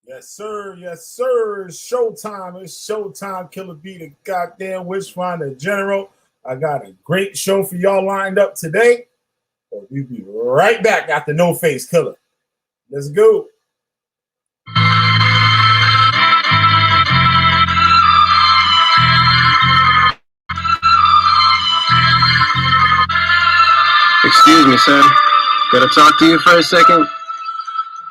Yes, sir. Yes, sir. It's showtime. It's showtime. Killer B, the goddamn witch finder general. I got a great show for y'all lined up today. So we'll be right back after No Face Killer. Let's go. Excuse me, sir. Gotta talk to you for a second.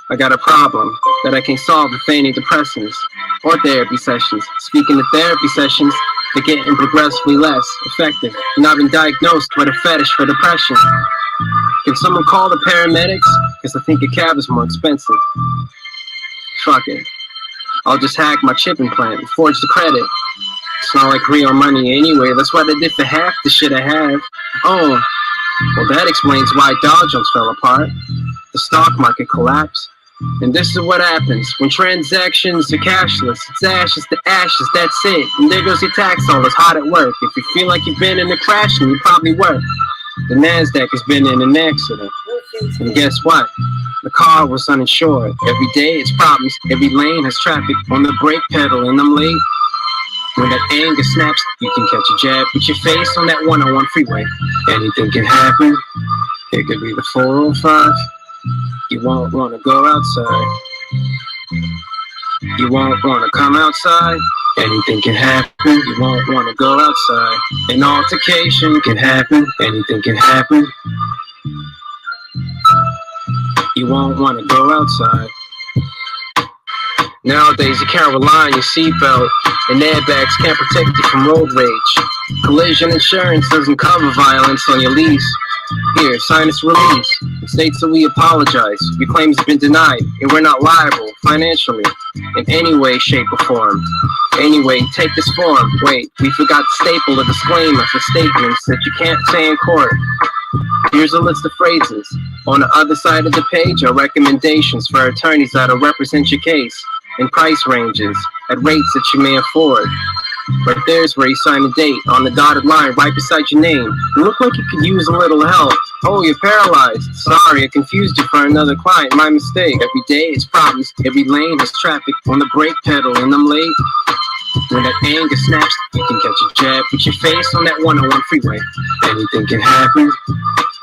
I got a problem that I can't solve with any depressants or therapy sessions. Speaking of therapy sessions, they're getting progressively less effective, and I've been diagnosed with a fetish for depression. Can someone call the paramedics? Because I think a cab is more expensive. Fuck it. I'll just hack my chip implant and forge the credit. It's not like real money anyway. That's what I did for half the shit I have. Oh, well, that explains why Dow Jones fell apart. The stock market collapsed. And this is what happens when transactions are cashless. It's ashes to ashes, that's it. And there goes your tax dollars hard at work. If you feel like you've been in a crash, and you probably were. The NASDAQ has been in an accident. And guess what? The car was uninsured. Every day it's problems. Every lane has traffic on the brake pedal, and I'm late. When that anger snaps, you can catch a jab with your face on that 101 freeway. Anything can happen. It could be the 405. You won't want to go outside. You won't want to come outside. Anything can happen. You won't want to go outside. An altercation can happen. Anything can happen. You won't want to go outside. Nowadays, you can't rely on your seatbelt, and airbags can't protect you from road rage. Collision insurance doesn't cover violence on your lease. Here, sign this release. It states that we apologize. Your claims have been denied, and we're not liable financially in any way, shape, or form. Anyway, take this form. Wait, we forgot to staple a disclaimer for statements that you can't say in court. Here's a list of phrases. On the other side of the page are recommendations for attorneys that'll represent your case in price ranges at rates that you may afford. Right there's where you sign a date on the dotted line right beside your name. You look like you could use a little help. Oh, you're paralyzed. Sorry, I confused you for another client. My mistake. Every day it's problems. Every lane has traffic on the brake pedal, and I'm late. When that anger snaps, you can catch a jab with your face on that 101 freeway. Anything can happen.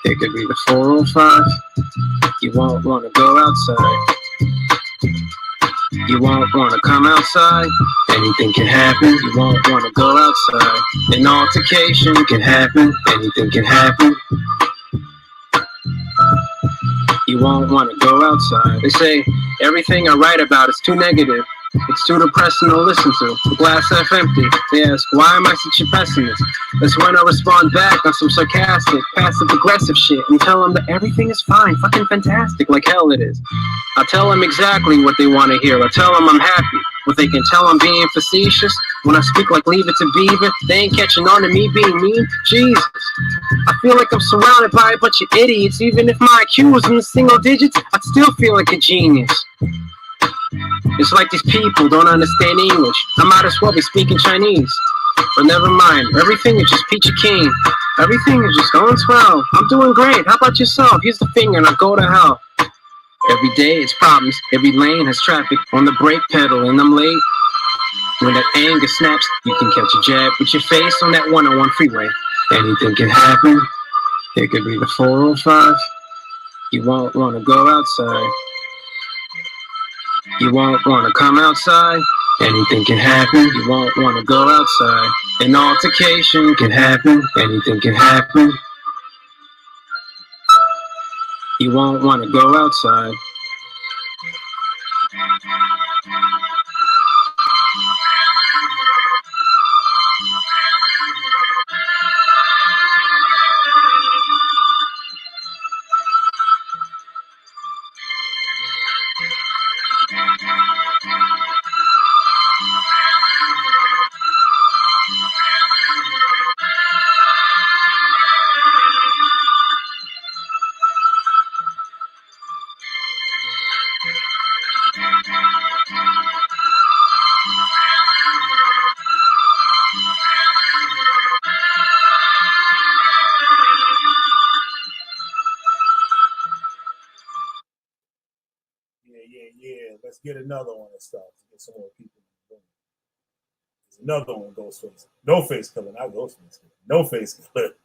It could be the 405. You won't want to go outside. You won't want to come outside. Anything can happen. You won't want to go outside. An altercation can happen. Anything can happen. You won't want to go outside. They say everything I write about is too negative. It's too depressing to listen to. The glass half empty. They ask, why am I such a pessimist? That's when I respond back on some sarcastic, passive-aggressive shit and tell them that everything is fine, fucking fantastic, like hell it is. I tell them exactly what they want to hear. I tell them I'm happy. But they can tell I'm being facetious. When I speak like Leave It to Beaver, they ain't catching on to me being mean. Jesus. I feel like I'm surrounded by a bunch of idiots. Even if my IQ was in the single digits, I'd still feel like a genius. It's like these people don't understand English. I might as well be speaking Chinese. But never mind, everything is just peachy keen. Everything is just going swell. I'm doing great, how about yourself? Here's the finger and I'll go to hell. Every day it's problems, every lane has traffic on the brake pedal, and I'm late. When that anger snaps, you can catch a jab with your face on that 101 freeway. Anything can happen. It could be the 405. You won't want to go outside. You won't want to come outside. Anything can happen. You won't want to go outside. An altercation can happen. Anything can happen. You won't want to go outside. Yeah. Let's get another one and stuff to get some more people. There's another one, Ghostface. No face killer, not Ghostface killer. No face killer.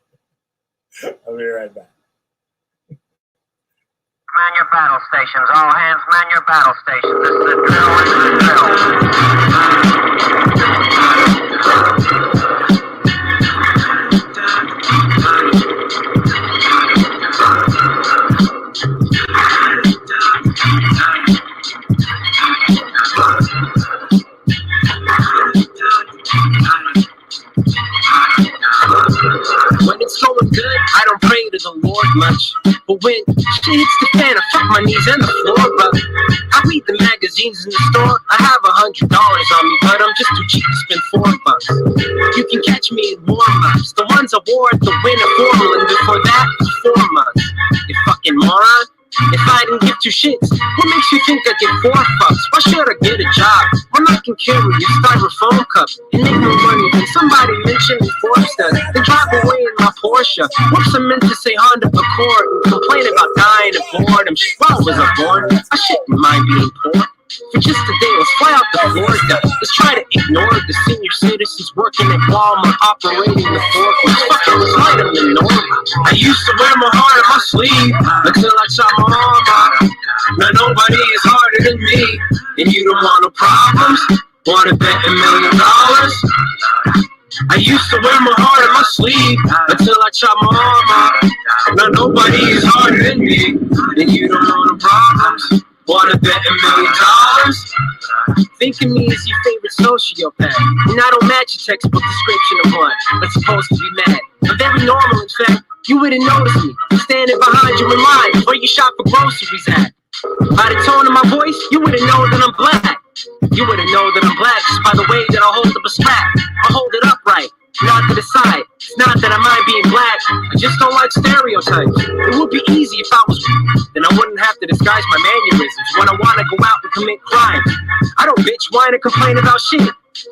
I'll be right back. Man your battle stations. All hands man your battle stations. This is the drill. This is the When it's going good, I don't pray to the Lord much. But when shit hits the fan, I fuck my knees and the floor. But I read the magazines in the store. I have $100 on me, but I'm just too cheap to spend $4. You can catch me in warm-ups, the ones I wore at the winter formal, and before that, 4 months. You fucking moron. If I didn't give 2 shits, what makes you think I get 4 fucks? Why should I get a job when I can carry a styrofoam cup and make more money than somebody mentioned in Forbes does? Then drive away in my Porsche. Whoops, I meant to say Honda Accord and complain about dying of boredom. Shit, why was I born? I shouldn't mind being poor. For just a day, let's fly out to Florida. Let's try to ignore the senior citizens working at Walmart, operating the forklift. Fuck it, let's light them in normal. I used to wear my heart on my sleeve until I shot my arm off. Now nobody is harder than me, and you don't want no problems. Wanna bet $1 million? I used to wear my heart on my sleeve until I shot my arm off. Now nobody is harder than me, and you don't want no problems. Wanna bet $1 million? Think of me as your favorite sociopath, and I don't match your textbook description of one that's supposed to be mad. I'm very normal, in fact. You wouldn't notice me standing behind you in line where you shop for groceries at. By the tone of my voice, you wouldn't know that I'm black. You wouldn't know that I'm black just by the way that I hold up a strap. I hold it upright, not to the side. It's not that I mind being black, I just don't like stereotypes. It would be easy if I was, then I wouldn't have to disguise my mannerisms when I want to go out and commit crimes. I don't bitch, whine, and complain about shit.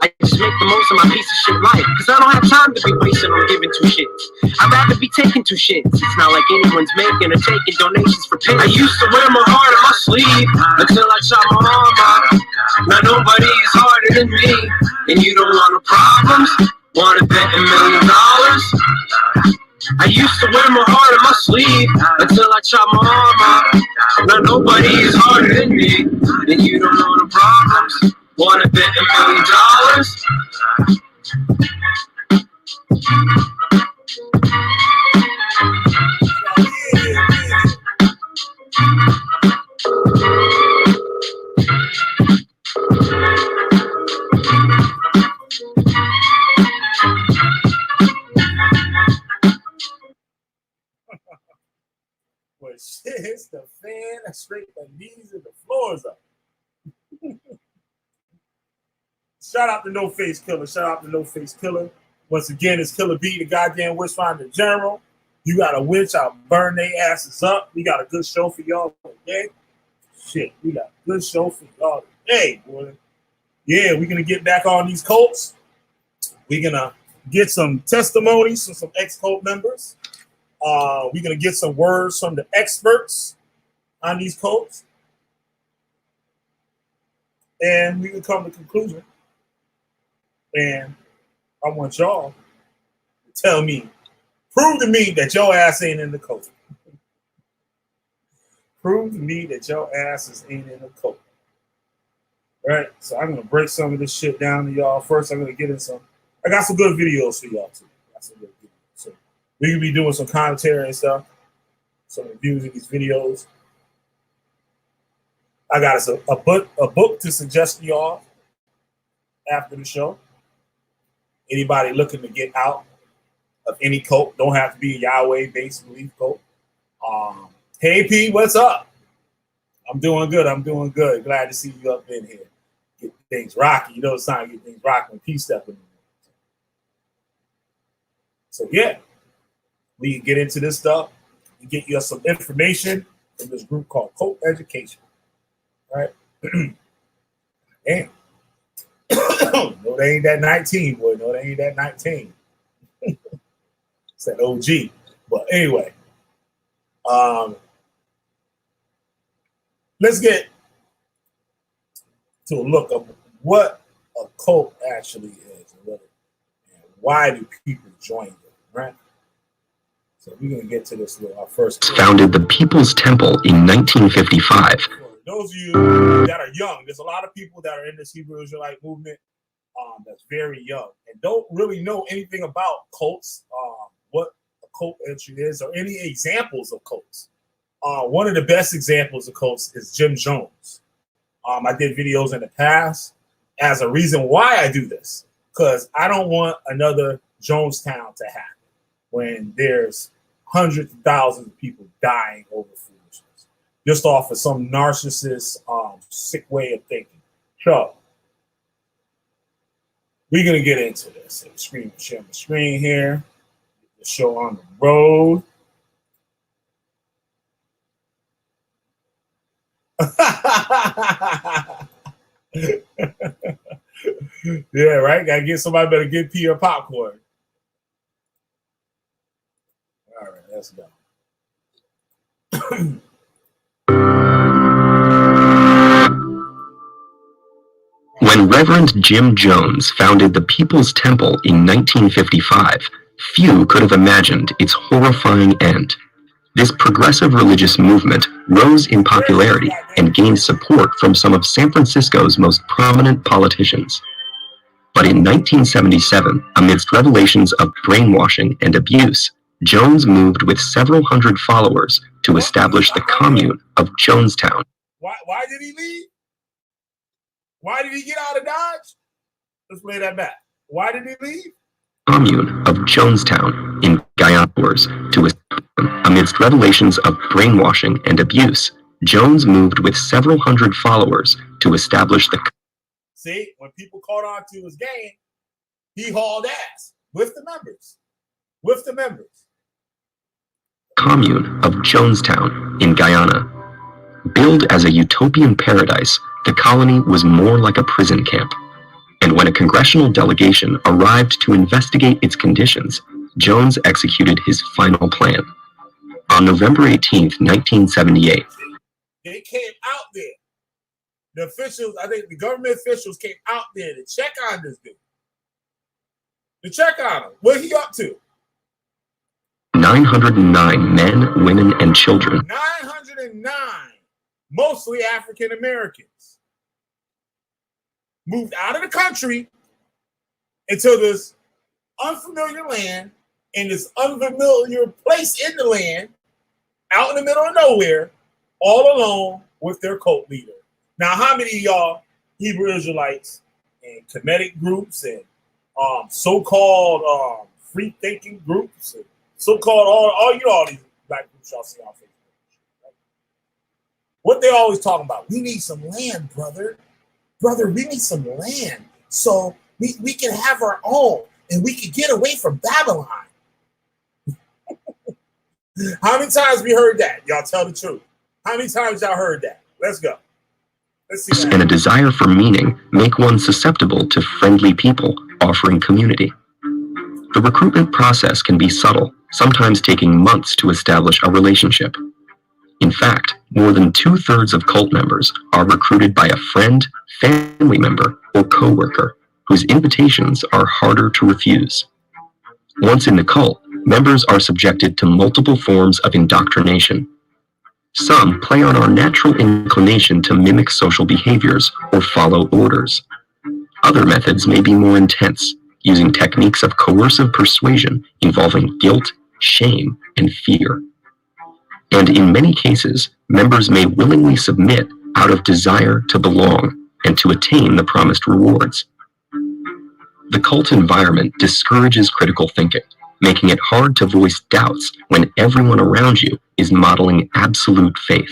I just make the most of my piece of shit life, cause I don't have time to be wasting on giving 2 shits. I'd rather be taking 2 shits. It's not like anyone's making or taking donations for pay. I used to wear my heart on my sleeve until I shot my arm off. Now nobody is harder than me, and you don't want no problems. Wanna bet $1 million? I used to wear my heart on my sleeve until I shot my arm off. Now nobody is harder than me, and you don't want no problems. Wanna bet $1 million? When shit hits the fan, I scrape my knees and the floors up. Shout out to No Face Killer. Shout out to No Face Killer. Once again, it's Killer B, the goddamn witch finder general. You got a witch, I'll burn their asses up. We got a good show for y'all today. Shit, we got a good show for y'all today, boy. Yeah, we're going to get back on these cults. We're going to get some testimonies from some ex-cult members. We're going to get some words from the experts on these cults. And we can come to a conclusion. And I want y'all to tell me, prove to me that your ass ain't in the cult. Prove to me that your asses ain't in the cult. All right, so I'm going to break some of this shit down to y'all. First, I'm going to get in some. I got some good videos for y'all, too. So we can be doing some commentary and stuff, some reviews of these videos. I got us a book to suggest to y'all after the show. Anybody looking to get out of any cult, don't have to be a Yahweh-based belief cult. Hey, P, what's up? I'm doing good. Glad to see you up in here. Get things rocky. You know it's time to get things rocky when P step in. So, yeah, we can get into this stuff. We get you some information from this group called Cult Education. All right? Damn. No, they ain't that 19, boy. No, they ain't that 19. It's that OG. But anyway, let's get to a look of what a cult actually is and why do people join them, right? So we're going to get to this little, our first. Founded the People's Temple in 1955. For those of you that are young, there's a lot of people that are in this Hebrew Israelite movement that's very young and don't really know anything about cults, what a cult entry is, or any examples of cults. One of the best examples of cults is Jim Jones. I did videos in the past as a reason why I do this, because I don't want another Jonestown to happen when there's hundreds of thousands of people dying over foolishness, just off of some narcissist, sick way of thinking. So we're gonna get into this. Share my screen here. The show on the road. Yeah, right. Gotta get somebody better get tea or popcorn. All right, let's go. When Reverend Jim Jones founded the People's Temple in 1955, few could have imagined its horrifying end. This progressive religious movement rose in popularity and gained support from some of San Francisco's most prominent politicians. But in 1977, amidst revelations of brainwashing and abuse, Jones moved with several hundred followers to establish the commune of Jonestown. Why did he leave? Why did he get out of Dodge? Let's play that back. Why did he leave? Commune of Jonestown in Guyana to amidst revelations of brainwashing and abuse, Jones moved with several hundred followers to establish the. See, when people caught on to his game, he hauled ass with the members. With the members. Commune of Jonestown in Guyana. Billed as a utopian paradise, the colony was more like a prison camp. And when a congressional delegation arrived to investigate its conditions, Jones executed his final plan. On November 18, 1978. They came out there. The officials, I think the government officials came out there to check on this dude. To check on him. What he up to? 909 men, women, and children. 909, mostly African Americans, moved out of the country into this unfamiliar land, in this unfamiliar place in the land, out in the middle of nowhere, all alone with their cult leader. Now, how many of y'all Hebrew Israelites and Kemetic groups and so-called free-thinking groups and so-called all these black groups y'all see on Facebook? Right? What they always talking about? We need some land, brother. Brother, we need some land so we can have our own and we can get away from Babylon. How many times we heard that? Y'all tell the truth. How many times y'all heard that? Let's go. Let's see that. And a desire for meaning make one susceptible to friendly people offering community. The recruitment process can be subtle, sometimes taking months to establish a relationship. In fact, more than 2/3 of cult members are recruited by a friend, family member, or coworker whose invitations are harder to refuse. Once in the cult, members are subjected to multiple forms of indoctrination. Some play on our natural inclination to mimic social behaviors or follow orders. Other methods may be more intense, using techniques of coercive persuasion involving guilt, shame, and fear. And in many cases, members may willingly submit out of desire to belong and to attain the promised rewards. The cult environment discourages critical thinking, making it hard to voice doubts when everyone around you is modeling absolute faith.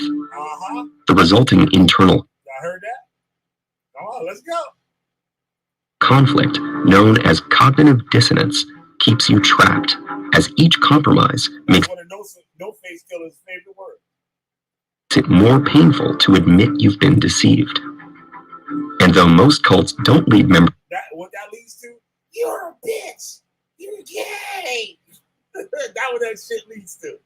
The resulting internal Y'all heard that? Come on, let's go. conflict, known as cognitive dissonance, keeps you trapped, as each compromise makes One of no face killer's favorite word. it more painful to admit you've been deceived. And though most cults don't lead members What that leads to? You're a bitch. You're gay. That's what that shit leads to.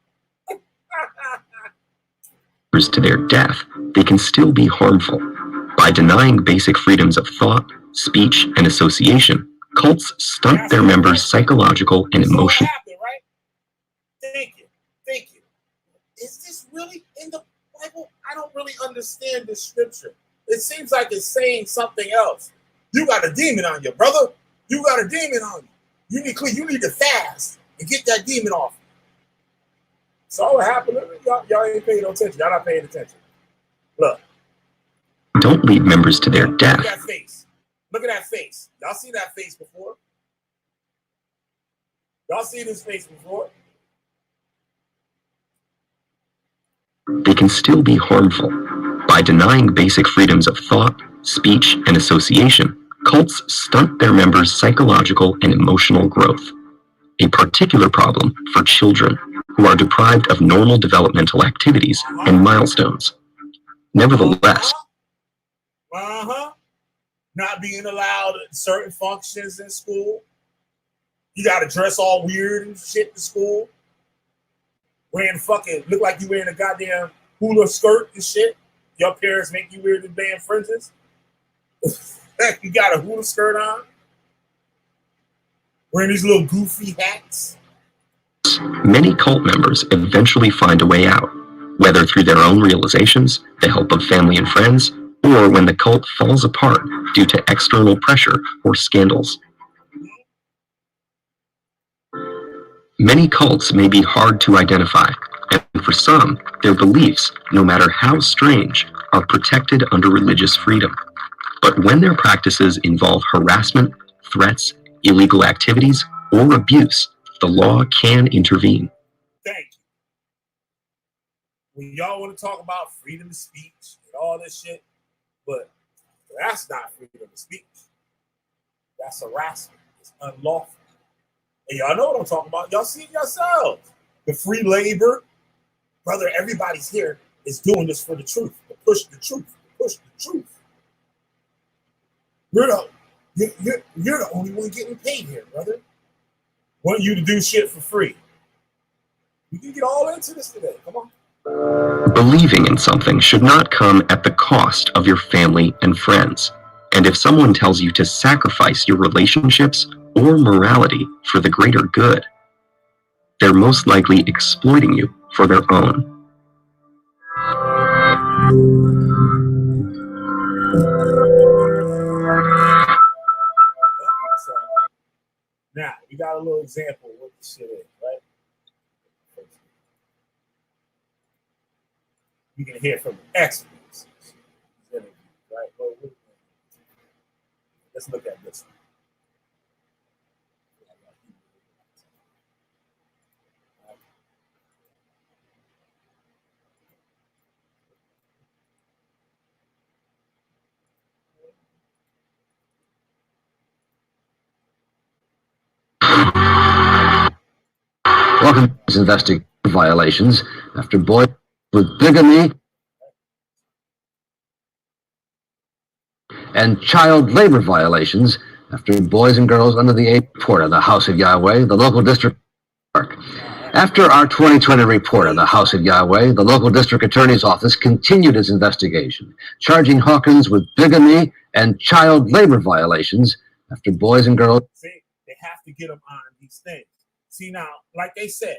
to their death, they can still be harmful. By By denying basic freedoms of thought, speech, and association, cults stunt their members' psychological and emotional. Right? Thank you. Thank you. Is this really in the Bible? I don't really understand this scripture. It seems like it's saying something else. You got a demon on you, brother. You got a demon on you. You need to fast and get that demon off. So what happened? Y'all ain't paying no attention. Y'all not paying attention. Look. Don't lead members to their death. Look at that face. Look at that face. Y'all seen that face before? Y'all seen this face before? They can still be harmful. By denying basic freedoms of thought, speech, and association, cults stunt their members' psychological and emotional growth. A particular problem for children who are deprived of normal developmental activities and milestones. Nevertheless, not being allowed at certain functions in school. You got to dress all weird and shit to school. Wearing fucking, look like you wearing a goddamn hula skirt and shit. Your parents make you wear the damn fringes. You got a hula skirt on. Wearing these little goofy hats. Many cult members eventually find a way out, whether through their own realizations, the help of family and friends, or when the cult falls apart due to external pressure or scandals. Many cults may be hard to identify, and for some, their beliefs, no matter how strange, are protected under religious freedom. But when their practices involve harassment, threats, illegal activities, or abuse, the law can intervene. Thank you. When y'all want to talk about freedom of speech and all this shit, but that's not freedom of speech. That's harassment. It's unlawful. And y'all know what I'm talking about. Y'all see it yourselves. The free labor. Brother, everybody's here is doing this for the truth. To push the truth. To push the truth. You're the only one getting paid here, brother. Want you to do shit for free. We can get all into this today. Come on. Believing in something should not come at the cost of your family and friends. And if someone tells you to sacrifice your relationships or morality for the greater good, they're most likely exploiting you for their own. So, now, we got a little example of what this shit is, right? You can hear from experts. Right? Well, let's look at this one. Welcome to investigation violations after boys with bigamy and child labor violations after boys and girls under the age report on the House of Yahweh, the local district clerk. After our 2020 report on the House of Yahweh, the local district attorney's office continued its investigation, charging Hawkins with bigamy and child labor violations after boys and girls. See, they have to get them on these things. See, now, like they said,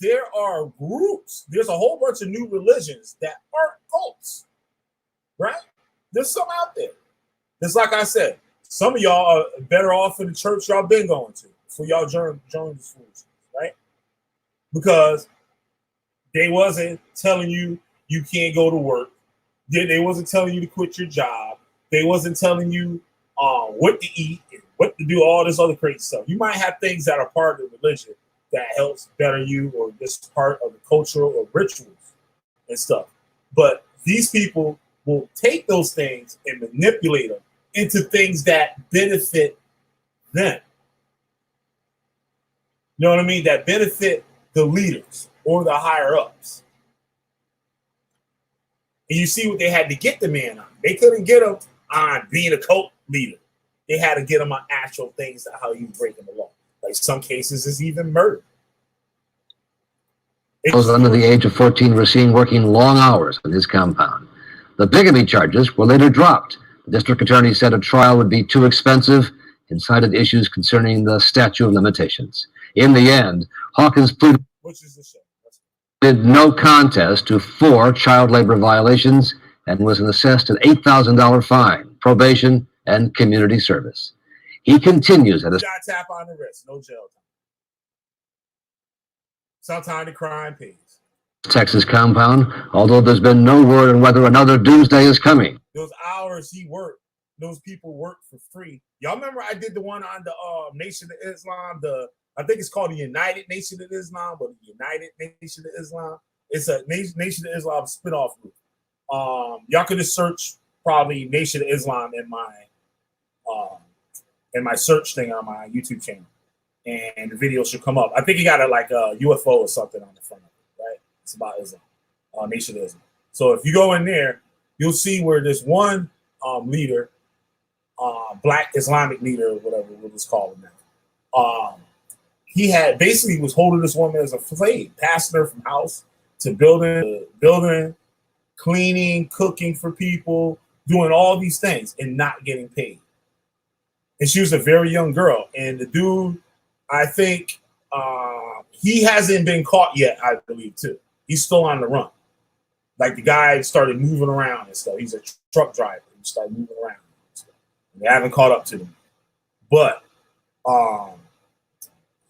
there are groups. There's a whole bunch of new religions that aren't cults, right? There's some out there. It's like I said, some of y'all are better off in the church y'all been going to before y'all join this foolishness, right? Because they wasn't telling you you can't go to work. They wasn't telling you to quit your job. They wasn't telling you what to eat and what to do, all this other crazy stuff. You might have things that are part of the religion that helps better you, or just part of the cultural or rituals and stuff. But these people will take those things and manipulate them into things that benefit them. You know what I mean? That benefit the leaders or the higher ups. And you see what they had to get the man on. They couldn't get him on being a cult leader. They had to get him on actual things, how you breaking the law. Like some cases is even murder. Those under the age of 14 were seen working long hours in his compound. The bigamy charges were later dropped. The district attorney said a trial would be too expensive and cited issues concerning the statute of limitations. In the end, Hawkins pleaded no contest to 4 child labor violations and was assessed an $8,000 fine, probation, and community service. He continues at a tap on the wrist, no jail time. Sometimes the crime pays. Texas compound, although there's been no word on whether another doomsday is coming. Those hours he worked, those people work for free. Y'all remember I did the one on the Nation of Islam, I think it's called the United Nation of Islam, or the United Nation of Islam. It's a Nation of Islam spinoff group. Y'all could just search probably Nation of Islam in my search thing on my YouTube channel, and the video should come up. I think you got a UFO or something on the front of it, right? It's about Islam, Nation of Islam. So if you go in there, you'll see where this one leader, Black Islamic leader, or whatever we'll just call him now. He had basically was holding this woman as a slave, passing her from house to building, cleaning, cooking for people, doing all these things and not getting paid. And she was a very young girl. And the dude, I think he hasn't been caught yet, I believe, too. He's still on the run. Like the guy started moving around and stuff. He's a truck driver. He started moving around. They haven't caught up to him. But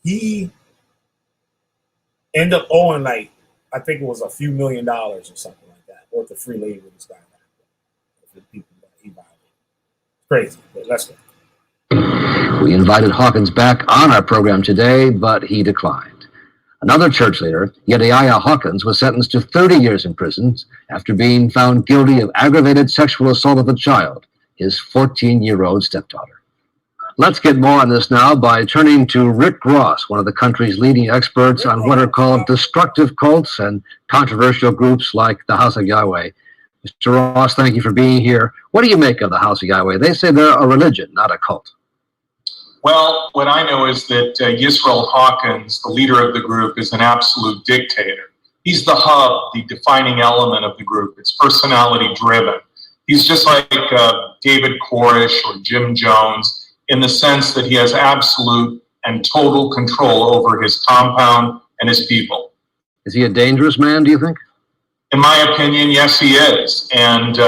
he ended up owing I think it was a few $1 million or something like that, worth of free labor this guy got for the people that he violated. Crazy, but let's go. We invited Hawkins back on our program today, but he declined. Another church leader, Yediah Hawkins, was sentenced to 30 years in prison after being found guilty of aggravated sexual assault of a child, his 14-year-old stepdaughter. Let's get more on this now by turning to Rick Ross, one of the country's leading experts on what are called destructive cults and controversial groups like the House of Yahweh. Mr. Ross, thank you for being here. What do you make of the House of Yahweh? They say they're a religion, not a cult. Well, what I know is that Yisrael Hawkins, the leader of the group, is an absolute dictator. He's the hub, the defining element of the group. It's personality driven. He's just like David Koresh or Jim Jones, in the sense that he has absolute and total control over his compound and his people. Is he a dangerous man, do you think? In my opinion, yes, he is. And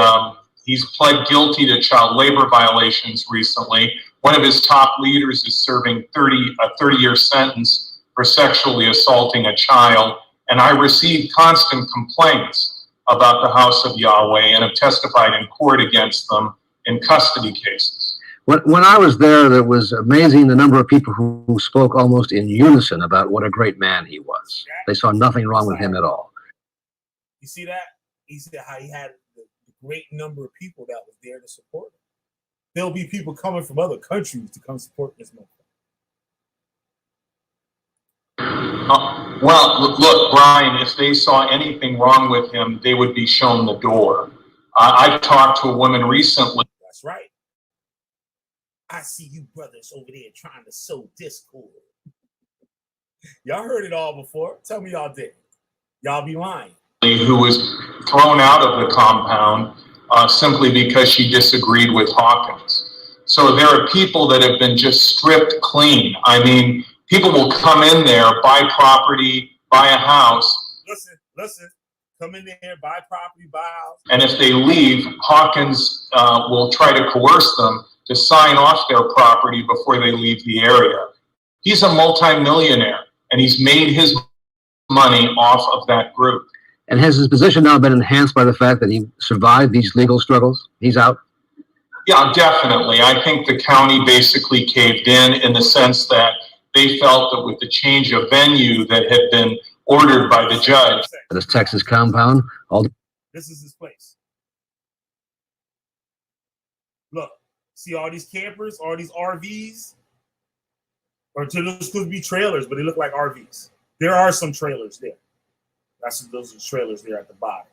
he's pled guilty to child labor violations recently. One of his top leaders is serving a 30-year sentence for sexually assaulting a child. And I received constant complaints about the House of Yahweh and have testified in court against them in custody cases. When I was there, it was amazing the number of people who spoke almost in unison about what a great man he was. They saw nothing wrong with him at all. You see that? He said how he had the great number of people that was there to support him. There'll be people coming from other countries to come support this man. Well, look, Brian, if they saw anything wrong with him, they would be shown the door. I've talked to a woman recently. That's right. I see you brothers over there trying to sow discord. Y'all heard it all before. Tell me y'all did. Y'all be lying. Who was thrown out of the compound simply because she disagreed with Hawkins. So there are people that have been just stripped clean. I mean, people will come in there, buy property, buy a house. Listen. Come in there, buy property, buy a house. And if they leave, Hawkins will try to coerce them to sign off their property before they leave the area. He's a multimillionaire, and he's made his money off of that group. And has his position now been enhanced by the fact that he survived these legal struggles? He's out? Yeah, definitely. I think the county basically caved in the sense that they felt that with the change of venue that had been ordered by the judge. This Texas compound. This is his place. Look, see all these campers, all these RVs? Or those could be trailers, but they look like RVs. There are some trailers there. Those are trailers there at the bottom.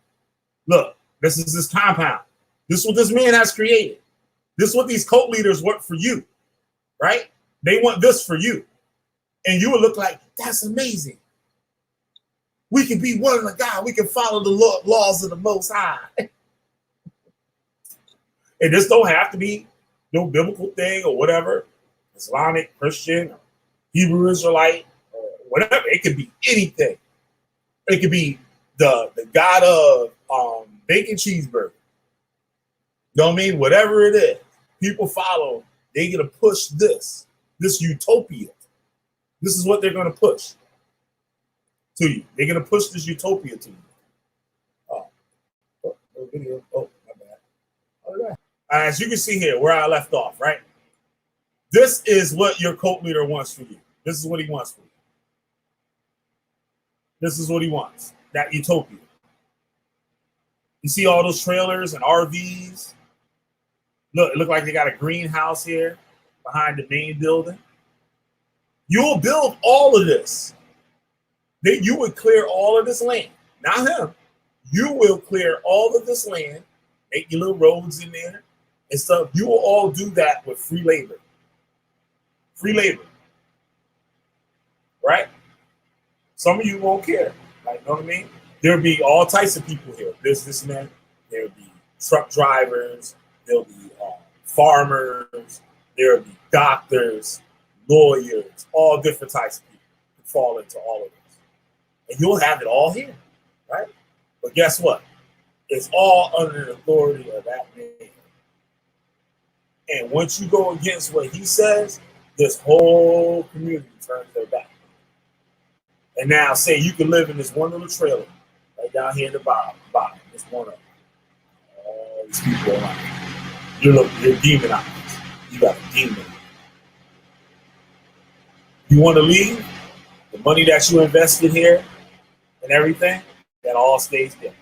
Look, this is his compound. This is what this man has created. This is what these cult leaders want for you, right? They want this for you. And you would look like, that's amazing. We can be one of the God. We can follow the laws of the Most High. And this don't have to be no biblical thing or whatever, Islamic, Christian, or Hebrew Israelite, or whatever. It could be anything. It could be the God of bacon cheeseburger. You know what I mean? Whatever it is, people follow. They're gonna push this utopia. This is what they're gonna push to you. They're gonna push this utopia to you. No video. Oh, my bad. All right. As you can see here, where I left off, right? This is what your cult leader wants for you. This is what he wants for you. This is what he wants. That utopia. You see all those trailers and RVs? Look, it looked like they got a greenhouse here behind the main building. You'll build all of this. You would clear all of this land. Not him. You will clear all of this land, make your little roads in there and stuff. You will all do that with free labor. Free labor. Right? Some of you won't care. Like, you know what I mean? There'll be all types of people here. Businessmen. There'll be truck drivers. There'll be farmers. There'll be doctors, lawyers, all different types of people who fall into all of this. And you'll have it all here, right? But guess what? It's all under the authority of that man. And once you go against what he says, this whole community turns their back. And now say you can live in this one little trailer right down here in the bottom. This one of them. All these people around. You're demonized. You got a demon. You want to leave? The money that you invested here and everything, that all stays there.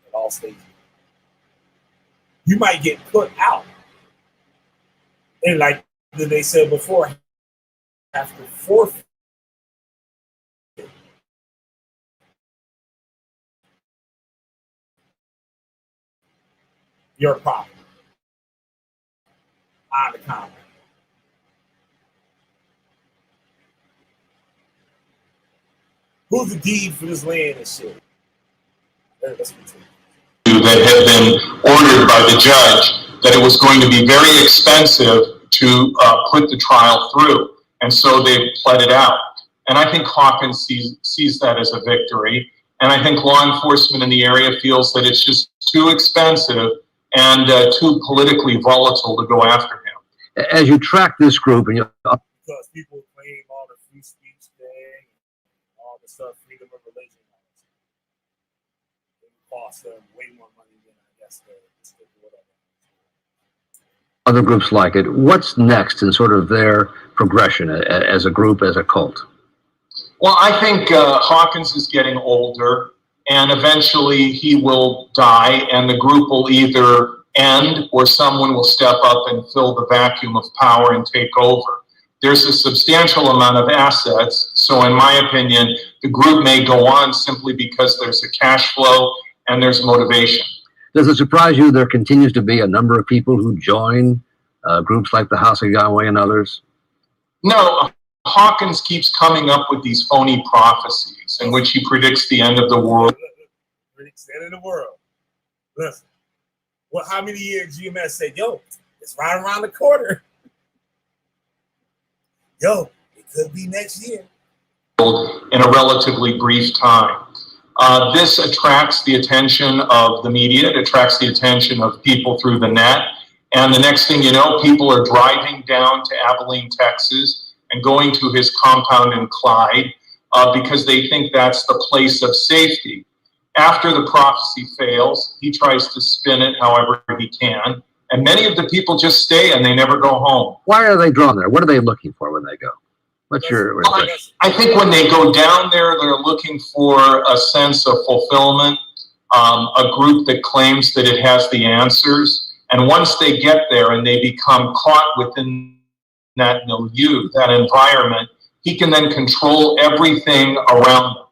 It all stays there. You might get put out. And like they said before, have to forfeit your property on the common. Who's the deed for this land and shit? Let's continue. That had been ordered by the judge that it was going to be very expensive to put the trial through. And so they pled it out. And I think Hawkins sees that as a victory. And I think law enforcement in the area feels that it's just too expensive and too politically volatile to go after him. As you track this group, and because people claim all the free speech thing, all the stuff, freedom of religion, it costs them way more money than I guess the whatever. Other groups like it. What's next in sort of their progression as a group, as a cult? Well, I think Hawkins is getting older, and eventually he will die, and the group will either end or someone will step up and fill the vacuum of power and take over. There's a substantial amount of assets, so in my opinion, the group may go on simply because there's a cash flow and there's motivation. Does it surprise you there continues to be a number of people who join groups like the House of Yahweh and others? No, Hawkins keeps coming up with these phony prophecies in which he predicts the end of the world. Predicts the end of the world. Listen, well, how many years GMS said, yo, it's right around the corner. Yo, it could be next year. In a relatively brief time. This attracts the attention of the media. It attracts the attention of people through the net. And the next thing you know, people are driving down to Abilene, Texas, and going to his compound in Clyde because they think that's the place of safety. After the prophecy fails, he tries to spin it however he can. And many of the people just stay and they never go home. Why are they drawn there? What are they looking for when they go? What's your impression? I think when they go down there, they're looking for a sense of fulfillment, a group that claims that it has the answers. And once they get there and they become caught within that milieu, that environment, he can then control everything around them.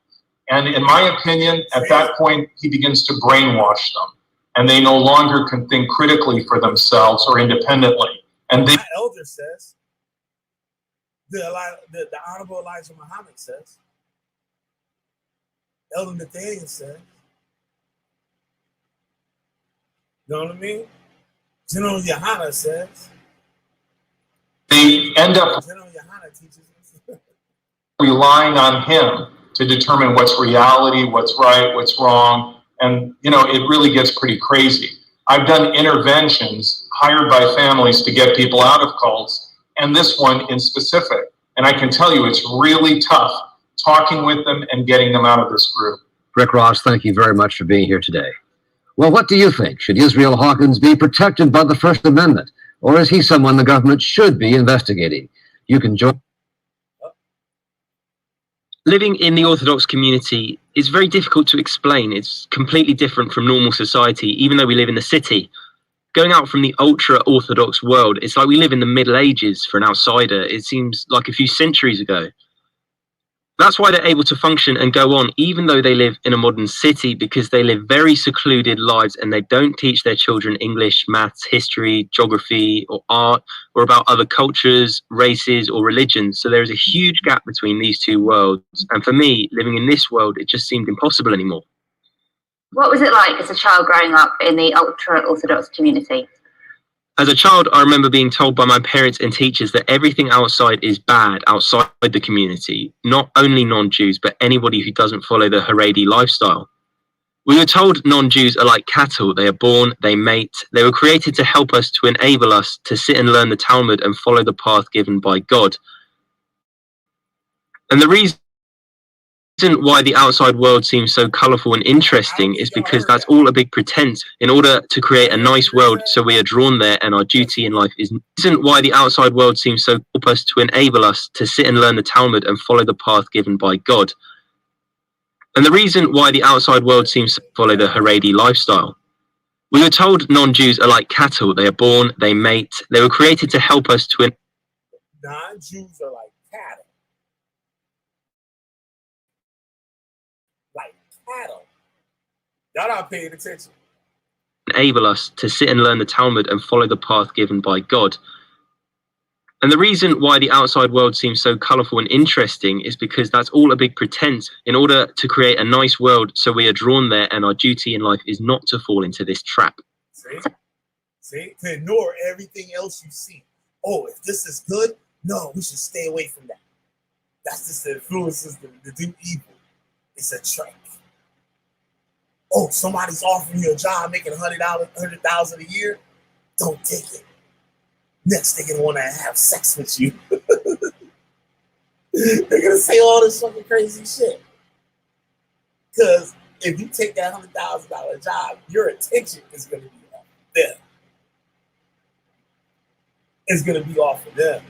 And in my opinion, at that point, he begins to brainwash them. And they no longer can think critically for themselves or independently. And they, my elder says, the Honorable Elijah Muhammad says, Elder Nathaniel says, you know what I mean? General Yohana says. They end up General Yohana teaches us. relying on him to determine what's reality, what's right, what's wrong. And, you know, it really gets pretty crazy. I've done interventions hired by families to get people out of cults, and this one in specific. And I can tell you it's really tough talking with them and getting them out of this group. Rick Ross, thank you very much for being here today. Well, what do you think? Should Israel Hawkins be protected by the First Amendment, or is he someone the government should be investigating? You can join. Living in the Orthodox community is very difficult to explain. It's completely different from normal society, even though we live in the city. Going out from the ultra-Orthodox world, it's like we live in the Middle Ages for an outsider. It seems like a few centuries ago. That's why they're able to function and go on, even though they live in a modern city, because they live very secluded lives and they don't teach their children English, maths, history, geography, or art, or about other cultures, races, or religions. So there is a huge gap between these two worlds. And for me, living in this world, it just seemed impossible anymore. What was it like as a child growing up in the ultra-Orthodox community? As a child, I remember being told by my parents and teachers that everything outside is bad outside the community, not only non-Jews, but anybody who doesn't follow the Haredi lifestyle. We were told non-Jews are like cattle. They are born, they mate. They were created to help us, to enable us to sit and learn the Talmud and follow the path given by God. And the reason why the outside world seems so colorful and interesting is because that's all a big pretense in order to create a nice world, so we are drawn there, and our duty in life isn't why the outside world seems so help us, to enable us to sit and learn the Talmud and follow the path given by God. And the reason why the outside world seems to follow the Haredi lifestyle. We were told non-Jews are like cattle. They are born, they mate. They were created to help us to Non-Jews are like cattle. Like cattle. Y'all not paying attention. enable us to sit and learn the Talmud and follow the path given by God. And the reason why the outside world seems so colorful and interesting is because that's all a big pretense in order to create a nice world, so we are drawn there, and our duty in life is not to fall into this trap. See? To ignore everything else you see. Oh, if this is good, no, we should stay away from that. That's just the influences to do evil. It's a trick. Oh, somebody's offering you a job making $100,000 a year. Don't take it. Next, they're gonna want to have sex with you. They're gonna say all this fucking crazy shit. Because if you take that $100,000 job, your attention is gonna be off them. It's gonna be off of them.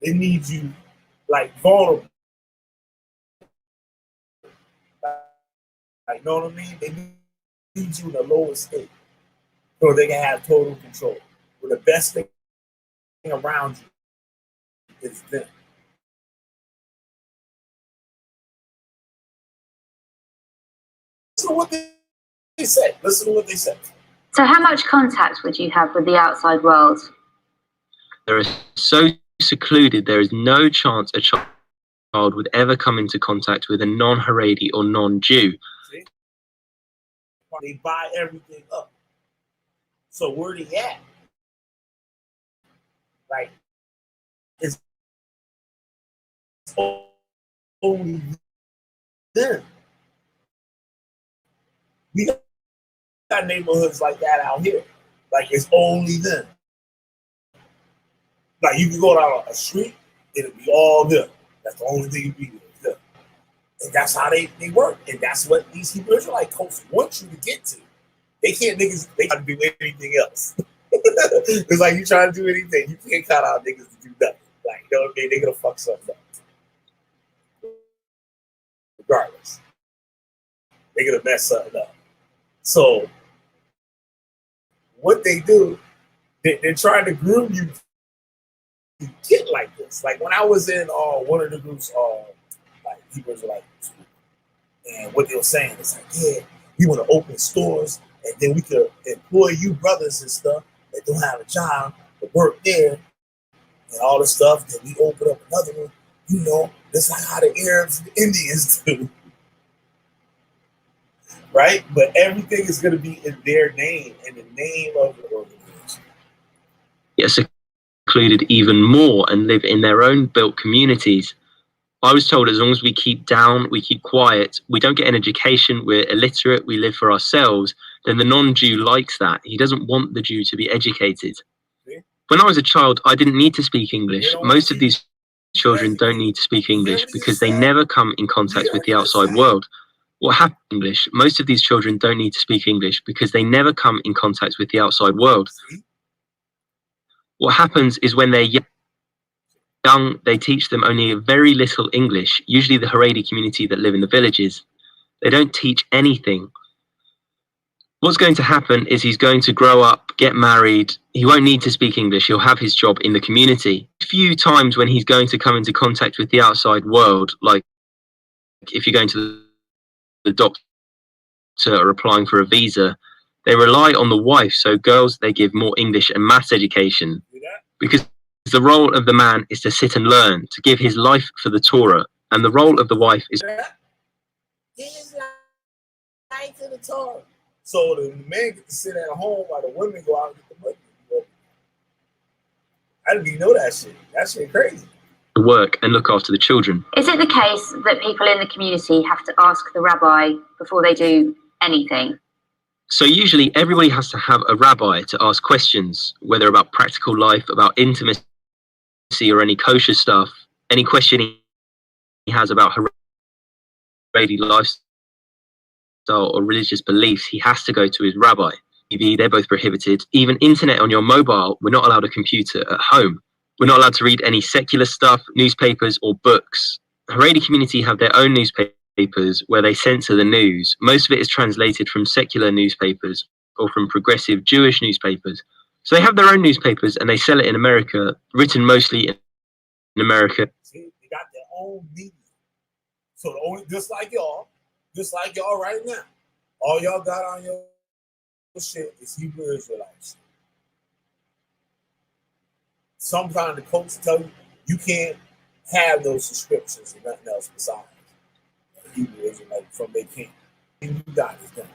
They need you like vulnerable. Like, know what I mean? They need you in the lowest state so they can have total control. Well, the best thing around you is them. Listen to what they say. Listen to what they say. So how much contact would you have with the outside world? They're so secluded, there is no chance a child would ever come into contact with a non-Haredi or non-Jew. See? They buy everything up. So where they at? Like, it's only them. We got neighborhoods like that out here. Like, it's only them. Like, you can go down a street, it'll be all them. That's the only thing you be with them. And that's how they work. And that's what these Hebrew Israelite cults want you to get to. They can't they gotta do anything else. It's like you try to do anything, you can't count out niggas to do nothing. Like, you know what I mean? They're gonna fuck something up. Regardless. They're gonna mess something up. So what they do, they're trying to groom you to get like this. Like when I was in one of the groups, like Hebrew Israelite, and what they were saying is like, yeah, we want to open stores, and then we could employ you brothers and stuff that don't have a job to work there and all the stuff. Then we open up another one, you know, just like how the Arabs and the Indians do. right? But everything is going to be in their name, in the name of the organization. Yes, secluded even more and live in their own built communities. I was told as long as we keep down, we keep quiet, we don't get an education, we're illiterate, we live for ourselves, then the non-Jew likes that. He doesn't want the Jew to be educated. When I was a child, I didn't need to speak English. Most of these children don't need to speak English because they never come in contact with the outside world. What happened in English? Most of these children don't need to speak English because they never come in contact with the outside world. What happens is when they're young, they teach them only a very little English, usually the Haredi community that live in the villages. They don't teach anything. What's going to happen is he's going to grow up, get married. He won't need to speak English. He'll have his job in the community. A few times when he's going to come into contact with the outside world, like if you're going to the doctor or applying for a visa, they rely on the wife. So girls, they give more English and maths education because the role of the man is to sit and learn, to give his life for the Torah. And the role of the wife is his life to the Torah. So the men get to sit at home while the women go out and get the money. I didn't even know that shit. That shit crazy. to work and look after the children. Is it the case that people in the community have to ask the rabbi before they do anything? So usually everybody has to have a rabbi to ask questions, whether about practical life, about intimacy or any kosher stuff, any question he has about Haredi lifestyle or religious beliefs, he has to go to his rabbi. TV, they're both prohibited. Even internet on your mobile, we're not allowed a computer at home. We're not allowed to read any secular stuff, newspapers or books. Haredi community have their own newspapers where they censor the news. Most of it is translated from secular newspapers or from progressive Jewish newspapers. So they have their own newspapers and they sell it in America, written mostly in America. See, they got their own media. So the only, just like y'all right now, all y'all got on your shit is Hebrew Israelites. Sometimes the coach tell you you can't have those subscriptions and nothing else besides Hebrew Israelite from their camp. And you got is done.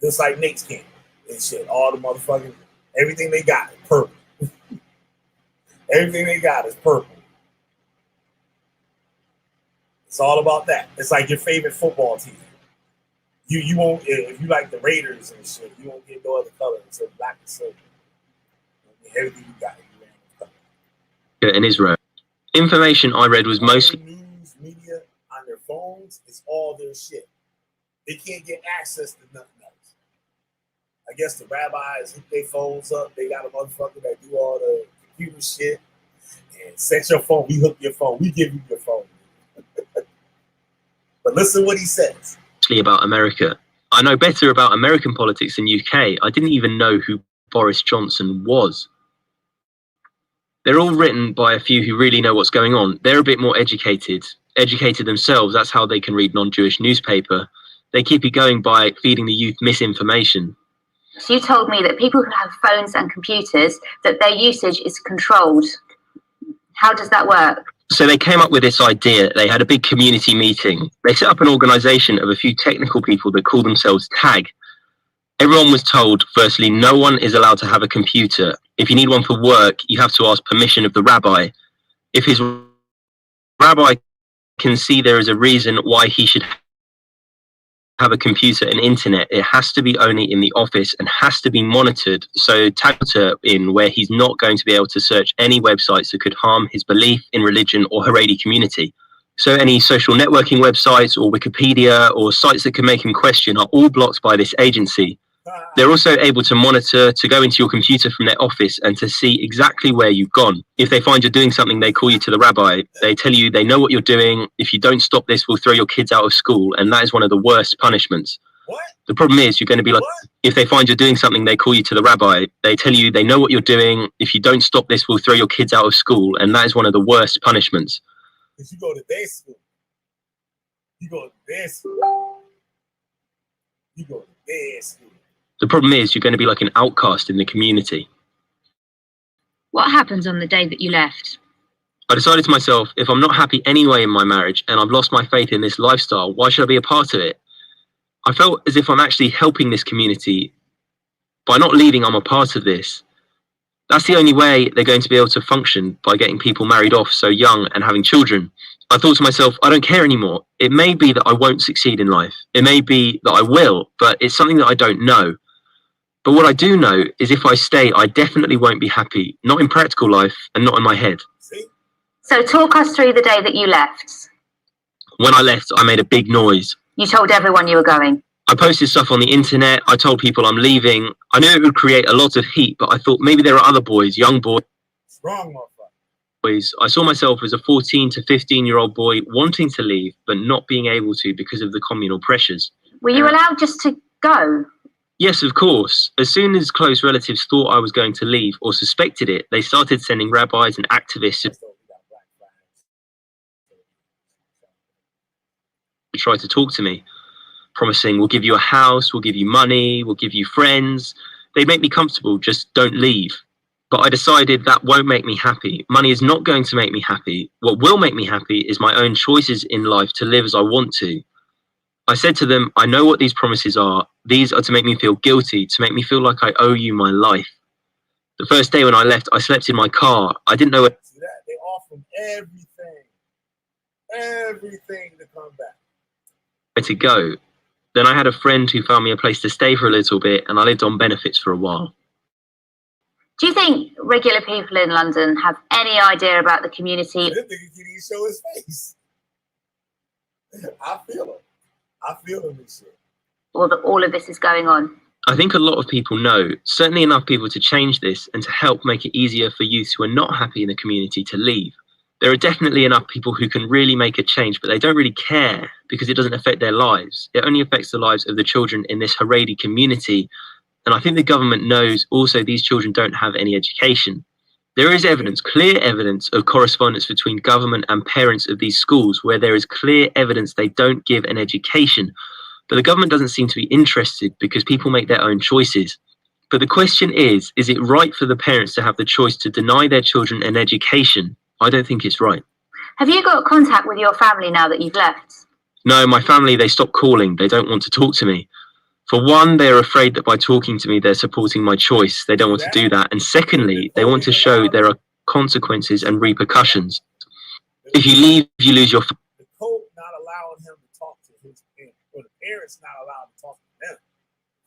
Just like Nate's camp and shit. All the motherfucking everything they got is purple. Everything they got is purple. It's all about that. It's like your favorite football team. You won't, if you like the Raiders and shit, you won't get no other color except black and silver. Everything you got, you ran In Israel. Information I read was mostly news media on their phones. It's all their shit. They can't get access to nothing else. I guess the rabbis hook their phones up. They got a motherfucker that do all the computer shit and set your phone. We hook your phone. We give you your phone. But listen what he says. about America. I know better about American politics than UK. I didn't even know who Boris Johnson was. They're all written by a few who really know what's going on. They're a bit more educated themselves. That's how they can read non-Jewish newspaper. They keep it going by feeding the youth misinformation. So you told me that people who have phones and computers, that their usage is controlled. How does that work? So they came up with this idea. They had a big community meeting. They set up an organization of a few technical people that call themselves TAG. Everyone was told, firstly, no one is allowed to have a computer. If you need one for work, you have to ask permission of the rabbi. If his rabbi can see there is a reason why he should have a computer and internet, it has to be only in the office and has to be monitored. So tag in where he's not going to be able to search any websites that could harm his belief in religion or Haredi community. So any social networking websites or Wikipedia or sites that can make him question are all blocked by this agency. They're also able to monitor, to go into your computer from their office and to see exactly where you've gone. If they find you're doing something, they call you to the rabbi. They tell you they know what you're doing. If you don't stop this, we'll throw your kids out of school. And that is one of the worst punishments. What? The problem is you're going to be like, if they find you're doing something, they call you to the rabbi. They tell you they know what you're doing. If you don't stop this, we'll throw your kids out of school. And that is one of the worst punishments. Because you go to their school. You go to their school. You go to their school. The problem is you're going to be like an outcast in the community. What happens on the day that you left? I decided to myself, if I'm not happy anyway in my marriage and I've lost my faith in this lifestyle, why should I be a part of it? I felt as if I'm actually helping this community. By not leaving, I'm a part of this. That's the only way they're going to be able to function, by getting people married off so young and having children. I thought to myself, I don't care anymore. It may be that I won't succeed in life. It may be that I will, but it's something that I don't know. But what I do know is if I stay, I definitely won't be happy. Not in practical life and not in my head. So talk us through the day that you left. When I left, I made a big noise. You told everyone you were going. I posted stuff on the internet. I told people I'm leaving. I knew it would create a lot of heat, but I thought maybe there are other boys, young boys. Wrong, I saw myself as a 14 to 15-year-old boy wanting to leave, but not being able to because of the communal pressures. Were you allowed just to go? Yes, of course. As soon as close relatives thought I was going to leave or suspected it, they started sending rabbis and activists to try to talk to me, promising, we'll give you a house, we'll give you money, we'll give you friends. They make me comfortable, just don't leave. But I decided that won't make me happy. Money is not going to make me happy. What will make me happy is my own choices in life to live as I want to. I said to them, I know what these promises are. These are to make me feel guilty, to make me feel like I owe you my life. The first day when I left, I slept in my car. I didn't know where they offer everything to come back. to go. Then I had a friend who found me a place to stay for a little bit, and I lived on benefits for a while. Do you think regular people in London have any idea about the community? I didn't think he could even show his face. I feel him. I feel him and shit. Or that all of this is going on? I think a lot of people know, certainly enough people to change this and to help make it easier for youths who are not happy in the community to leave. There are definitely enough people who can really make a change, but they don't really care because it doesn't affect their lives. It only affects the lives of the children in this Haredi community. And I think the government knows also these children don't have any education. There is evidence, clear evidence of correspondence between government and parents of these schools where there is clear evidence they don't give an education. But the government doesn't seem to be interested because people make their own choices. But the question is it right for the parents to have the choice to deny their children an education? I don't think it's right. Have you got contact with your family now that you've left? No, my family, they stopped calling. They don't want to talk to me. For one, they're afraid that by talking to me, they're supporting my choice. They don't want to do that. And secondly, they want to show there are consequences and repercussions. If you leave, you lose your... The code not allowing him to talk to his parents, or the parents not allowed to talk to them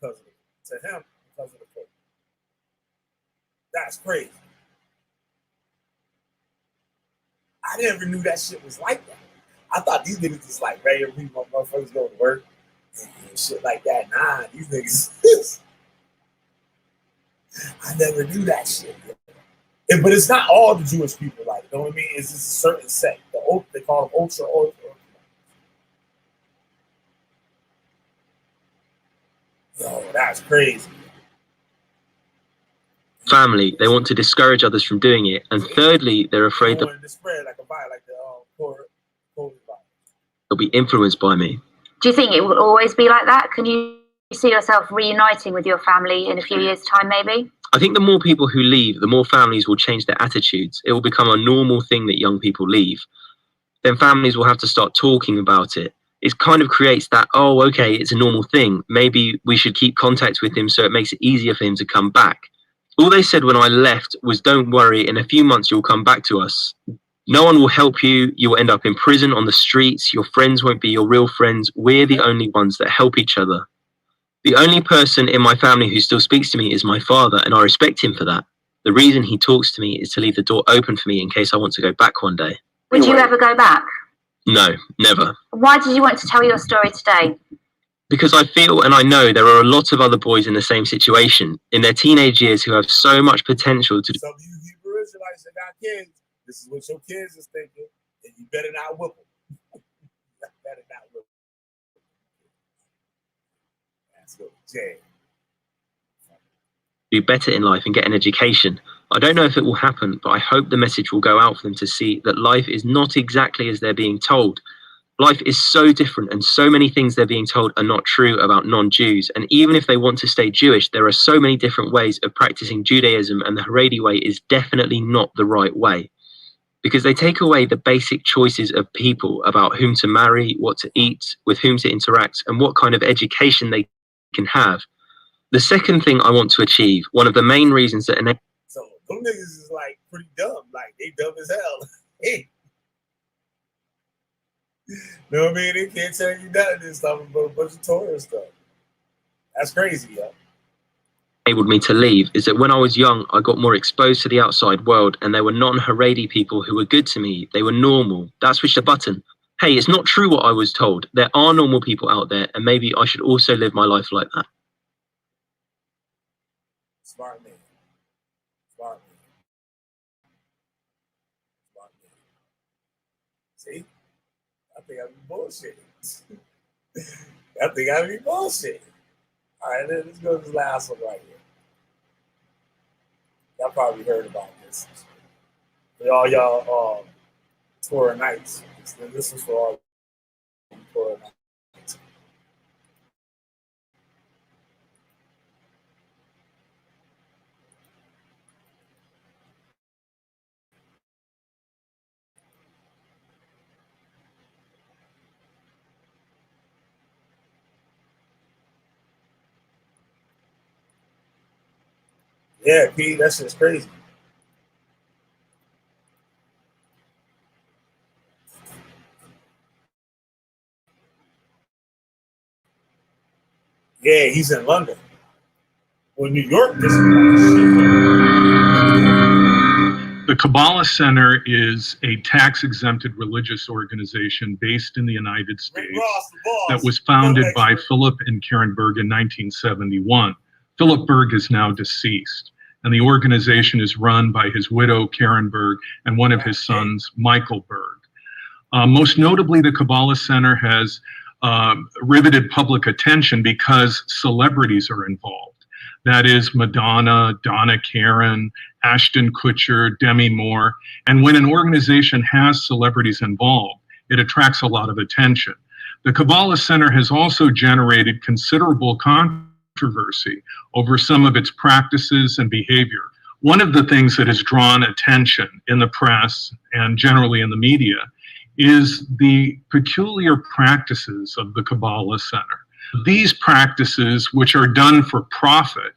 because of the code. That's crazy. I never knew that shit was like that. I thought these niggas just like regular people, motherfuckers go to work and shit like that. Nah, these niggas. I never knew that shit. But it's not all the Jewish people like it. You know what I mean? It's just a certain sect. They call them ultra Orthodox. Yo, that's crazy. Family, they want to discourage others from doing it. And thirdly, they're afraid that they'll be influenced by me. Do you think it will always be like that? Can you see yourself reuniting with your family in a few years' time, maybe? I think the more people who leave, the more families will change their attitudes. It will become a normal thing that young people leave. Then families will have to start talking about it. It kind of creates that, oh, okay, it's a normal thing. Maybe we should keep contact with him so it makes it easier for him to come back. All they said when I left was, don't worry, in a few months you'll come back to us. No one will help you. You will end up in prison, on the streets. Your friends won't be your real friends. We're the only ones that help each other. The only person in my family who still speaks to me is my father, and I respect him for that. The reason he talks to me is to leave the door open for me in case I want to go back one day. Would you ever go back? No, never. Why did you want to tell your story today? Because I feel and I know there are a lot of other boys in the same situation, in their teenage years, who have so much potential to do. Some of you Hebrew Israelites that got kids, this is what your kids is thinking, and you better not whip them. You better not whip them. That's go to jail. Do better in life and get an education. I don't know if it will happen, but I hope the message will go out for them to see that life is not exactly as they're being told. Life is so different, and so many things they're being told are not true about non-Jews. And even if they want to stay Jewish, there are so many different ways of practicing Judaism, and the Haredi way is definitely not the right way. because they take away the basic choices of people about whom to marry, what to eat, with whom to interact, and what kind of education they can have. The second thing I want to achieve, one of the main reasons that So them niggas is like pretty dumb. Like they dumb as hell. Hey. Know what I mean? They can't tell you nothing and stuff about a bunch of Torah stuff. That's crazy, yo. enabled me to leave is that when I was young, I got more exposed to the outside world, and there were non-Haredi people who were good to me. They were normal. That switched a button. Hey, it's not true what I was told. There are normal people out there, and maybe I should also live my life like that. Smart man. Smart man. Smart man. See? I think I be bullshitting. I think I be bullshitting. All right, let's go to this last one right here. Y'all probably heard about this. For all y'all Torah nights. This is for all Torah nights. Yeah, P, that shit's crazy. Yeah, he's in London. Well, New York, this is The Kabbalah Center is a tax-exempted religious organization based in the United States that was founded by Philip and Karen Berg in 1971. Philip Berg is now deceased, and the organization is run by his widow, Karen Berg, and one of his sons, Michael Berg. Most notably, the Kabbalah Center has riveted public attention because celebrities are involved. That is Madonna, Donna Karan, Ashton Kutcher, Demi Moore. And when an organization has celebrities involved, it attracts a lot of attention. The Kabbalah Center has also generated considerable controversy over some of its practices and behavior. One of the things that has drawn attention in the press and generally in the media is the peculiar practices of the Kabbalah Center. These practices, which are done for profit,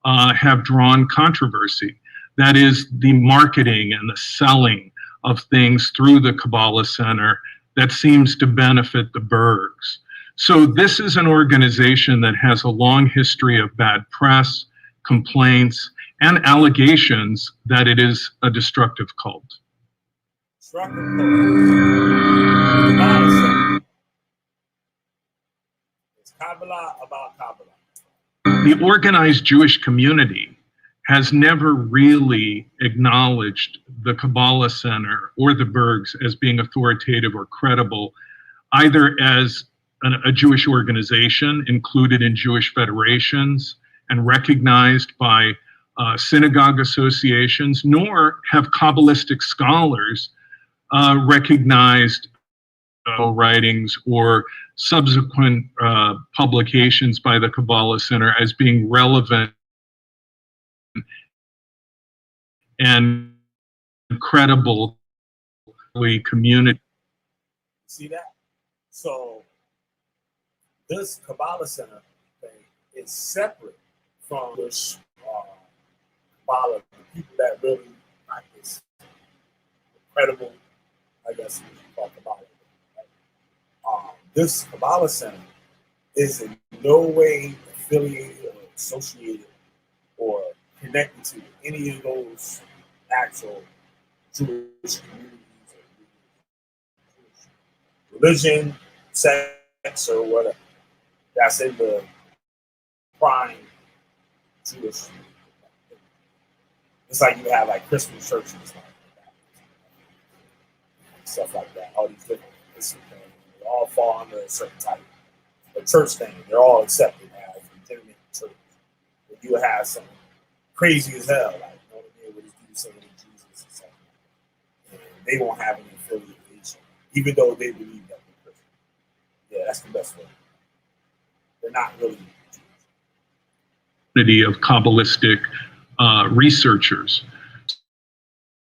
have drawn controversy. That is the marketing and the selling of things through the Kabbalah Center that seems to benefit the Bergs. So this is an organization that has a long history of bad press, complaints, and allegations that it is a destructive cult. Destructive cult. It's Kabbalah about Kabbalah. The organized Jewish community has never really acknowledged the Kabbalah Center or the Bergs as being authoritative or credible, either as a Jewish organization included in Jewish federations and recognized by synagogue associations, nor have Kabbalistic scholars recognized writings or subsequent publications by the Kabbalah Center as being relevant and credible community. See that? So this Kabbalah Center thing is separate from this Kabbalah, the people that really practice credible, I guess we should talk about it. This Kabbalah Center is in no way affiliated or associated or connected to any of those actual Jewish communities or religion, sex, or whatever. That's in the prime Jewish. It's like you have like Christmas churches like that. Stuff like that. All these different things. They all fall under a certain type of church thing. They're all accepted as legitimate church. But you have some crazy as hell, like, you know what I mean, with this dude saying Jesus and stuff. And they won't have any affiliation, even though they believe that they're Christian. Yeah, that's the best way. They're not really Jewish. Of Kabbalistic researchers.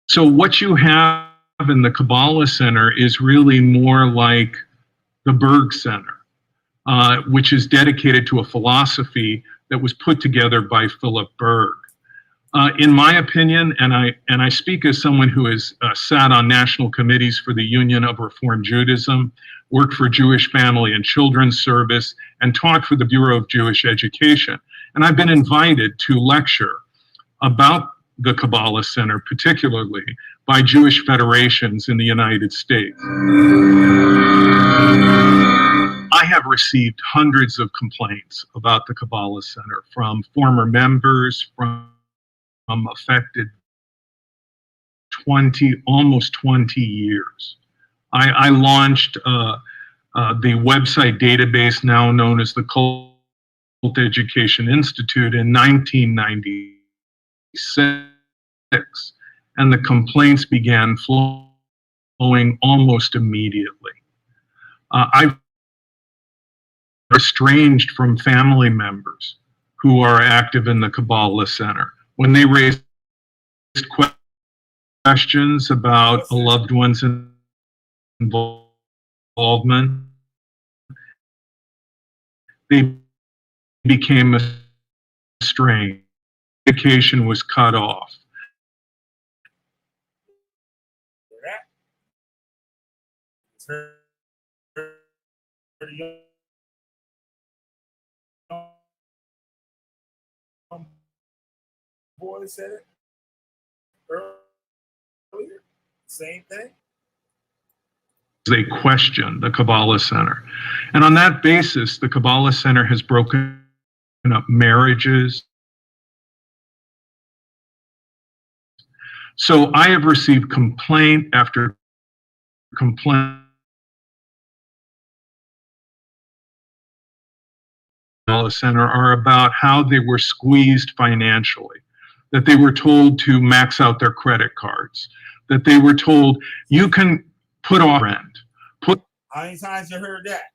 So what you have in the Kabbalah Center is really more like the Berg Center, which is dedicated to a philosophy that was put together by Philip Berg. In my opinion, and I speak as someone who has sat on national committees for the Union of Reform Judaism, worked for Jewish Family and Children's Service, and taught for the Bureau of Jewish Education. And I've been invited to lecture about the Kabbalah Center, particularly by Jewish federations in the United States. I have received hundreds of complaints about the Kabbalah Center from former members, from affected almost 20 years. I launched the website database now known as the Cult Education Institute in 1996, and the complaints began flowing almost immediately. I've been estranged from family members who are active in the Kabbalah Center. When they raised questions about a loved one's involvement, they became estranged. Communication was cut off. Boy said it earlier. Same thing. They question the Kabbalah Center. And on that basis, the Kabbalah Center has broken up marriages. So I have received complaint after complaint. Kabbalah Center are about how they were squeezed financially, that they were told to max out their credit cards, that they were told you can put off rent. How many times you heard that?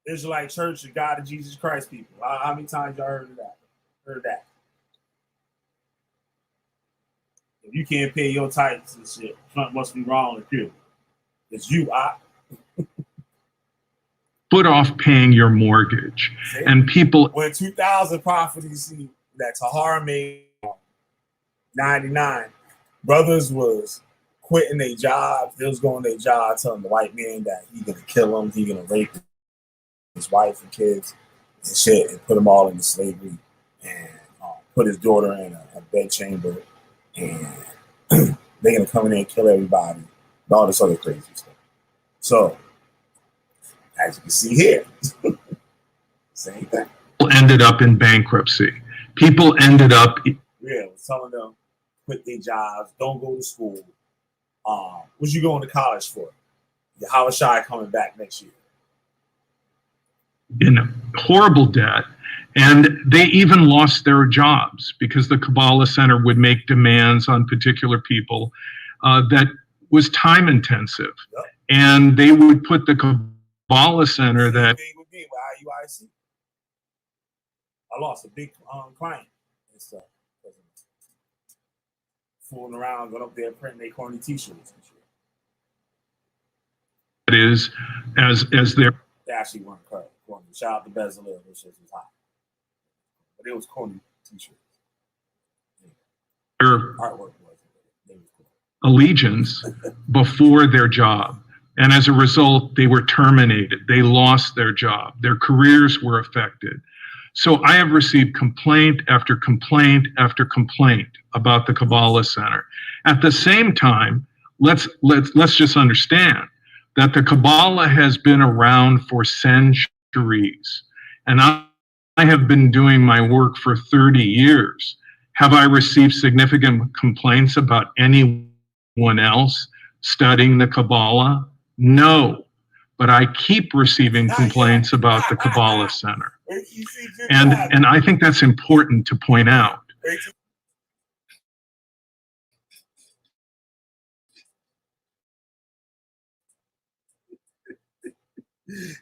Israelite Church of God of Jesus Christ people. How many times you heard of that? Heard that? If you can't pay your tithes and shit, something must be wrong with you. It's you, Put off paying your mortgage. See? And people. When 2000 prophecy that Tahar made 99, brothers was quitting their jobs. They was going to their job telling the white man that he's going to kill him, he's going to rape his wife and kids and shit and put them all into slavery and put his daughter in a bedchamber and they're going to come in there and kill everybody and all this other crazy stuff. So, as you can see here, same thing. People ended up in bankruptcy. People ended up. Yeah, was telling them quit their jobs, don't go to school. What you going to college for? Yahweh Shai coming back next year. In horrible debt, and they even lost their jobs because the Kabbalah Center would make demands on particular people that was time intensive, yep. And they would put the Kabbalah Center that. With me with IUIC. I lost a big client and stuff. Fooling around, going up there printing their corny T-shirts and shit. It is as their. They actually weren't corny. Shout out to Bezalel, this shit was hot. But it was corny T-shirts. Their artwork was. Allegiance before their job. And as a result, they were terminated. They lost their job. Their careers were affected. So I have received complaint after complaint after complaint about the Kabbalah Center. At the same time, let's just understand that the Kabbalah has been around for centuries. And I have been doing my work for 30 years. Have I received significant complaints about anyone else studying the Kabbalah? No, but I keep receiving complaints about the Kabbalah Center. And I think that's important to point out.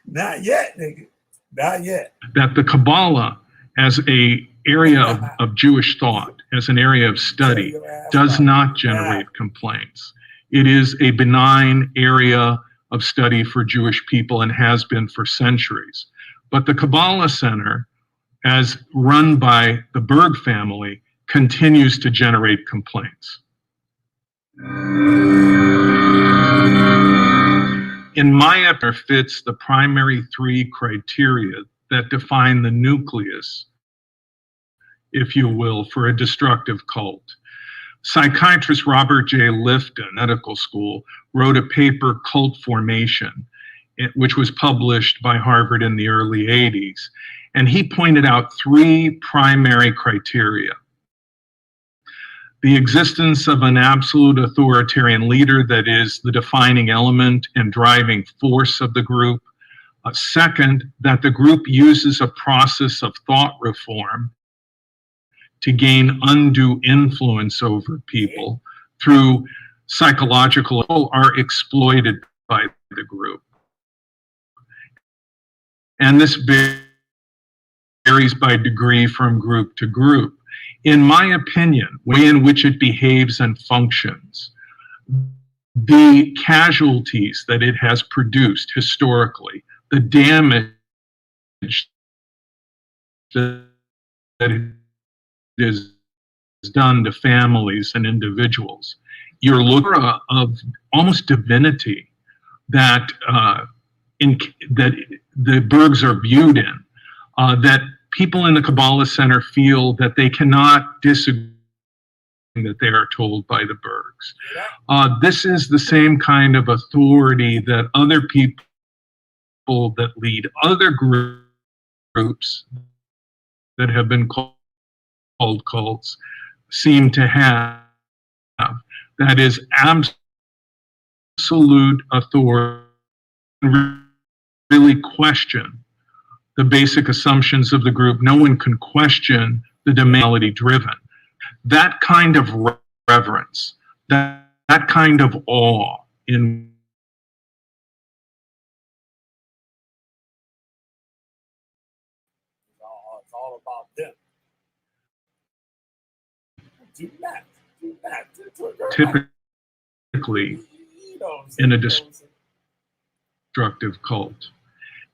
Not yet, nigga. Not yet. That the Kabbalah as a area of Jewish thought as an area of study does not generate complaints. It is a benign area of study for Jewish people and has been for centuries. But the Kabbalah Center, as run by the Berg family, continues to generate complaints. In my opinion, fits the primary three criteria that define the nucleus, if you will, for a destructive cult. Psychiatrist Robert J. Lifton, medical school, wrote a paper, Cult Formation, which was published by Harvard in the early 80s. And he pointed out three primary criteria: the existence of an absolute authoritarian leader that is the defining element and driving force of the group. Second, that the group uses a process of thought reform to gain undue influence over people through psychological are exploited by the group. And this varies by degree from group to group. In my opinion, the way in which it behaves and functions, the casualties that it has produced historically, the damage that it is done to families and individuals, you're looking of almost divinity that that the Bergs are viewed in, that people in the Kabbalah Center feel that they cannot disagree that they are told by the Bergs. This is the same kind of authority that other people that lead other groups that have been called cults seem to have. That is absolute authority. Really question the basic assumptions of the group. No one can question the demonality driven. That kind of reverence, that kind of awe in it's all about them. Do that. Typically in a destructive cult.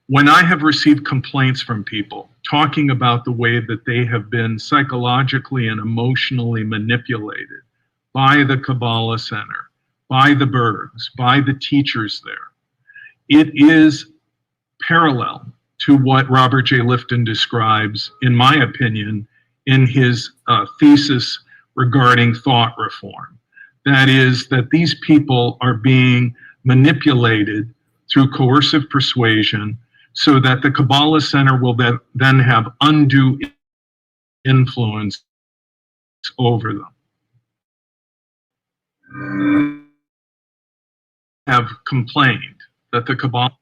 When I have received complaints from people talking about the way that they have been psychologically and emotionally manipulated by the Kabbalah Center, by the Bergs, by the teachers there, it is parallel to what Robert J. Lifton describes, in my opinion, in his thesis regarding thought reform. That is, that these people are being manipulated through coercive persuasion so that the Kabbalah Center will then have undue influence over them. Have complained that the Kabbalah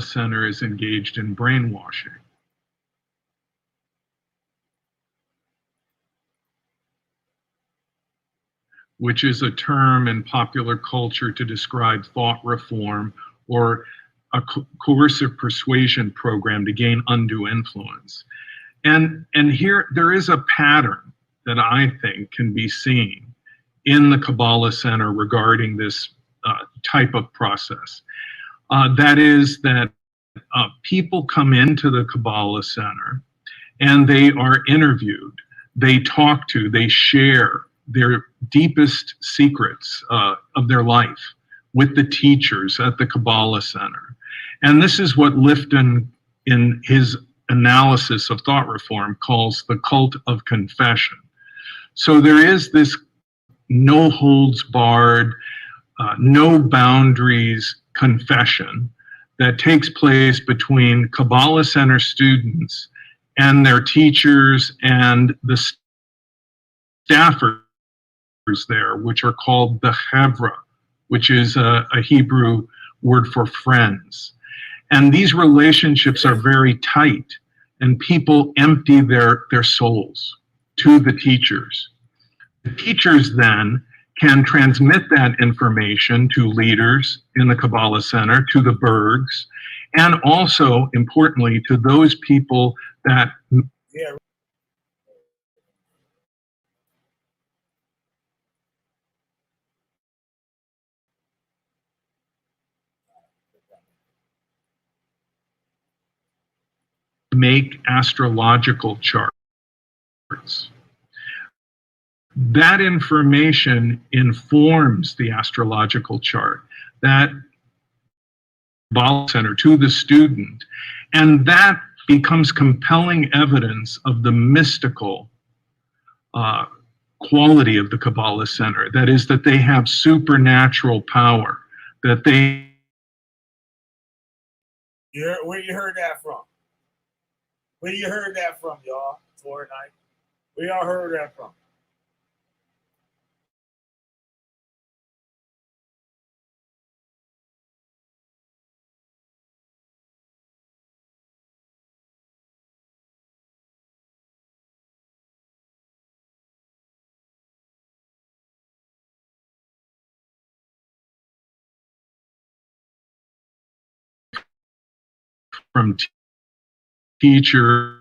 Center is engaged in brainwashing. Which is a term in popular culture to describe thought reform or a coercive persuasion program to gain undue influence. And here there is a pattern that I think can be seen in the Kabbalah Center regarding this type of process. That is that people come into the Kabbalah Center and they are interviewed, they talk to, they share their deepest secrets of their life with the teachers at the Kabbalah Center. And this is what Lifton, in his analysis of thought reform, calls the cult of confession. So there is this no holds barred, no boundaries confession that takes place between Kabbalah Center students and their teachers and the staffers there, which are called the Chevra, which is a Hebrew word for friends. And these relationships are very tight. and people empty their souls to the teachers. The teachers then can transmit that information to leaders in the Kabbalah Center, to the Bergs, and also, importantly, to those people that make astrological charts. That information informs the astrological chart, that Kabbalah Center to the student, and that becomes compelling evidence of the mystical quality of the Kabbalah Center. That is, that they have supernatural power, that they... Where you heard that from? Where you heard that from, y'all? Fortnite. Where y'all heard that from? From teacher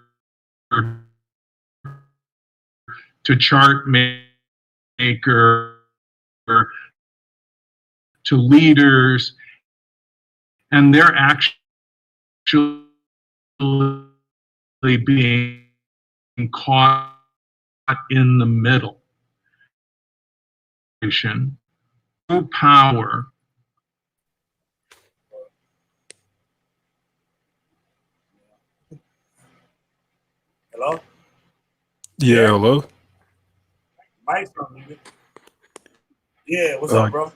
to chart maker to leaders, and they're actually being caught in the middle. True power. Hello? Yeah, hello? Mike's on me. Yeah, what's up, bro?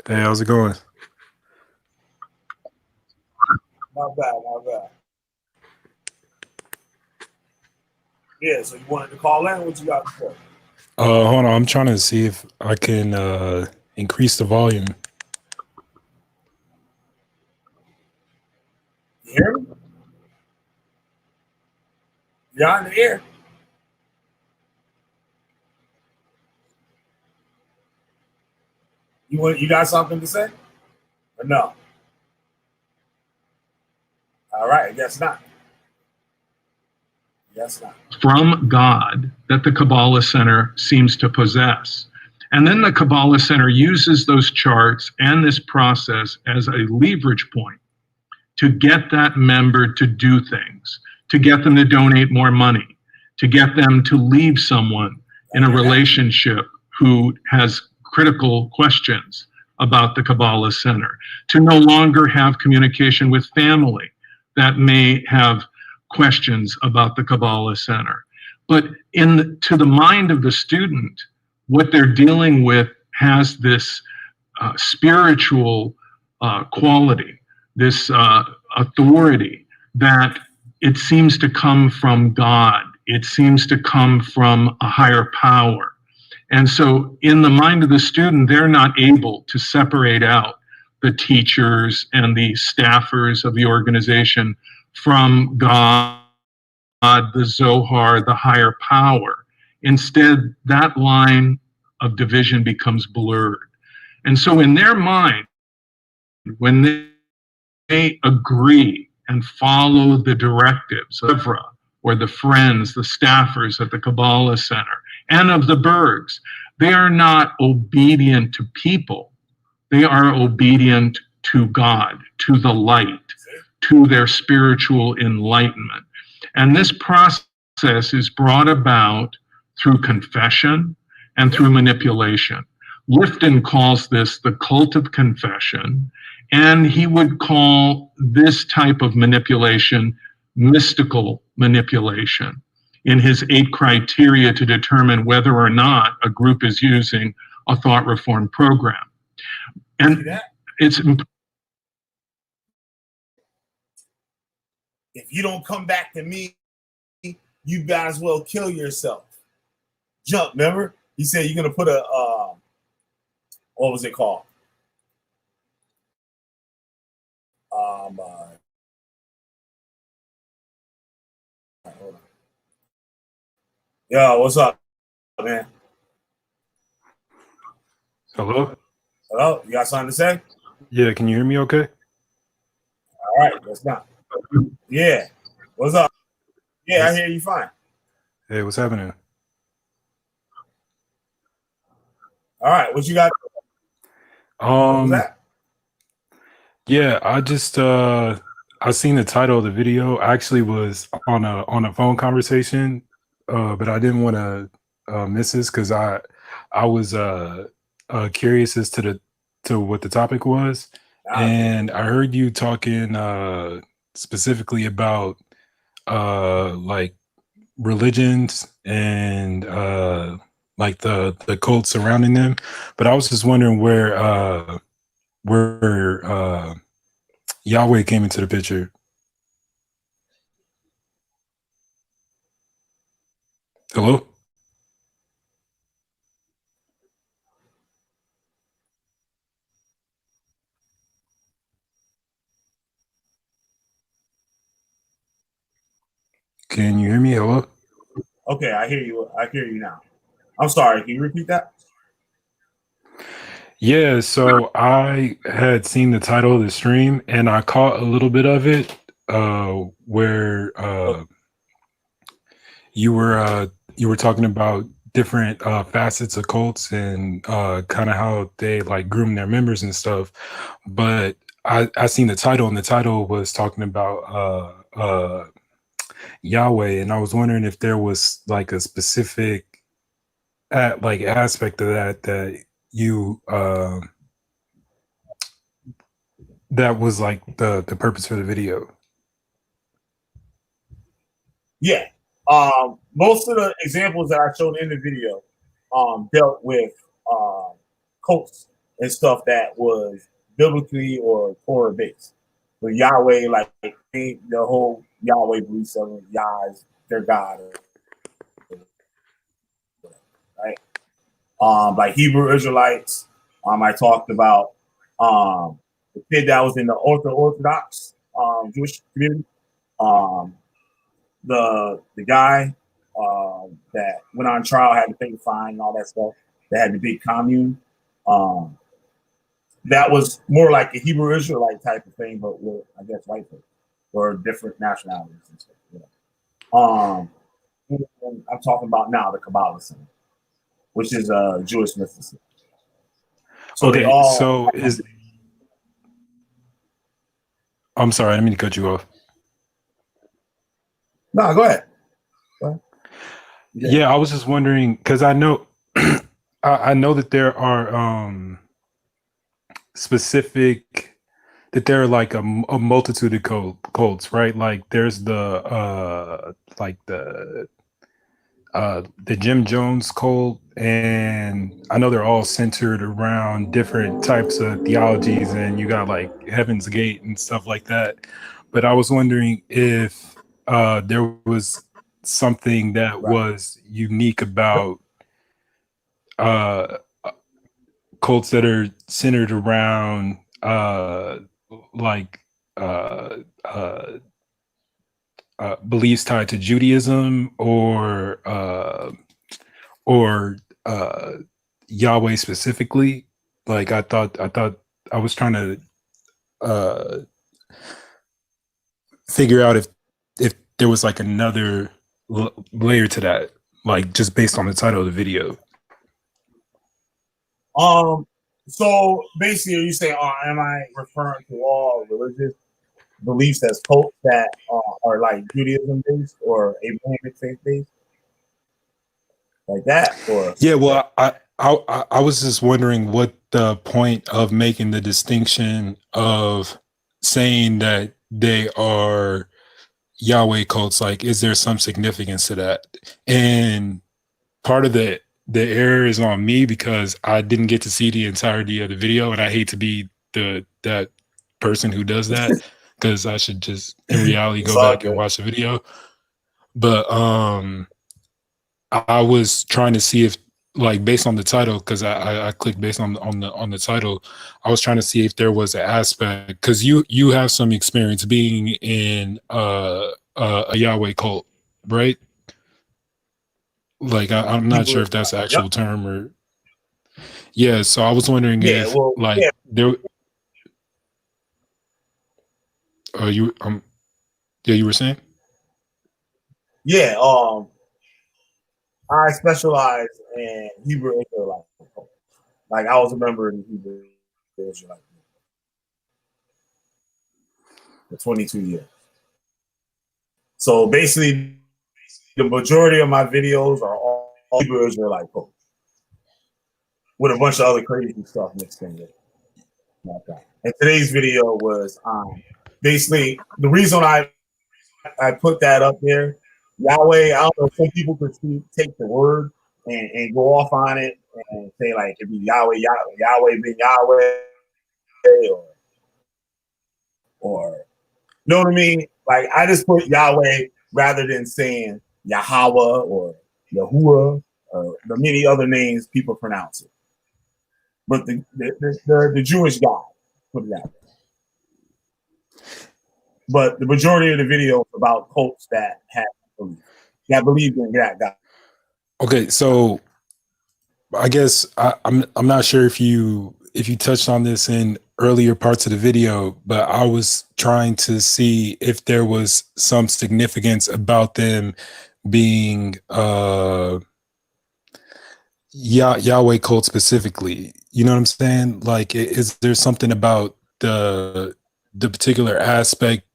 Hey, how's it going? Not bad, not bad. Yeah, so you wanted to call in? What you got to say? Hold on, I'm trying to see if I can increase the volume. You hear me? You're on the air. You got something to say? Or no? All right, I guess not. Yes, not. From God that the Kabbalah Center seems to possess. And then the Kabbalah Center uses those charts and this process as a leverage point to get that member to do things, to get them to donate more money, to get them to leave someone in a relationship who has critical questions about the Kabbalah Center, to no longer have communication with family that may have questions about the Kabbalah Center. But to the mind of the student, what they're dealing with has this spiritual quality, this authority that it seems to come from God. It seems to come from a higher power. And so in the mind of the student, they're not able to separate out the teachers and the staffers of the organization from God, the Zohar, the higher power. Instead, that line of division becomes blurred. And so in their mind, when they agree and follow the directives of Evra or the friends, the staffers at the Kabbalah Center and of the Bergs, they are not obedient to people. They are obedient to God, to the light, to their spiritual enlightenment. And this process is brought about through confession and through manipulation. Lifton calls this the cult of confession, and he would call this type of manipulation mystical manipulation in his 8 criteria to determine whether or not a group is using a thought reform program. And it's... If you don't come back to me, you might as well kill yourself. Jump, remember? He said you're going to put a, what was it called? Yo, what's up, man? Hello? Hello? You got something to say? Yeah, can you hear me okay? All right, that's not. Yeah. What's up? Yeah, I hear you fine. Hey, what's happening? All right, what you got? What was that? Yeah, I seen the title of the video. I actually was on a phone conversation, but I didn't want to miss this because I was curious as to what the topic was, and I heard you talking specifically about like religions and like the cults surrounding them, but I was just wondering where Yahweh came into the picture. Hello? Can you hear me? Hello? Okay, I hear you. I hear you now. I'm sorry. Can you repeat that? Yeah, so I had seen the title of the stream and I caught a little bit of it where you were talking about different facets of cults and kind of how they like groom their members and stuff. But I seen the title and the title was talking about Yahweh, and I was wondering if there was like a specific like aspect of that you that was like the purpose for the video. Yeah. Most of the examples that I showed in the video dealt with cults and stuff that was biblically or Torah based. But Yahweh, like the whole Yahweh belief system, Yah is their God, right? Like Hebrew Israelites, I talked about the kid that was in the Orthodox Jewish community. The guy that went on trial, had to pay the fine and all that stuff. That had the big commune. That was more like a Hebrew Israelite type of thing, but with, I guess, white people or different nationalities and stuff. You know. I'm talking about now the Kabbalah Center, which is a Jewish mysticism. So okay, they all. So is I'm sorry, I didn't mean to cut you off. No, go ahead. Yeah, I was just wondering because I know I know that there are specific that there are like a multitude of cults, right? Like there's the Jim Jones cult, and I know they're all centered around different types of theologies, and you got like Heaven's Gate and stuff like that. But I was wondering if there was something that was unique about cults that are centered around like beliefs tied to Judaism or Yahweh specifically. Like I thought I was trying to figure out if there was like another layer to that, like just based on the title of the video. So basically, you say, am I referring to all religious beliefs as cults that are like Judaism based or Abrahamic faith based, like that? Or yeah, well, I was just wondering what the point of making the distinction of saying that they are Yahweh cults. Like, is there some significance to that? And part of the error is on me because I didn't get to see the entirety of the video, and I hate to be that person who does that because I should just in reality go back and watch the video. But I was trying to see if, like, based on the title, because I clicked based on the title, I was trying to see if there was an aspect, because you have some experience being in a Yahweh cult, right? Like I'm not sure if that's the actual Yep. term or yeah. So I was wondering Yeah, if well, like yeah, there you yeah, you were saying? yeah. I specialize in Hebrew Israelite. Like I was a member of the Hebrew Israelite for 22 years. So basically, the majority of my videos are all Hebrew Israelite posts with a bunch of other crazy stuff mixed in with it. Like that. And today's video was basically the reason I put that up there. Yahweh, I don't know, some people could take the word and go off on it and say like it'd be Yahweh, Yahweh, Yahweh being Yahweh, or you know what I mean? Like I just put Yahweh rather than saying Yahweh or Yahuwah or the many other names people pronounce it. But the Jewish God, put it out. But the majority of the video is about cults that believe in that God. Okay, so I guess I'm not sure if you touched on this in earlier parts of the video, but I was trying to see if there was some significance about them being Yahweh cult specifically. You know what I'm saying? Like, is there something about the particular aspect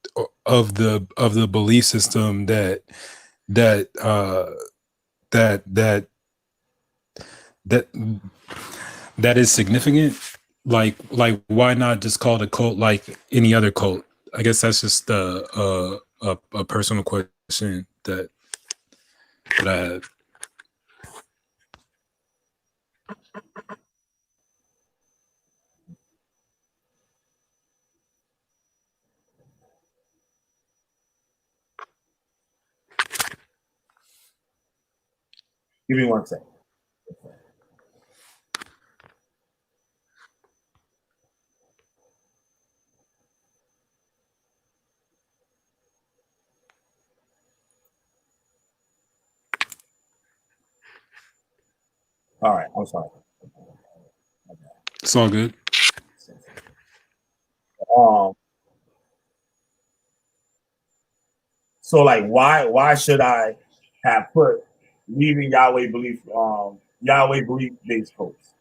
of the belief system that that uh that that that that is significant? Like why not just call it a cult like any other cult? I guess that's just a personal question that I have. Give me 1 second. All right, I'm sorry. It's all good. So like why should I have put leaving Yahweh belief based cults,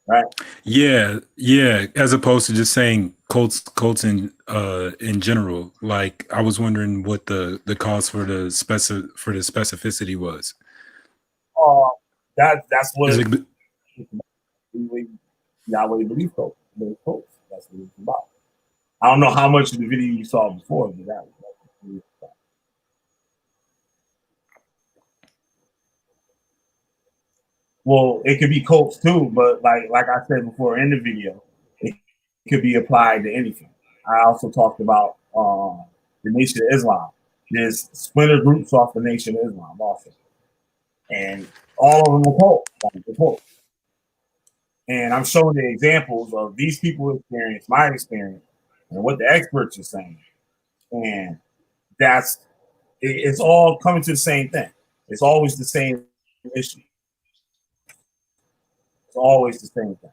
right? Yeah. As opposed to just saying cults in general. Like I was wondering what the cause for the specificity was. That's what Is it Yahweh belief cults. That's what it's about. I don't know how much of the video you saw before, but that was well, it could be cults too, but like I said before in the video, it could be applied to anything. I also talked about the Nation of Islam. There's splinter groups off the Nation of Islam also, and all of them are cults. And I'm showing the examples of these people experience, my experience, and what the experts are saying, and it's all coming to the same thing. It's always the same issue. It's always the same thing.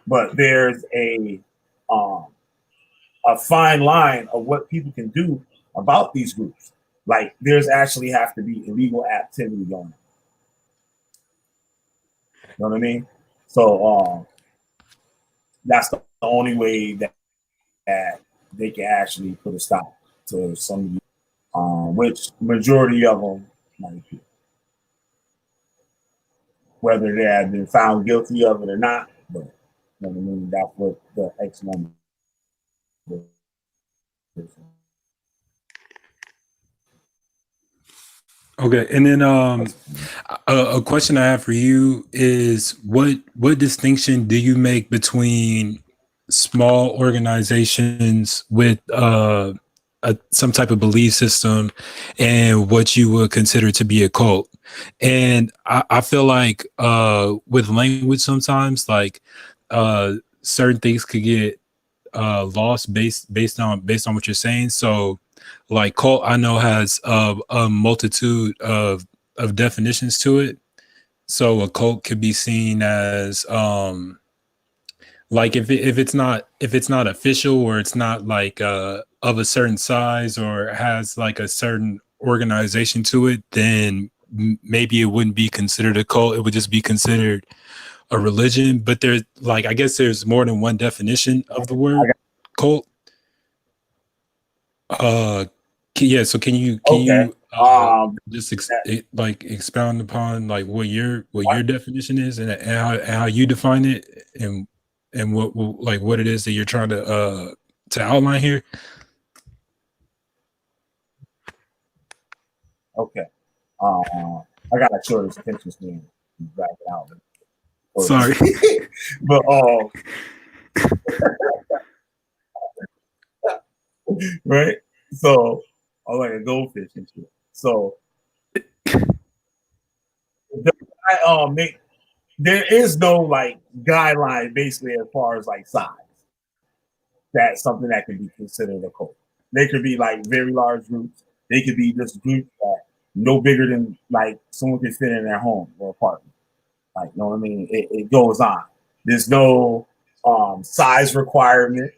But there's a fine line of what people can do about these groups. Like there's actually have to be illegal activity going on. You know what I mean? So that's the only way that they can actually put a stop to some of these, which majority of them might be. Whether they have been found guilty of it or not, but you know what I mean? That's what the X number is. Okay, and then a question I have for you is what distinction do you make between small organizations with some type of belief system and what you would consider to be a cult? And I feel like with language sometimes like certain things could get lost based on what you're saying. So like cult I know has a multitude of definitions to it, So a cult could be seen as like if it's not official, or it's not like of a certain size, or has like a certain organization to it, then maybe it wouldn't be considered a cult. It would just be considered a religion. But there's like, I guess there's more than one definition of the word cult. Yeah, so can you just like expound upon like what your definition is, and how you define it, and what like what it is that you're trying to outline here? Okay. I gotta show this picture screen. Back it out. Sorry. But right. So I'm like a goldfish and shit. So there is no like guideline basically as far as like size. That's something that can be considered a cult. They could be like very large groups. They could be just groups that no bigger than like someone can fit in their home or apartment. Like, you know what I mean? It goes on. There's no size requirement.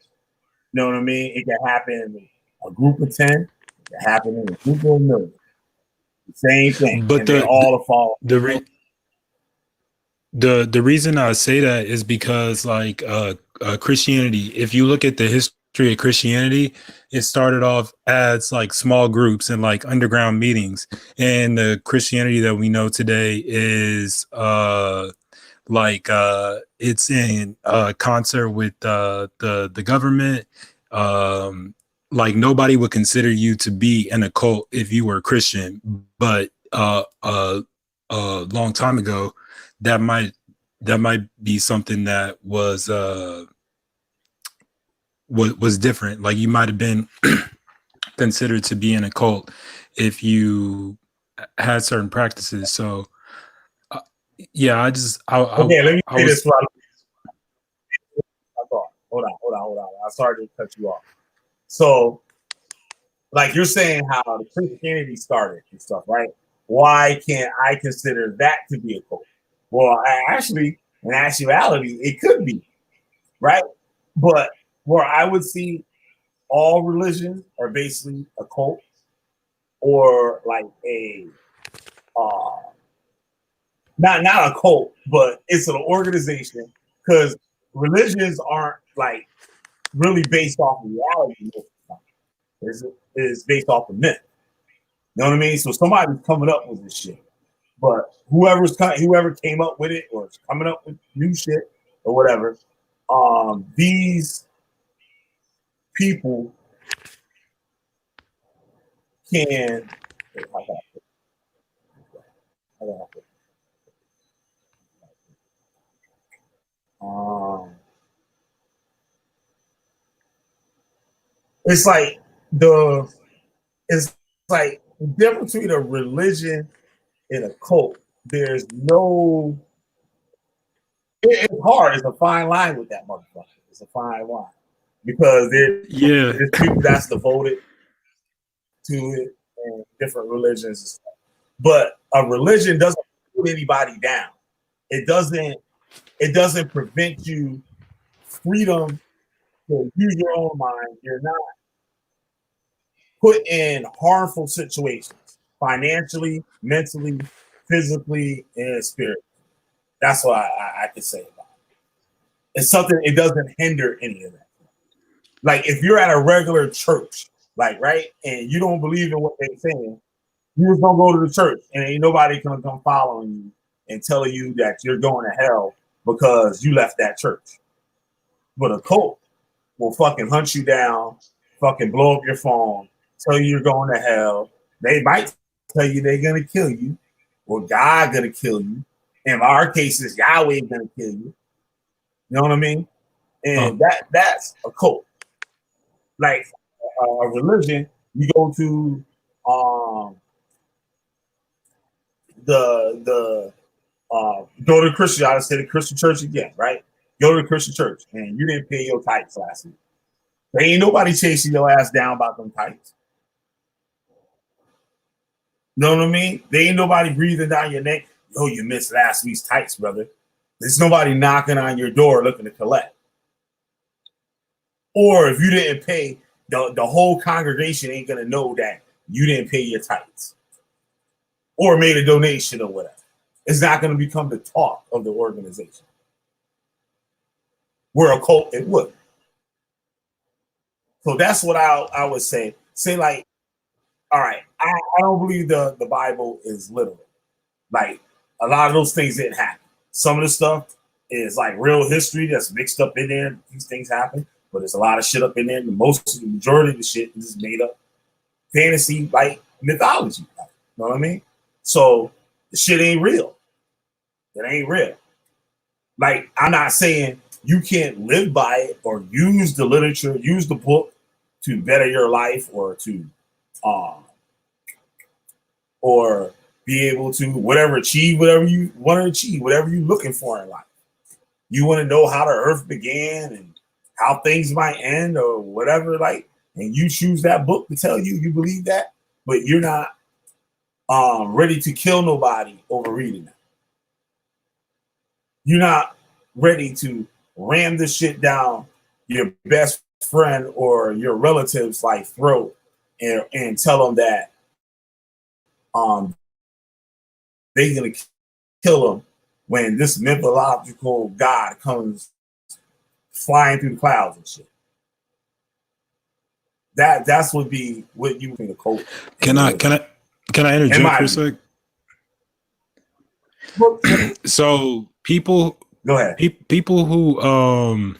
You know what I mean? It can happen in a group of 10. It can happen in a group of 1,000,000. Same thing. But they all fall. The reason I say that is because like Christianity, if you look at the history of Christianity, it started off as like small groups and like underground meetings, and the Christianity that we know today is it's in concert with the government. Like nobody would consider you to be in a cult if you were a Christian, but a long time ago, that might be something that was different. Like you might have been considered to be in a cult if you had certain practices. So yeah, let me say this. Hold on. I'm sorry to cut you off. So, like you're saying, how the Christianity started and stuff, right? Why can't I consider that to be a cult? Well, in actuality, it could be, right? But where I would see all religions are basically a cult, or like a not a cult, but it's an organization, because religions aren't like really based off of reality. It's based off of myth. You know what I mean? So somebody's coming up with this shit, but whoever came up with it or is coming up with new shit or whatever, these people can. It's like the difference between a religion and a cult. There's no. It's hard. It's a fine line with that motherfucker. It's a fine line because there's people that's devoted to it and different religions and stuff. But a religion doesn't put anybody down. It doesn't prevent you freedom to use your own mind. You're not put in harmful situations financially, mentally, physically, and spiritually. That's what I can say about it. It's something, it doesn't hinder any of that. Like if you're at a regular church, like, right, and you don't believe in what they're saying, you just don't go to the church, and ain't nobody gonna come following you and telling you that you're going to hell because you left that church. But a cult will fucking hunt you down, fucking blow up your phone, tell you you're going to hell. They might tell you they're gonna kill you, or God gonna kill you. In our cases, Yahweh gonna kill you. You know what I mean? And that's a cult. Like a religion, you go to go to Christian. I said the Christian church again, right? Go to the Christian church, and you didn't pay your tithes last week. There ain't nobody chasing your ass down about them tithes. You know what I mean? There ain't nobody breathing down your neck. "Oh, you missed last week's tights, brother." There's nobody knocking on your door looking to collect. Or if you didn't pay, the whole congregation ain't gonna know that you didn't pay your tights or made a donation or whatever. It's not gonna become the talk of the organization. Where a cult, it would. So that's what I would say. Say like, all right, I don't believe the Bible is literal. Like a lot of those things didn't happen. Some of the stuff is like real history that's mixed up in there. These things happen, but there's a lot of shit up in there. The majority of the shit is made up fantasy, like mythology. You know what I mean? So the shit ain't real. It ain't real. Like I'm not saying you can't live by it or use the literature, use the book to better your life or to or be able to achieve whatever you want to achieve, whatever you're looking for in life. You want to know how the earth began and how things might end or whatever, like, and you choose that book to tell you believe that, but you're not ready to kill nobody over reading that. You're not ready to ram this shit down your best friend or your relative's like throat and tell them that they're gonna kill them when this mythological god comes flying through the clouds and shit. That's would be what you think the cult. Can I interject for a sec? So people go ahead. People who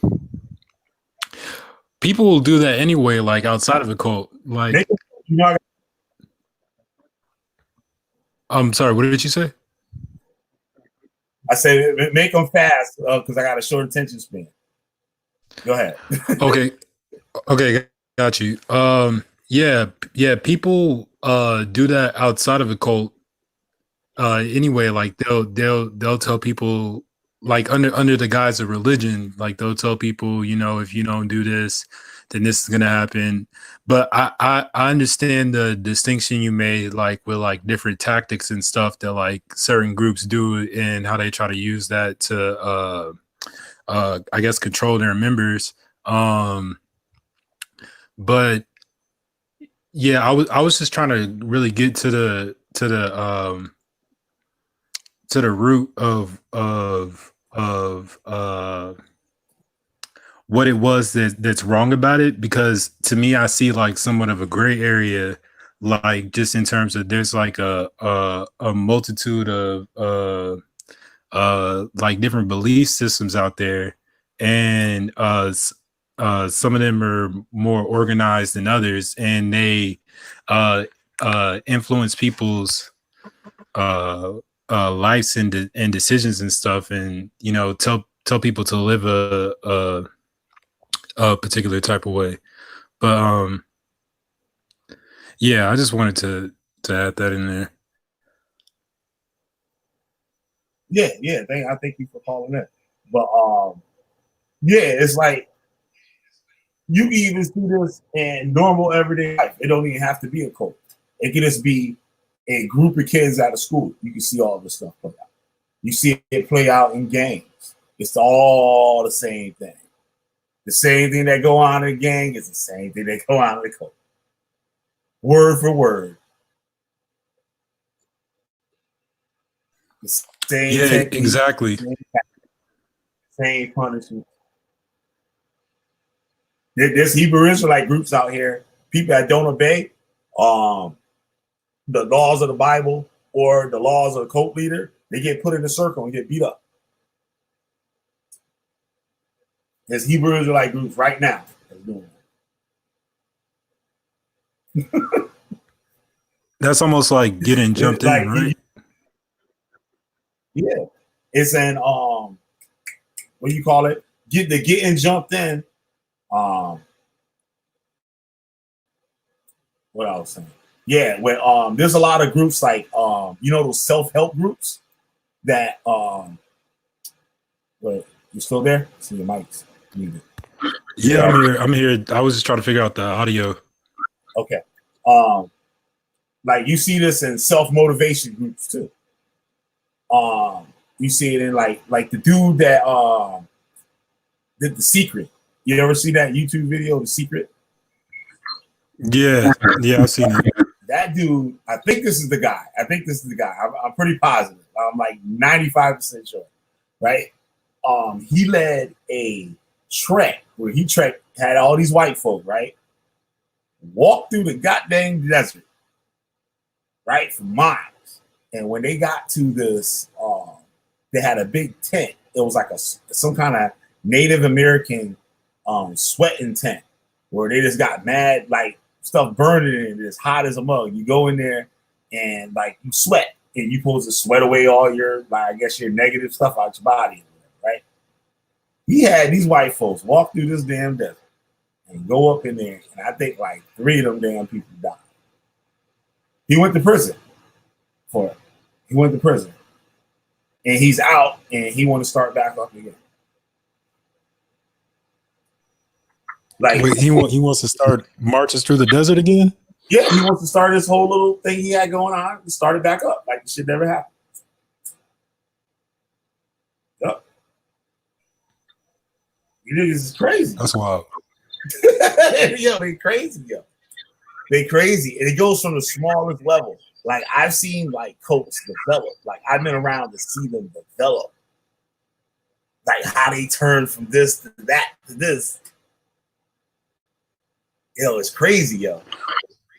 people will do that anyway, like outside of a cult. Like I'm sorry, what did you say? I said make them fast because I got a short attention span. Go ahead. Okay, got you. Yeah, people do that outside of a cult. Anyway, like they'll tell people like under the guise of religion, like they'll tell people, you know, if you don't do this, then this is gonna happen. But I understand the distinction you made, like with like different tactics and stuff that like certain groups do and how they try to use that to I guess control their members. But yeah, I was just trying to really get to the root of what it was that's wrong about it, because to me I see like somewhat of a gray area, like just in terms of there's like a multitude of like different belief systems out there, and some of them are more organized than others, and they influence people's lives and decisions and stuff, and you know tell people to live a particular type of way. But yeah, I just wanted to add that in there. Yeah, I thank you for calling in. But yeah, it's like you can even see this in normal everyday life. It don't even have to be a cult. It can just be a group of kids out of school. You can see all this stuff play out. You see it play out in games. It's all the same thing. The same thing that go on in a gang is the same thing that go on in a cult. Word for word. The same technique, exactly. Same punishment. There's Hebrew Israelite groups out here, people that don't obey the laws of the Bible or the laws of the cult leader. They get put in a circle and get beat up. There's Hebrew Israelite groups right now that's doing that. That's almost like getting jumped in, right? Yeah, it's an what do you call it? Getting jumped in. What I was saying, yeah, when there's a lot of groups like you know those self-help groups that wait, you still there? See your mic's muted. Yeah, I'm here. I was just trying to figure out the audio. Okay. Like you see this in self-motivation groups too. You see it in like the dude that did The Secret. You ever see that YouTube video, The Secret? Yeah, I've seen it. That dude, I think this is the guy. I'm pretty positive. I'm like 95% sure, right? He led a trek where he had all these white folk, right? Walked through the goddamn desert, right, for miles. And when they got to this, they had a big tent. It was like some kind of Native American sweating tent where they just got mad, like stuff burning and it's hot as a mug. You go in there and like you sweat and you supposed to sweat away all your, like, I guess your negative stuff out your body, right? He had these white folks walk through this damn desert and go up in there, and I think like 3 of them damn people died. He went to prison for it. He went to prison. And he's out and he want to start back up again. Like, Wait, he wants to start marches through the desert again? Yeah, he wants to start this whole little thing he had going on and start it back up. Like the shit never happened. Yup. You niggas is crazy. That's wild. Yo, they crazy, yo. They crazy. And it goes from the smallest level. Like, I've seen like cults develop. Like, I've been around to see them develop. Like how they turn from this to that to this. Yo, it's crazy, yo.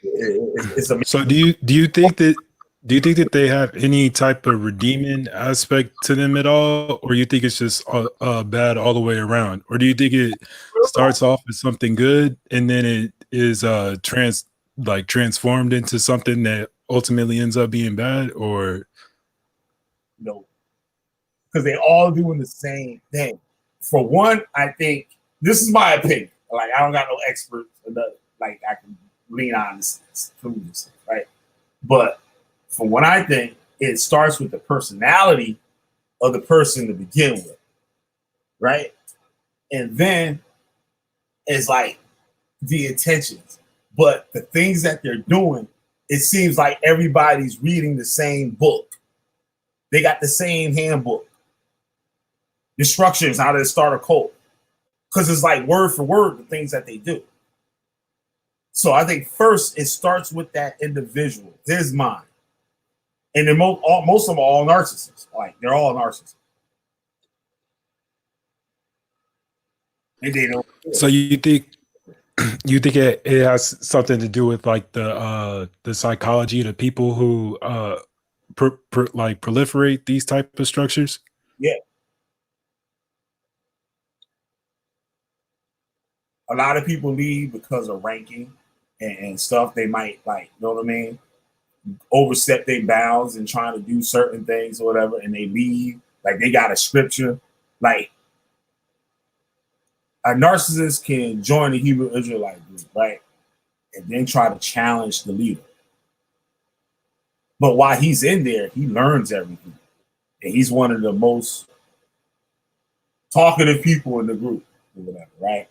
It's amazing. So do you think that they have any type of redeeming aspect to them at all, or you think it's just bad all the way around, or do you think it starts off as something good and then it is transformed into something that ultimately ends up being bad, or no? Because they all doing the same thing. For one, I think this is my opinion. Like, I don't got no experts like I can lean on this, prove this, right? But from what I think, it starts with the personality of the person to begin with, right? And then it's like the intentions. But the things that they're doing, it seems like everybody's reading the same book. They got the same handbook. Instructions how to start a cult. Because it's like word for word the things that they do. So I think first it starts with that individual, his mind. And then most of them are all narcissists. Like, they're all narcissists. And they don't. So you think it has something to do with like the psychology of the people who proliferate these type of structures? Yeah. A lot of people leave because of ranking and stuff. They might, like, you know what I mean, overstep their bounds and trying to do certain things or whatever, and they leave. Like, they got a scripture. Like, a narcissist can join the Hebrew Israelite group, right? And then try to challenge the leader. But while he's in there, he learns everything. And he's one of the most talkative people in the group or whatever, right?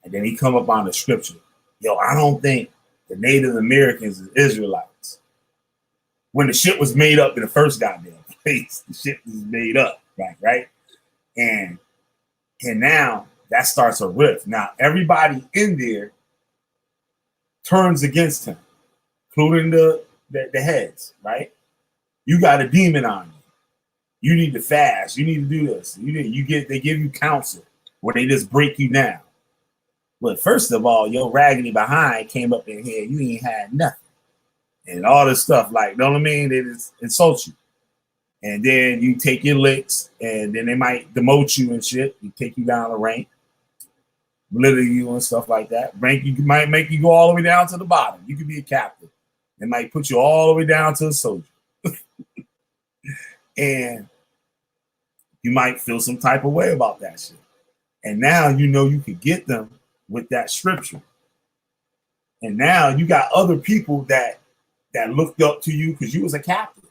And then he come up on the scripture. Yo, I don't think the Native Americans is Israelites. When the shit was made up in the first goddamn place, the shit was made up, right? And now that starts a rift. Now everybody in there turns against him, including the heads, right? You got a demon on you. You need to fast. You need to do this. They give you counsel where they just break you down. But first of all, your raggedy behind came up in here. You ain't had nothing. And all this stuff, like, you know what I mean? They just insult you. And then you take your licks, and then they might demote you and shit. You take you down the rank, belittle you and stuff like that. Rank you might make you go all the way down to the bottom. You could be a captain. They might put you all the way down to a soldier. And you might feel some type of way about that shit. And now you know you could get them with that scripture. And now you got other people that looked up to you because you was a captain.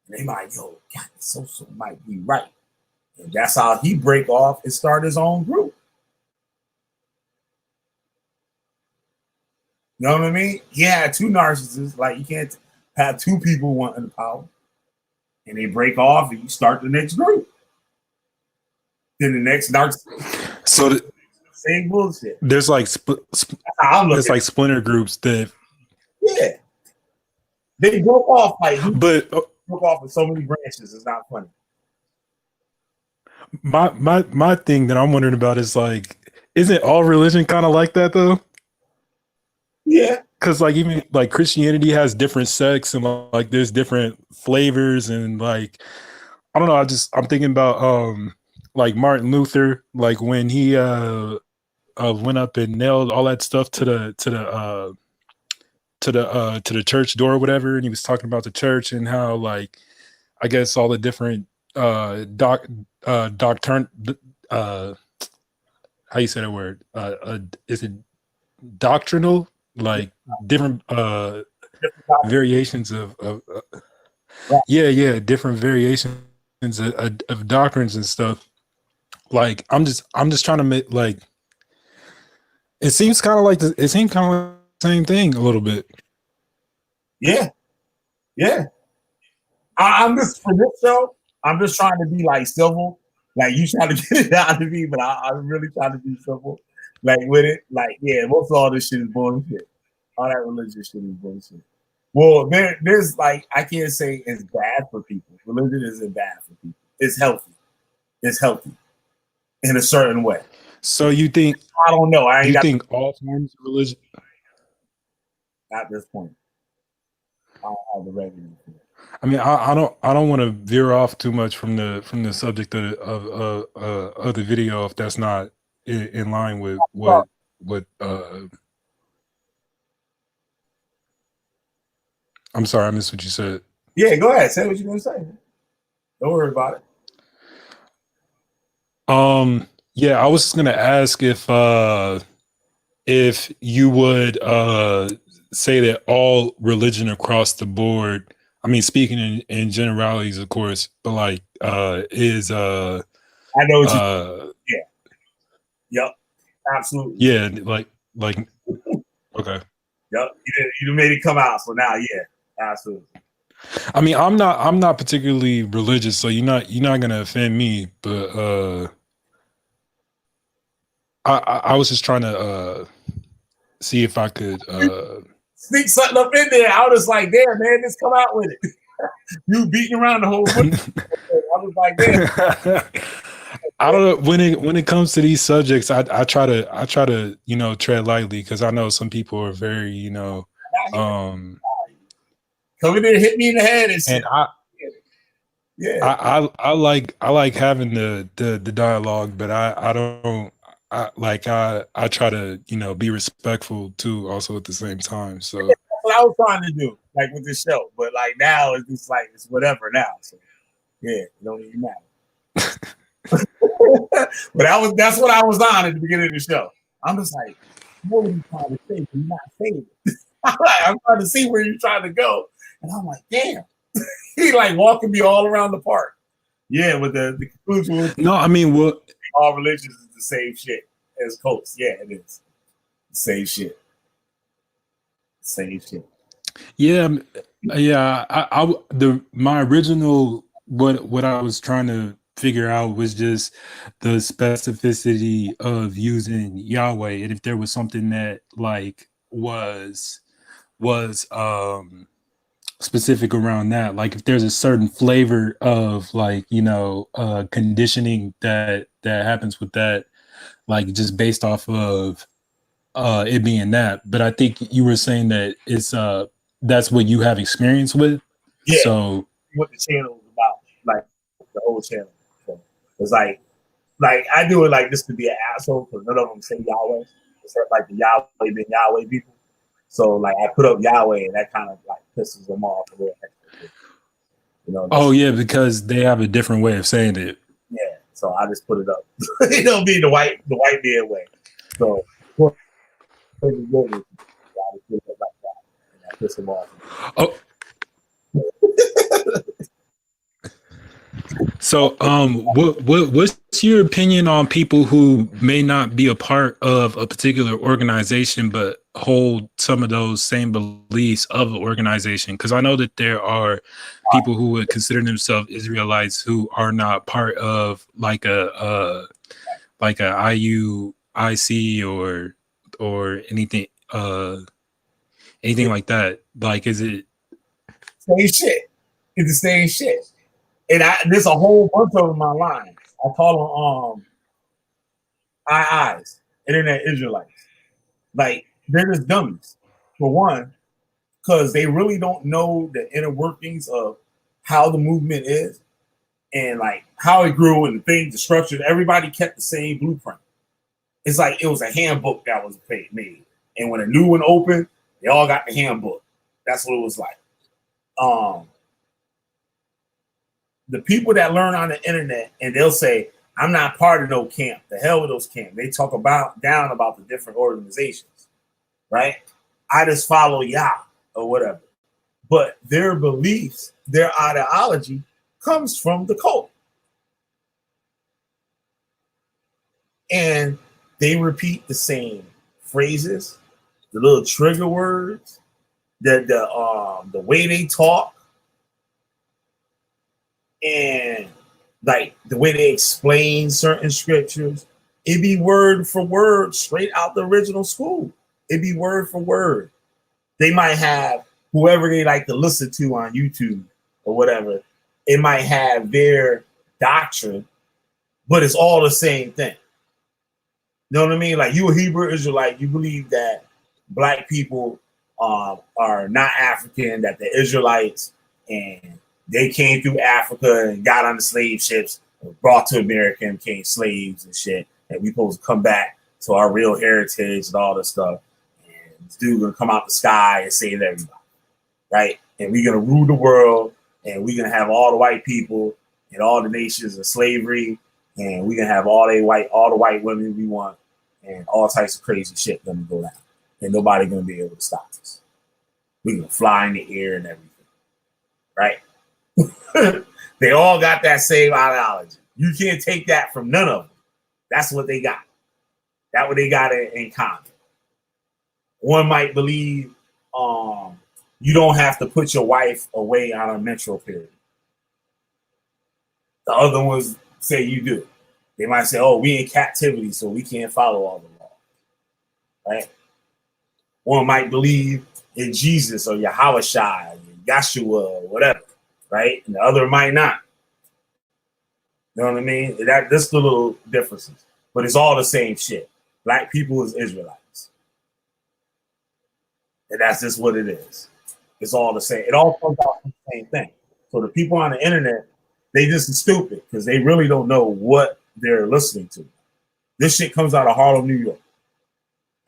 And they might, yo, God, so might be right. And that's how he break off and start his own group. You know what I mean? He had 2 narcissists. Like, you can't have 2 people wanting the power. and they break off, and you start the next group. Then the next dark. So same bullshit. There's like there's like splinter groups that. Yeah, they broke off but broke off in so many branches. It's not funny. My thing that I'm wondering about is like, isn't all religion kind of like that though? Yeah, because like even like Christianity has different sects and like there's different flavors and like I don't know. I'm thinking about like Martin Luther, like when he went up and nailed all that stuff to the church door or whatever, and he was talking about the church and how like I guess all the different doctrine how you say that word is it doctrinal, like different variations of different variations of doctrines and stuff. Like I'm just trying to make like it seems kind of like the same thing a little bit. Yeah. I'm just for this show. I'm just trying to be like civil. Like you trying to get it out of me, but I'm really trying to be civil. Like with it, like most of all this shit is bullshit. All that religious shit is bullshit. Well, there's like I can't say it's bad for people. Religion isn't bad for people. It's healthy. It's healthy in a certain way. So you think? I don't know. You think all forms of religion? At this point, I don't have the regular. I mean, I don't want to veer off too much from the subject of the video if that's not in line with what I'm sorry, I missed what you said. Yeah, go ahead. Say what you're gonna say. Don't worry about it. Yeah, I was just gonna ask if you would say that all religion across the board, I mean, speaking in generalities, of course, but like is I know what you yep, absolutely. Yeah, like okay. Yep, you made it come out, so now absolutely. I mean, I'm not particularly religious, so you're not gonna offend me, but I was just trying to see if I could sneak something up in there. I was just like, damn, man, just come out with it. You beating around the whole bush. I was like, damn. I don't know, when it comes to these subjects, I try to tread lightly because I know some people are very come in there, hit me in the head, and I like having the dialogue, but I don't. I try to be respectful too, also at the same time. So that's what I was trying to do, like with this show. But like now, it's just like it's whatever now. So it don't even matter. But that's what I was on at the beginning of the show. I'm just like, what are you trying to say? You're not saying it. I'm trying to see where you're trying to go, and I'm like, damn. He like walking me all around the park. Yeah, with the conclusion. No, I mean, all religions is the same shit as cults. Yeah, it is. Same shit. Same shit. Yeah. My original what I was trying to figure out was just the specificity of using Yahweh, and if there was something that like was specific around that, like if there's a certain flavor of like conditioning that happens with that, like just based off of it being that. But I think you were saying that it's that's what you have experience with. Yeah. So what the channel is about, like the whole channel. So it's like I do it like this to be an asshole because none of them say Yahweh, except like the Yahweh being Yahweh people. So like I put up Yahweh and that kind of like pisses them off a little bit. Oh yeah, because they have a different way of saying it. Yeah, so I just put it up. It'll be the white man way. So I just put it up like that, and I piss them off. Oh. So, what's your opinion on people who may not be a part of a particular organization but hold some of those same beliefs of the organization? Because I know that there are people who would consider themselves Israelites who are not part of like a IUIC or anything anything like that. Like, is it Same shit. It's the same shit. And there's a whole bunch of them online. I call them IIs, Internet Israelites. Like, they're just dummies. For one, because they really don't know the inner workings of how the movement is and like how it grew and the things, the structure. Everybody kept the same blueprint. It's like it was a handbook that was made. And when a new one opened, they all got the handbook. That's what it was like. The people that learn on the internet and they'll say, I'm not part of no camp. The hell with those camps. They talk down about the different organizations, right? I just follow Yah or whatever. But their beliefs, their ideology comes from the cult. And they repeat the same phrases, the little trigger words, the way they talk, and like the way they explain certain scriptures. It'd be word for word, straight out the original school. It'd be word for word. They might have whoever they like to listen to on YouTube or whatever. It might have their doctrine, but it's all the same thing. You know what I mean? Like, you a Hebrew Israelite, you believe that black people are not African, that the Israelites and they came through Africa and got on the slave ships, brought to America and became slaves and shit. And we supposed to come back to our real heritage and all this stuff. And this dude gonna come out the sky and save everybody, right? And we're gonna rule the world, and we're gonna have all the white people and all the nations in slavery, and we're gonna have all the white women we want, and all types of crazy shit gonna go down. And nobody gonna be able to stop us. We're gonna fly in the air and everything, right? They all got that same ideology. You can't take that from none of them. That's what they got. That's what they got in common. One might believe you don't have to put your wife away on a menstrual period. The other ones say you do. They might say, oh, we in captivity, so we can't follow all the law. Right? One might believe in Jesus or Yahweh, Yahshua, or whatever. Right? And the other might not. You know what I mean? That's the little differences. But it's all the same shit. Black people is Israelites. And that's just what it is. It's all the same. It all comes out from the same thing. So the people on the internet, they just stupid because they really don't know what they're listening to. This shit comes out of Harlem, New York.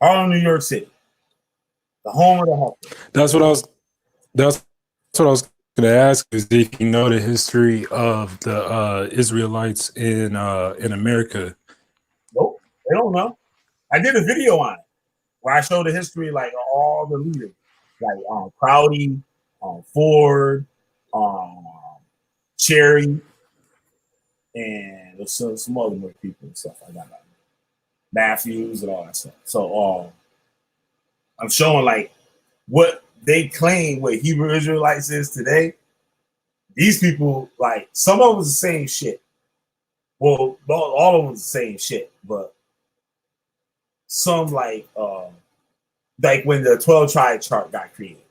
Harlem, New York City. The home of the hustle. That's what I was going to ask, is if you know the history of the Israelites in America. Nope, they don't know. I did a video on it where I showed the history, like all the leaders, like Crowdy, Ford, Cherry, and there's some other more people and stuff like that. Matthews and all that stuff. So I'm showing like what they claim what Hebrew Israelites is today. These people, like, some of them is the same shit. Well, all of them is the same shit, but some like when the 12 tribe chart got created,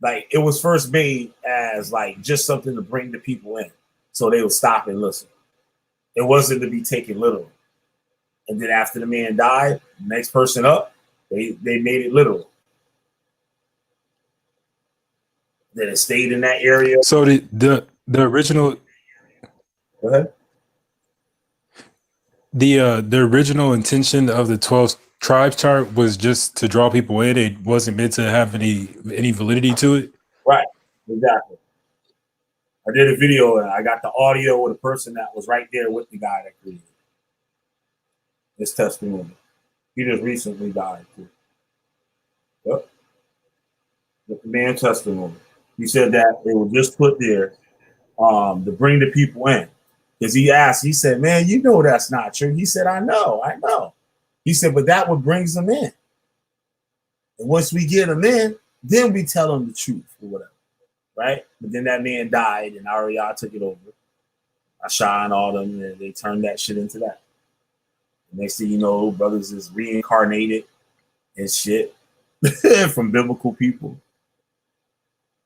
like it was first made as like just something to bring the people in, so they would stop and listen. It wasn't to be taken literal. And then after the man died, next person up, they made it literal. Then it stayed in that area. So the original. Go ahead. The original intention of the 12 tribes chart was just to draw people in. It wasn't meant to have any validity to it. Right. Exactly. I did a video and I got the audio with a person that was right there with the guy that created his testimony. He just recently died too. Yep. With the man's testimony. He said that it was just put there to bring the people in. Because he said, man, you know that's not true. He said, I know. He said, but that what brings them in. And once we get them in, then we tell them the truth or whatever, right? But then that man died, and Ariel took it over. Asha and all them, and they turned that shit into that. The next thing you know, brothers is reincarnated and shit from biblical people.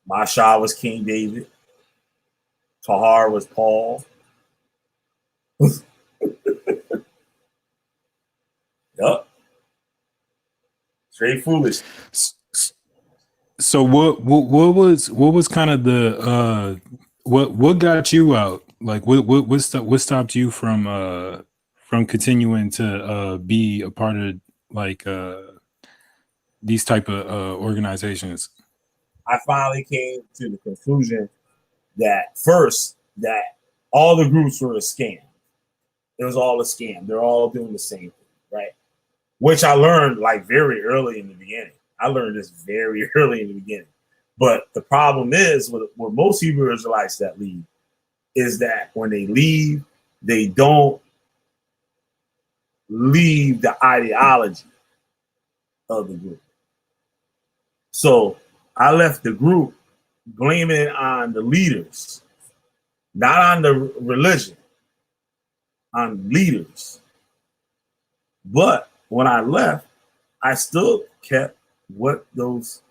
Masha was King David. Tahar was Paul. Yup. Straight foolish. So what was kind of the what got you out? Like what stopped you from continuing to be a part of like these type of organizations? I finally came to the conclusion that first that all the groups were a scam. It was all a scam. They're all doing the same thing, right? Which I learned like very early in the beginning. I learned this very early in the beginning. But the problem is with most Hebrew Israelites that leave is that when they leave, they don't leave the ideology of the group. So I left the group blaming it on the leaders, not on the religion, on leaders. But when I left, I still kept what those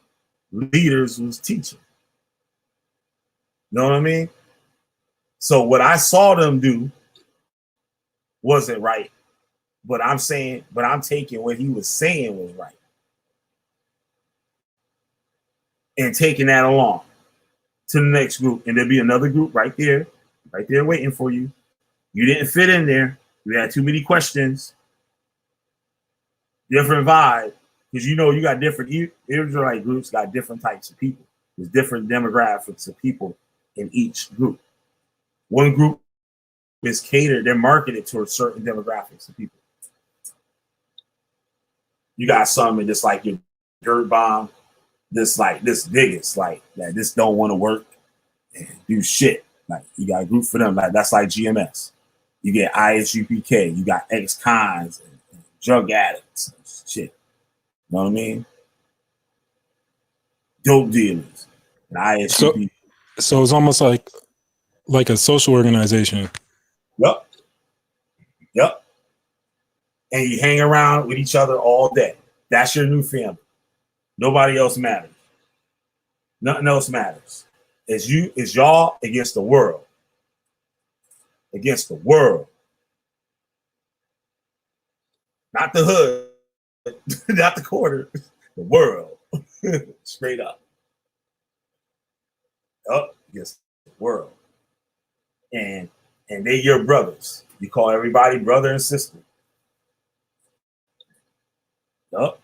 leaders was teaching. You know what I mean? So what I saw them do wasn't right. But I'm taking what he was saying was right. And taking that along to the next group. And there'll be another group right there waiting for you. You didn't fit in there. You had too many questions. Different vibe. Because you know you got different Israelite groups, got different types of people. There's different demographics of people in each group. One group is catered, they're marketed towards certain demographics of people. You got some in this like your dirt bomb, this biggest, like that this don't want to work and do shit. Like you got a group for them, like that's like GMS. You get ISUPK, you got ex-cons and drug addicts and shit. You know what I mean? Dope dealers and ISUPK. So it's almost like a social organization. Yep. And you hang around with each other all day. That's your new family. Nobody else matters. Nothing else matters. It's y'all against the world. Against the world. Not the hood. Not the quarter. The world. Straight up. Up against the world. And they your brothers. You call everybody brother and sister. Yup.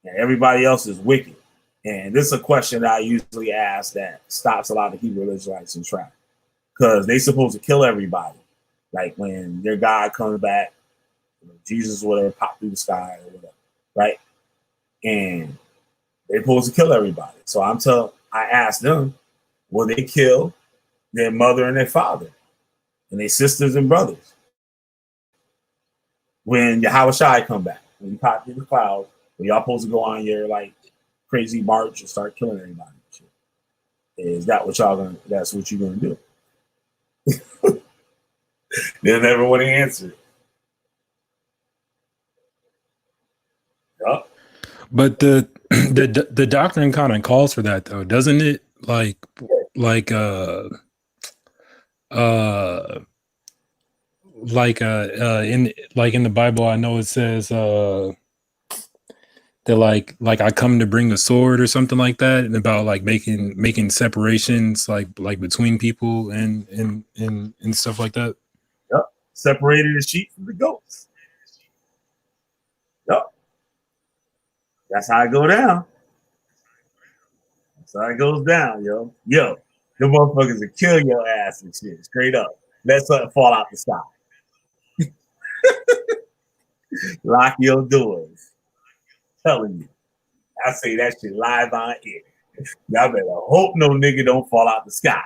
And everybody else is wicked. And this is a question that I usually ask that stops a lot of Hebrew Israelites in trap. Because they supposed to kill everybody. Like when their God comes back, Jesus or whatever, pop through the sky or whatever. Right? And they're supposed to kill everybody. So I asked them, will they kill their mother and their father? And their sisters and brothers? When Yahweh come back, when you pop through the clouds, when y'all supposed to go on your like crazy march and start killing everybody. Is that what that's what you're gonna do? They never want to answer. Yup. But the doctrine kind of calls for that though, doesn't it? In the Bible, I know it says that like I come to bring the sword or something like that, and about like making separations like between people and stuff like that. Yep. Separated the sheep from the goats. Yep. That's how it go down. That's how it goes down, yo. Yo, the motherfuckers will kill your ass and shit, straight up. Let something fall out the sky. Lock your doors. Telling you. I say that shit live on air. Y'all better hope no nigga don't fall out the sky.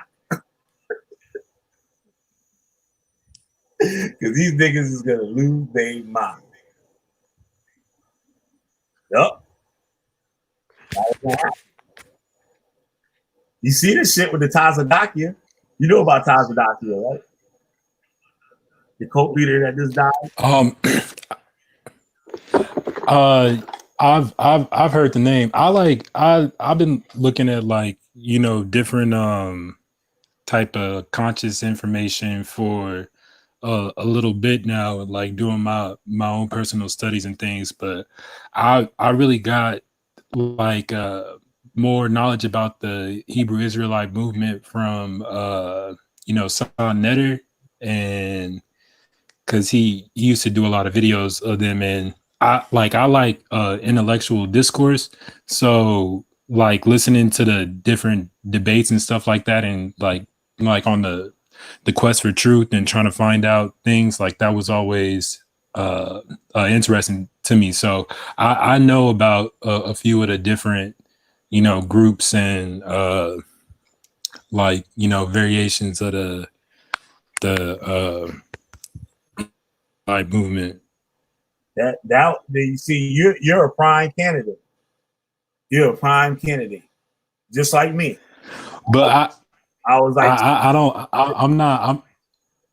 Because these niggas is gonna lose their mind. Yup. You see this shit with the Tazadakia. You know about Tazadakia, right? The cult leader that just died. I've heard the name. I've been looking at like, you know, different type of conscious information for a little bit now, like doing my own personal studies and things, but I really got like more knowledge about the Hebrew Israelite movement from you know, Son Netter, and because he used to do a lot of videos of them, and I like intellectual discourse, so like listening to the different debates and stuff like that, and like on the quest for truth and trying to find out things like that was always interesting to me. So I know about a few of the different, you know, groups and like, you know, variations of the like movement. That you see, you're a prime candidate. You're a prime candidate, just like me. But I was like,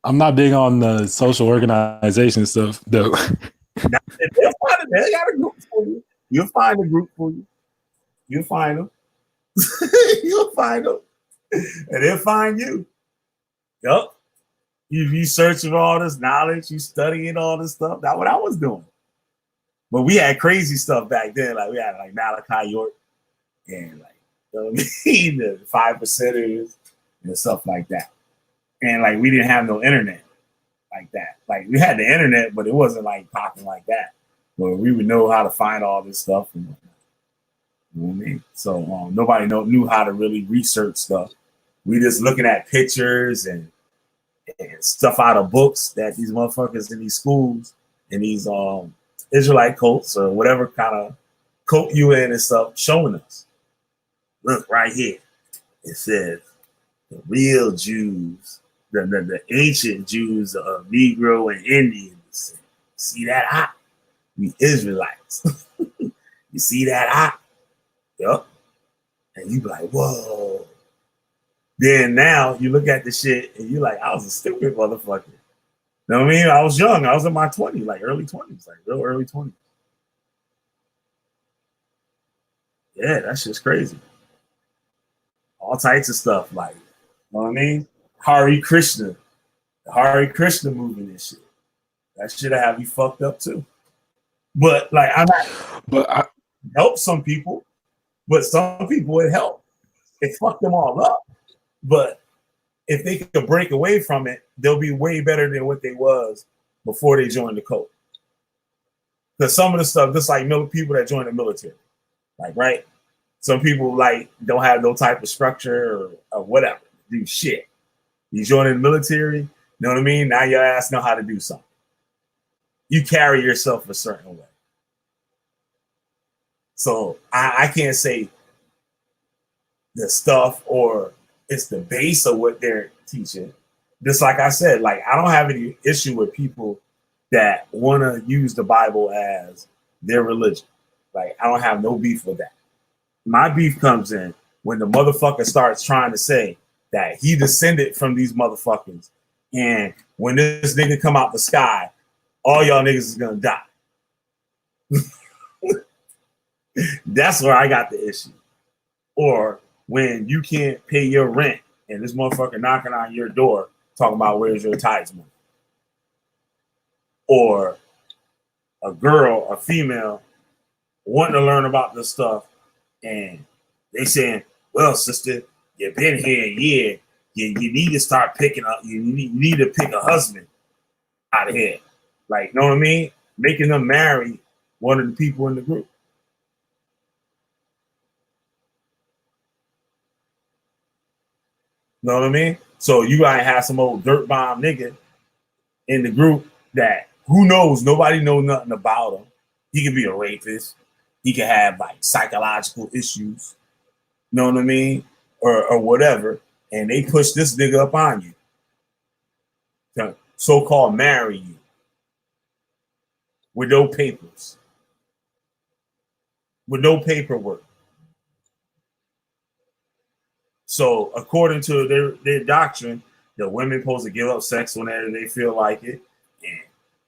I'm not big on the social organization stuff though. they'll find it. They got a group for you. You'll find a group for you. You'll find them. You'll find them, and they'll find you. Yup. You searching all this knowledge, you studying all this stuff. That's what I was doing. But we had crazy stuff back then. Like we had like Malachi York and like, you know what I mean, the 5%ers and stuff like that. And like we didn't have no internet like that. Like we had the internet, but it wasn't like popping like that. Where we would know how to find all this stuff and whatnot. You know what I mean? So nobody knew how to really research stuff. We just looking at pictures and stuff out of books that these motherfuckers in these schools and these Israelite cults or whatever kind of cult you in and stuff showing us. Look right here. It says the real Jews, the ancient Jews of Negro and Indian descent. See that eye? We Israelites. You see that eye? Yup. And you be like, whoa. Then now you look at the shit and you're like, I was a stupid motherfucker. You know what I mean? I was young. I was in my 20s, like early 20s, like real early 20s. Yeah, that shit's crazy. All types of stuff, like, you know what I mean? Hare Krishna, the Hare Krishna movement and shit. That shit'll have you fucked up too. But like, I help some people, but some people it helped. It fucked them all up. But if they could break away from it, they'll be way better than what they was before they joined the cult. Because some of the stuff, just like people that join the military, like, right? Some people like don't have no type of structure or whatever, do shit. You join the military, you know what I mean? Now your ass know how to do something. You carry yourself a certain way. So I can't say the stuff or it's the base of what they're teaching. Just like I said, like I don't have any issue with people that want to use the Bible as their religion. Like I don't have no beef with that. My beef comes in when the motherfucker starts trying to say that he descended from these motherfuckers, and when this nigga come out the sky, all y'all niggas is gonna die. That's where I got the issue. Or when you can't pay your rent and this motherfucker knocking on your door talking about where's your tithes money. Or a girl, a female, wanting to learn about this stuff and they saying, well, sister, you've been here a year. You need to start picking up, you need to pick a husband out of here. Like, know what I mean? Making them marry one of the people in the group. Know what I mean? So you gotta have some old dirt bomb nigga in the group that who knows, nobody knows nothing about him. He could be a rapist. He could have like psychological issues. Know what I mean? Or whatever. And they push this nigga up on you. so-called marry you with no papers, with no paperwork. So according to their doctrine, the women supposed to give up sex whenever they feel like it,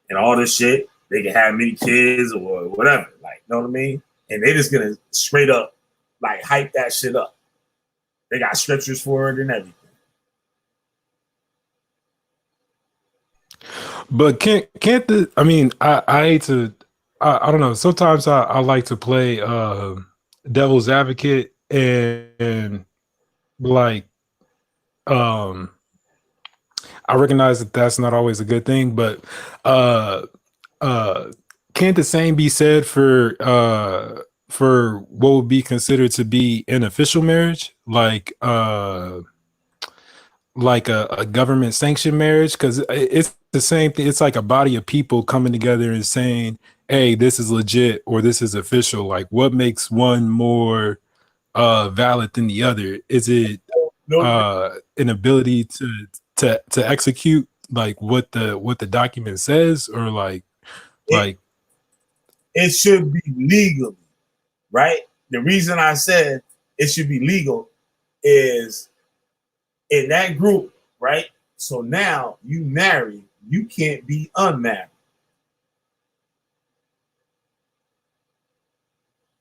and all this shit. They can have many kids or whatever, like, you know what I mean? And they just gonna straight up like hype that shit up. They got scriptures for it and everything. But can't the? I mean, I hate to. I don't know. Sometimes I like to play devil's advocate and like I recognize that that's not always a good thing, but can't the same be said for what would be considered to be an official marriage, like a government sanctioned marriage? Because it's the same thing. It's like a body of people coming together and saying, hey, this is legit or this is official. Like, what makes one more valid than the other? Is it an ability to execute like what the document says, or like it should be legal, right? The reason I said it should be legal is in that group, right? So now you marry, you can't be unmarried.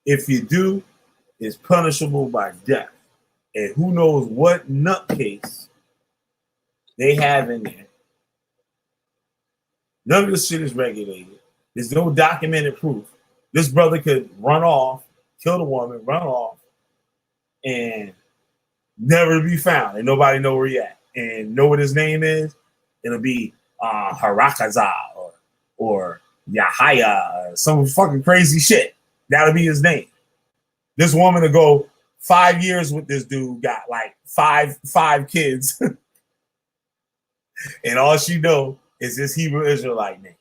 If you do, it's punishable by death. And who knows what nutcase they have in there. None of this shit is regulated. There's no documented proof. This brother could run off, kill the woman, run off, and never be found. And nobody know where he at. And know what his name is? It'll be Harakaza or Yahaya or some fucking crazy shit. That'll be his name. This woman will go 5 years with this dude, got like five kids. And all she know is this Hebrew Israelite name.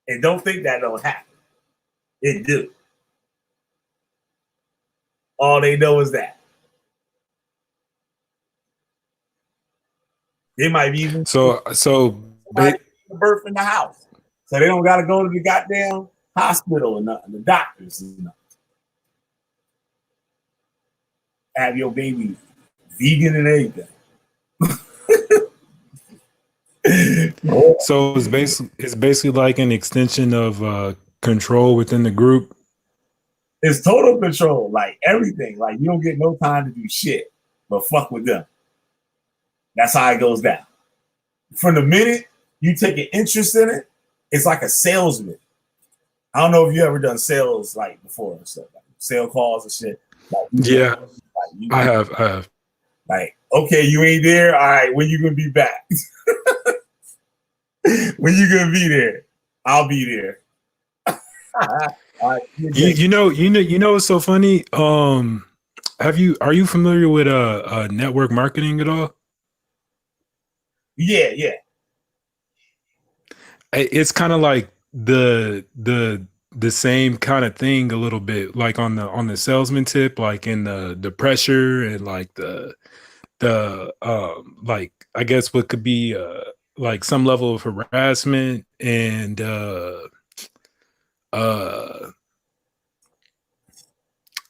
And don't think that don't happen. It do. All they know is that. They might be even so birth in the house. So they don't gotta go to the goddamn hospital or nothing, the doctors and nothing. Have your baby vegan and everything. So it's basically like an extension of control within the group. It's total control, like everything. Like you don't get no time to do shit, but fuck with them. That's how it goes down. From the minute you take an interest in it, it's like a salesman. I don't know if you ever done sales like before and stuff, like sale calls and shit. Like, yeah, I have. Like, okay, you ain't there. All right, when you gonna be back? When you gonna be there? I'll be there. You know what's so funny? Are you familiar with network marketing at all? Yeah. It's kind of like the same kind of thing a little bit, like on the salesman tip, like in the pressure and like the like I guess what could be like some level of harassment and I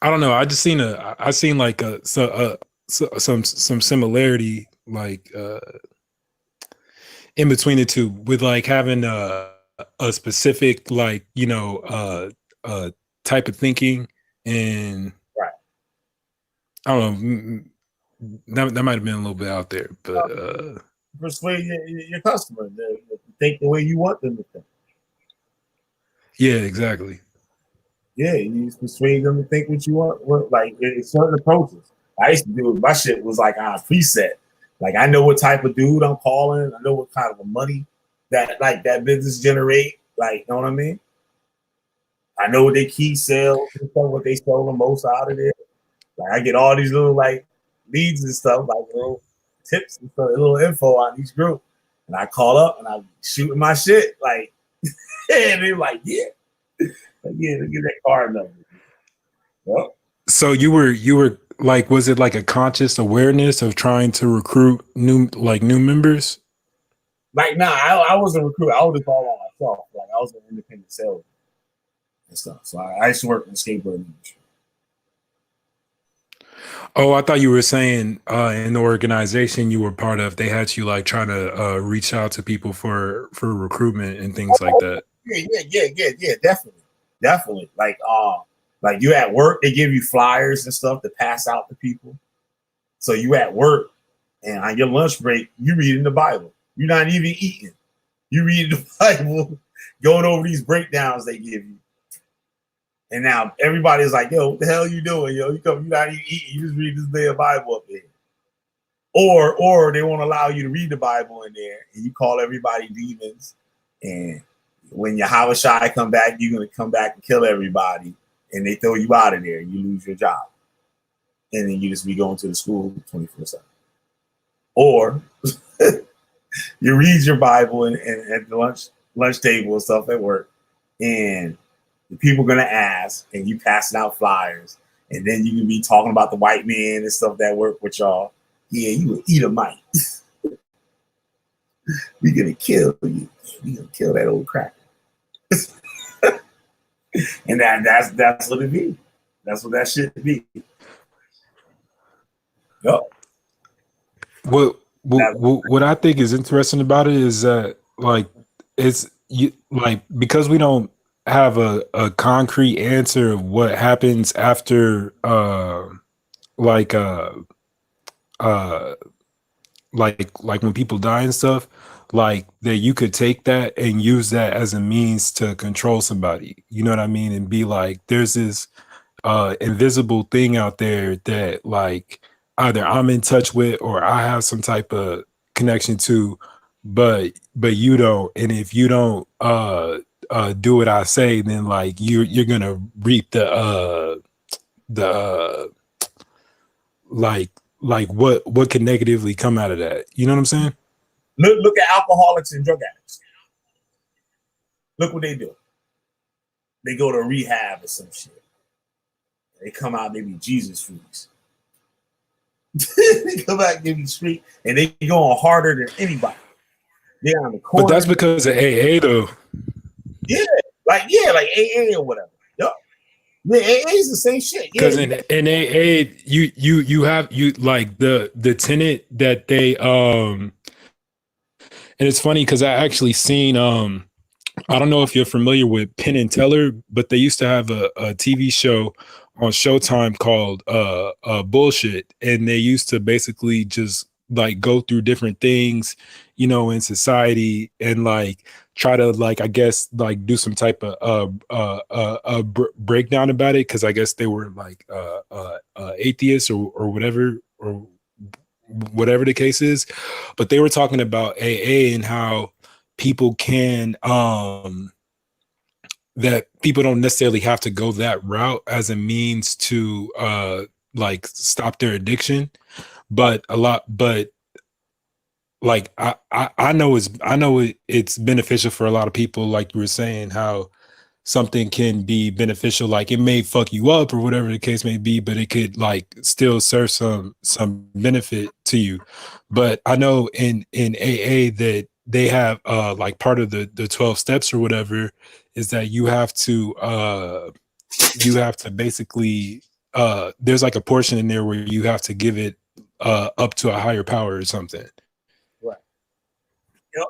don't know. I seen like some similarity like in between the two, with like having a specific like type of thinking, and right. I don't know. That might have been a little bit out there, but persuade your customer to think the way you want them to think. Yeah, exactly. Yeah, you just persuade them to think what you want. Like it's certain approaches. I used to do it. My shit was like on a preset. Like I know what type of dude I'm calling. I know what kind of money that business generate. Like, you know what I mean? I know what they key sales and stuff, what they sell the most out of there. Like I get all these little like leads and stuff, like little tips and stuff, little info on each group. And I call up and I'm shooting my shit. Like, and they're like, yeah. Like, yeah, they get that card number. Yep. So you were like, was it like a conscious awareness of trying to recruit new members? Like, nah, I wasn't a recruiter. I was just all on myself. Like, I was an independent salesman and stuff. So I used to work in the skateboarding industry. Oh, I thought you were saying in the organization you were part of, they had you like trying to reach out to people for recruitment and things like that. Yeah, definitely. Like you at work, they give you flyers and stuff to pass out to people. So you at work, and on your lunch break, you reading the Bible. You're not even eating. You reading the Bible, going over these breakdowns they give you. And now everybody's like, yo, what the hell you doing? Yo, you're not even eating. You just read this damn Bible up there. Or they won't allow you to read the Bible in there, and you call everybody demons. And when Yahweh come back, you're going to come back and kill everybody. And they throw you out of there. And you lose your job. And then you just be going to the school 24/7. Or you read your Bible and at the lunch table and stuff at work, and the people are gonna ask, and you passing out flyers, and then you can be talking about the white man and stuff that work with y'all. Yeah, you would eat a mite. We gonna kill you. We gonna kill that old cracker. And that's what it be. That's what that shit be. Yep. What I think is interesting about it is that like it's you like because we don't have a concrete answer of what happens after like when people die and stuff, like that you could take that and use that as a means to control somebody, you know what I mean, and be like there's this invisible thing out there that like either I'm in touch with or I have some type of connection to, but you don't. And if you don't do what I say, then like you're gonna reap the like what can negatively come out of that. You know what I'm saying? Look at alcoholics and drug addicts. Look what they do. They go to rehab or some shit. They come out, they be Jesus freaks. They come out, give you street, and they go on harder than anybody. They're on the corner. But that's because of AA though. Yeah, like AA or whatever. Yup. Yeah, AA is the same shit. Because in AA, you have like the tenet that they and it's funny because I actually seen I don't know if you're familiar with Penn and Teller, but they used to have a TV show on Showtime called Bullshit, and they used to basically just like go through different things, you know, in society and like try to like I guess like do some type of breakdown about it, because I guess they were like atheists or whatever the case is, but they were talking about AA and how people can that people don't necessarily have to go that route as a means to like stop their addiction, but like I know it's beneficial for a lot of people, like you were saying, how something can be beneficial, like it may fuck you up or whatever the case may be, but it could like still serve some benefit to you. But I know in AA that they have like part of the 12 steps or whatever is that you have to basically there's like a portion in there where you have to give it up to a higher power or something. Right. Yep.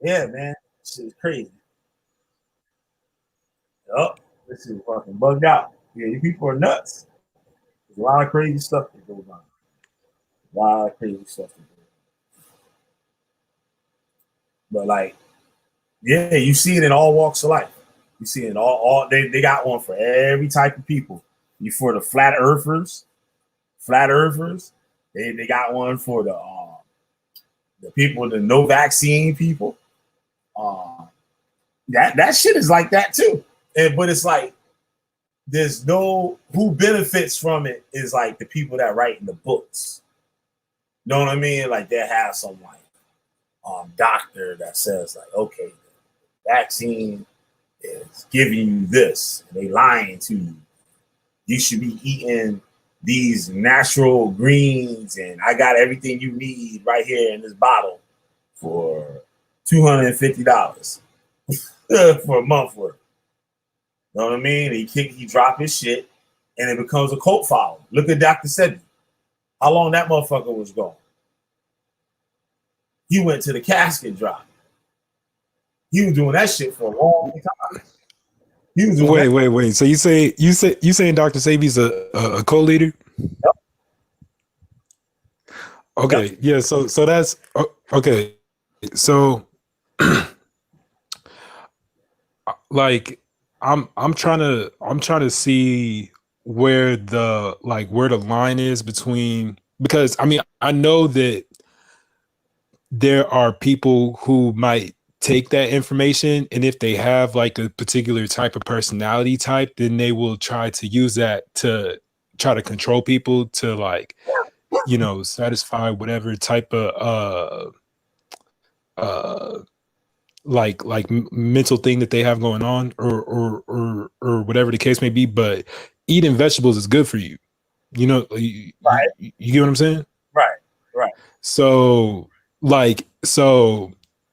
Yeah, man. This is crazy. Yup. This is fucking bugged out. Yeah, you people are nuts. There's a lot of crazy stuff that goes on. A lot of crazy stuff that goes on. But like, yeah, you see it in all walks of life. You see it in all they got one for every type of people. You for the flat earthers, they got one for the people, the no vaccine people. That shit is like that too. But it's like there's no who benefits from it is like the people that write in the books. You know what I mean? Like they have some like doctor that says like, okay, the vaccine is giving you this, and they lying to you. You should be eating these natural greens, and I got everything you need right here in this bottle. for $250 for a month worth. You know what I mean? He dropped his shit, and it becomes a cult following. Look at Dr. Sebi. How long that motherfucker was gone? He went to the casket drop. He was doing that shit for a long time. He was doing wait. So you saying Dr. Sebi's a co-leader? Yep. Okay, yep. Yeah. So that's okay. So like I'm trying to see where the line is between, because I mean I know that there are people who might take that information, and if they have like a particular type of personality type, then they will try to use that to try to control people to like, you know, satisfy whatever type of mental thing that they have going on, or whatever the case may be. But eating vegetables is good for you, you know. Right. You get what I'm saying? Right. So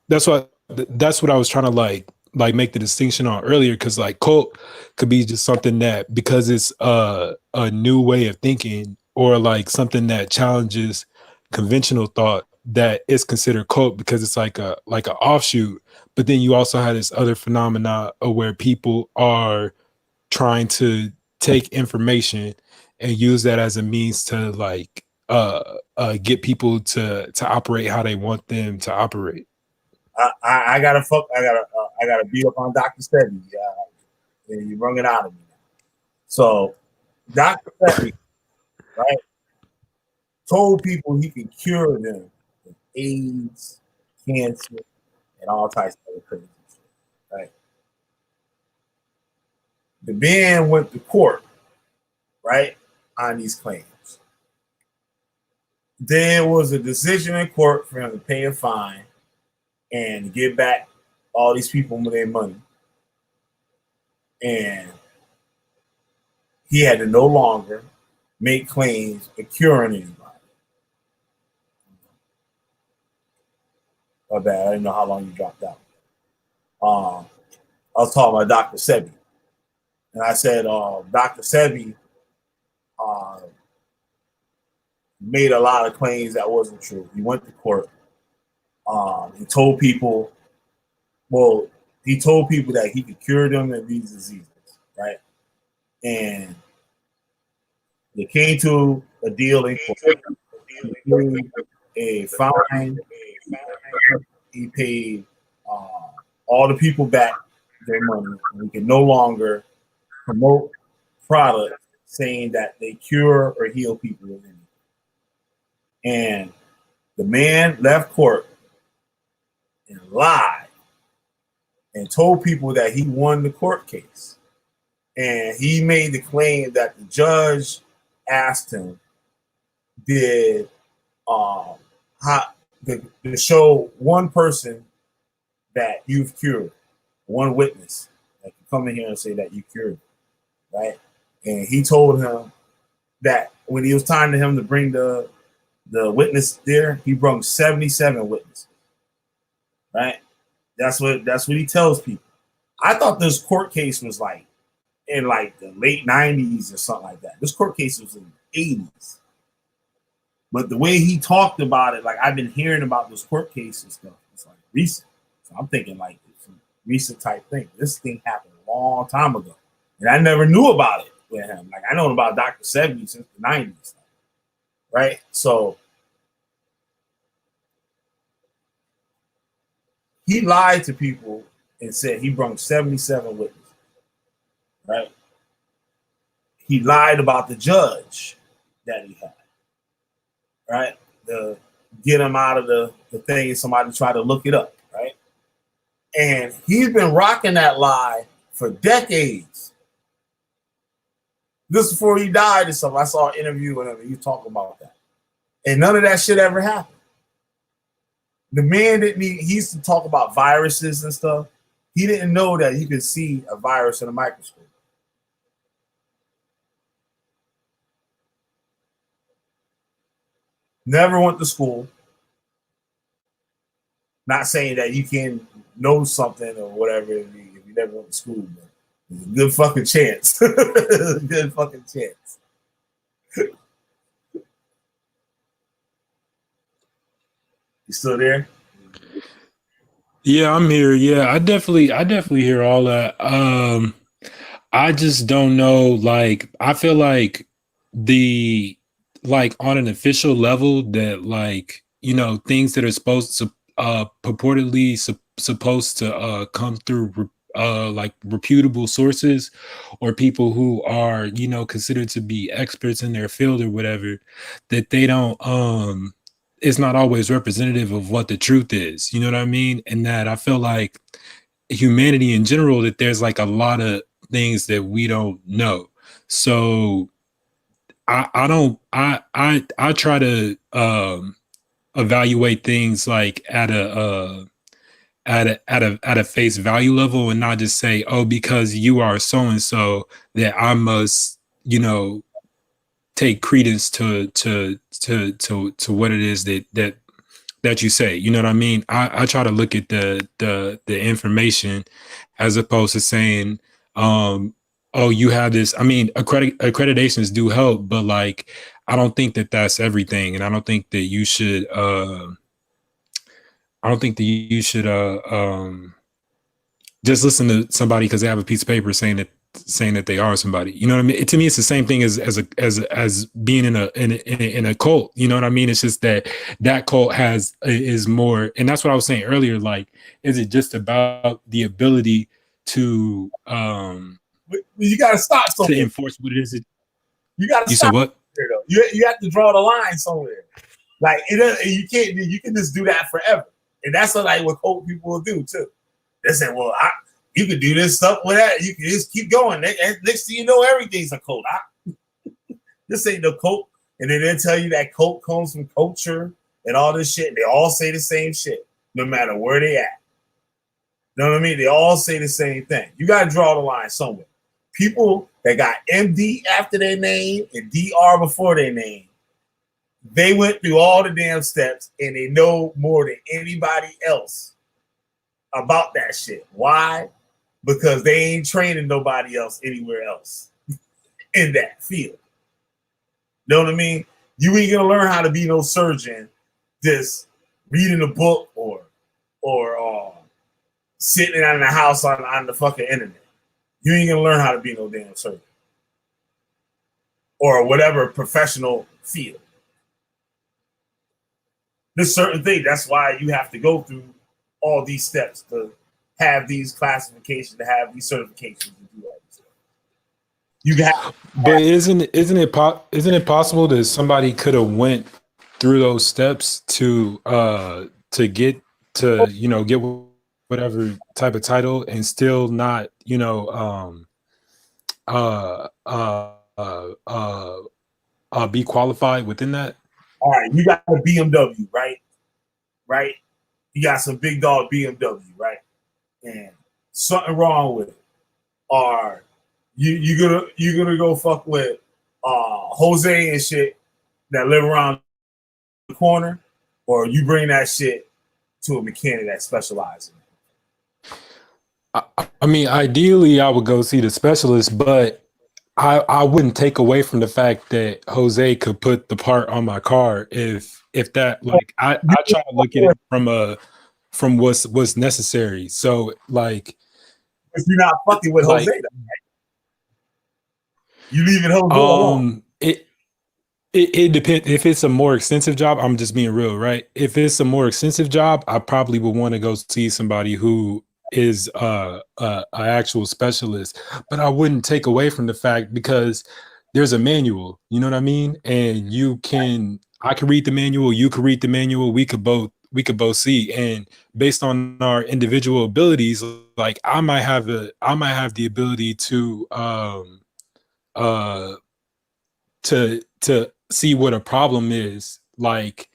that's what I was trying to like make the distinction on earlier, because like cult could be just something that, because it's a new way of thinking, or like something that challenges conventional thought, that is considered cult because it's like an offshoot. But then you also have this other phenomena of where people are trying to take information and use that as a means to like get people to operate how they want them to operate. I gotta beat up on Dr. Sebi. And you brung it out of me. So Dr. Sebi, right, told people he could cure them of AIDS, cancer, and all types of other crazy shit. Right. The man went to court, right, on these claims. There was a decision in court for him to pay a fine and give back all these people their money. And he had to no longer make claims of curing anybody. My bad, I didn't know how long you dropped out. I was talking about Dr. Sebi. And I said Dr. Sebi made a lot of claims that wasn't true. He went to court. He told people that he could cure them of these diseases, right? And they came to a deal in court. He paid a fine. He paid all the people back their money. And we can no longer promote products saying that they cure or heal people with anything. And the man left court and lied and told people that he won the court case. And he made the claim that the judge asked him, did to show one person that you've cured, one witness that can come in here and say that you cured, right? And he told him that when it was time to him to bring the witness there, he brought 77 witnesses, right? That's what he tells people. I thought this court case was like in like the late 90s or something like that. This court case was in the 80s. But the way he talked about it, like I've been hearing about this court case and stuff, it's like recent. So I'm thinking like it's a recent type thing. This thing happened a long time ago. And I never knew about it with him. Like I know about Dr. Sebi since the 90s. Right? So he lied to people and said he brought 77 witnesses. Right? He lied about the judge that he had. Right? To get him out of the thing, and somebody tried to look it up, right? And he's been rocking that lie for decades. This is before he died and stuff. I saw an interview with him and he was talking about that. And none of that shit ever happened. The man he used to talk about viruses and stuff. He didn't know that you could see a virus in a microscope. Never went to school. Not saying that you can know something or whatever if you never went to school, but there's a good fucking chance. Good fucking chance. You still there? Yeah, I'm here. Yeah, I definitely hear all that. I just don't know. Like, I feel like on an official level that like, you know, things that are supposed to purportedly supposed to come through like reputable sources or people who are, you know, considered to be experts in their field or whatever, that they don't it's not always representative of what the truth is. You know what I mean? And that I feel like humanity in general, that there's like a lot of things that we don't know. So I try to evaluate things like at a face value level, and not just say, oh, because you are so and so that I must, you know, take credence to what it is that you say. You know what I mean? I try to look at the information as opposed to saying, oh, you have this. I mean, accreditations do help, but like, I don't think that that's everything. And I don't think that you should, just listen to somebody because they have a piece of paper saying that they are somebody. You know what I mean? To me, it's the same thing as being in a cult. You know what I mean? It's just that cult is more, and that's what I was saying earlier. Like, is it just about the ability to You got to stop to somewhere. enforce what it is? You got to You stop said what? somewhere, though. You have to draw the line somewhere. Like, you can't. You can just do that forever, and that's like what cult people will do too. They say, well, you can do this stuff with that. You can just keep going. And next thing you know, everything's a cult. This ain't no cult. And then they tell you that cult comes from culture and all this shit. They all say the same shit, no matter where they at. You know what I mean? They all say the same thing. You got to draw the line somewhere. People that got MD after their name and DR before their name, they went through all the damn steps and they know more than anybody else about that shit. Why? Because they ain't training nobody else anywhere else in that field. Know what I mean? You ain't gonna learn how to be no surgeon just reading a book or sitting in the house on the fucking internet. You ain't gonna learn how to be no damn surgeon or whatever professional field. There's certain things. That's why you have to go through all these steps to have these classifications, to have these certifications, to do all this stuff. You have, but isn't it possible that somebody could have went through those steps to get to, you know, get whatever type of title and still not, you know, be qualified within that? All right, you got a BMW, right? Right? You got some big dog BMW, right? And something wrong with it. Or you gonna go fuck with Jose and shit that live around the corner, or you bring that shit to a mechanic that specializes in it? I mean, ideally, I would go see the specialist, but I wouldn't take away from the fact that Jose could put the part on my car if that, like, I try to look at it from what's necessary. So, like, if you're not fucking with like, Jose, though, right? You leaving Jose alone. It depends. If it's a more extensive job, I'm just being real, right? If it's a more extensive job, I probably would want to go see somebody who is a actual specialist. But I wouldn't take away from the fact, because there's a manual, you know what I mean? And I can read the manual, you can read the manual, we could both see. And based on our individual abilities, like, I might have the ability to see what a problem is, like,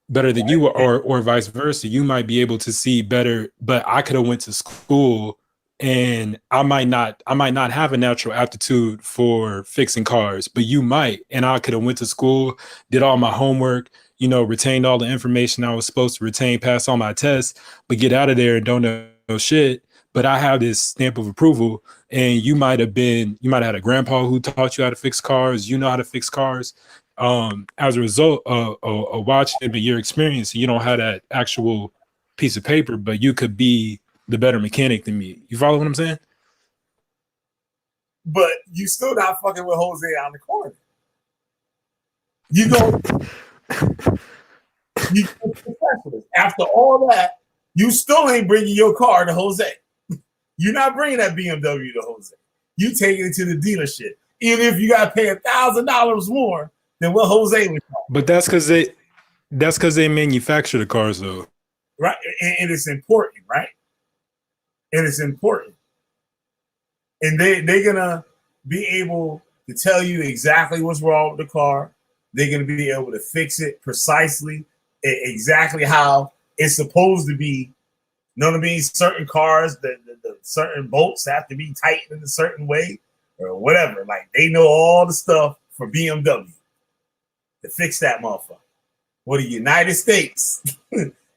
better than you, or vice versa. You might be able to see better, but I could have went to school and I might not have a natural aptitude for fixing cars, but you might. And I could have went to school, did all my homework, you know, retained all the information I was supposed to retain, pass all my tests, but get out of there and don't know shit. But I have this stamp of approval, and you might have had a grandpa who taught you how to fix cars. You know how to fix cars. As a result of watching it, but your experience, you don't have that actual piece of paper, but you could be the better mechanic than me. You follow what I'm saying? But you still not fucking with Jose on the corner. You go, you go to specialist. After all that, you still ain't bringing your car to Jose. You're not bringing that BMW to Jose. You taking it to the dealership, even if you got to pay $1,000 more than what Jose was. But that's because they manufacture the cars, though. Right, and it's important, right? And it's important, and they're gonna be able to tell you exactly what's wrong with the car. They're gonna be able to fix it precisely, exactly how it's supposed to be. You know what I mean? Certain cars, the certain bolts have to be tightened in a certain way, or whatever. Like they know all the stuff for BMW to fix that motherfucker. Well, the United States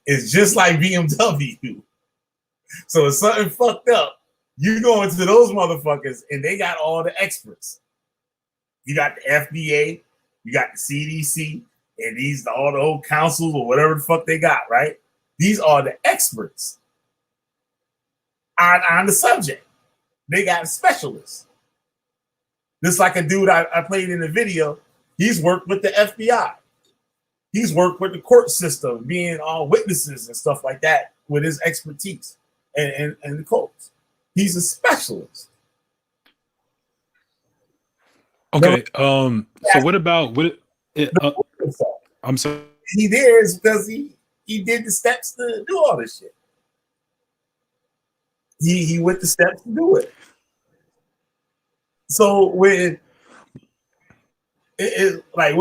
is just like BMW. So if something fucked up, you go into those motherfuckers and they got all the experts. You got the FDA, you got the CDC, and these all the old councils or whatever the fuck they got, right? These are the experts on the subject. They got specialists. Just like a dude I played in the video, he's worked with the FBI. He's worked with the court system, being on witnesses and stuff like that with his expertise and the courts. He's a specialist. Okay. So what about I'm sorry. He there is because he did the steps to do all this shit. He went the steps to do it. So when it like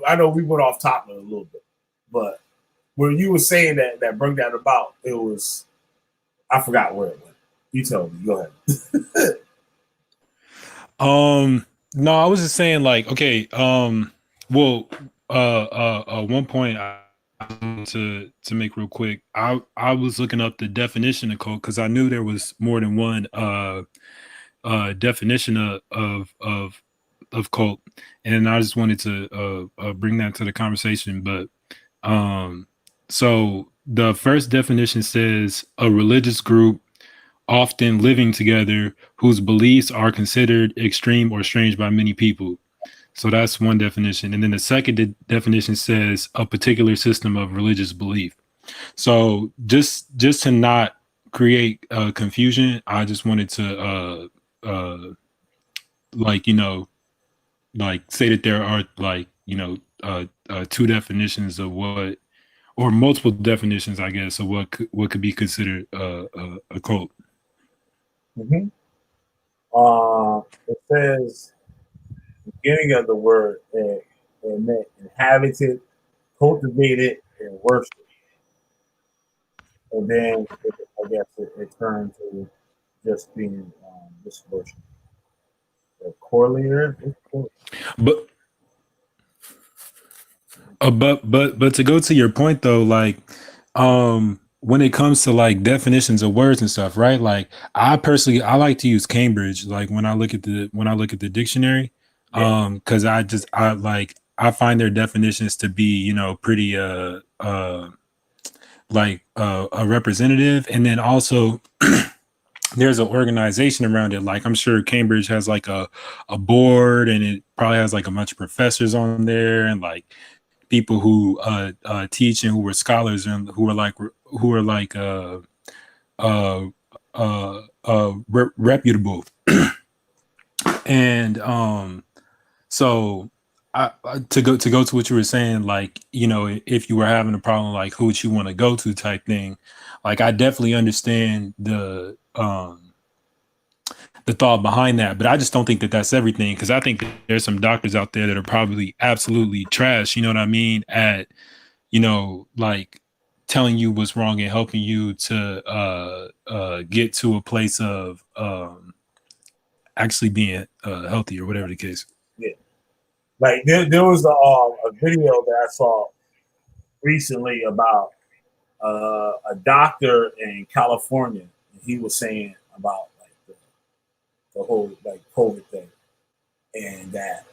I know we went off topic a little bit, but when you were saying that broke down about, it was, I forgot where it went. You tell me. Go ahead. No, I was just saying, like, okay, well, one point to make real quick, I was looking up the definition of cult because I knew there was more than one definition of cult, and I just wanted to bring that to the conversation. But so the first definition says a religious group often living together whose beliefs are considered extreme or strange by many people. So that's one definition. And then the second definition says a particular system of religious belief. So just to not create confusion, I just wanted to like, you know, like say that there are like, you know, two definitions of what, or multiple definitions, I guess, of what could be considered a cult. Mm-hmm. It says, beginning of the word, it meant inhabited, cultivated, and worshipped. And then I guess it turned to just being just worship. The correlator. But to go to your point though, like when it comes to like definitions of words and stuff, right? Like I like to use Cambridge, like when I look at the dictionary, because I find their definitions to be, you know, pretty like a representative, and then also there's an organization around it. Like I'm sure Cambridge has like a board, and it probably has like a bunch of professors on there, and like people who teach and who were scholars and who are like reputable. And so to go to what you were saying, like, you know, if you were having a problem, like who would you want to go to type thing, like I definitely understand the thought behind that, but I just don't think that that's everything, because I think that there's some doctors out there that are probably absolutely trash, you know what I mean, at, you know, like telling you what's wrong and helping you to get to a place of actually being healthy or whatever the case. Yeah. Like there was a video that I saw recently about a doctor in California. And he was saying about like the whole like COVID thing, and that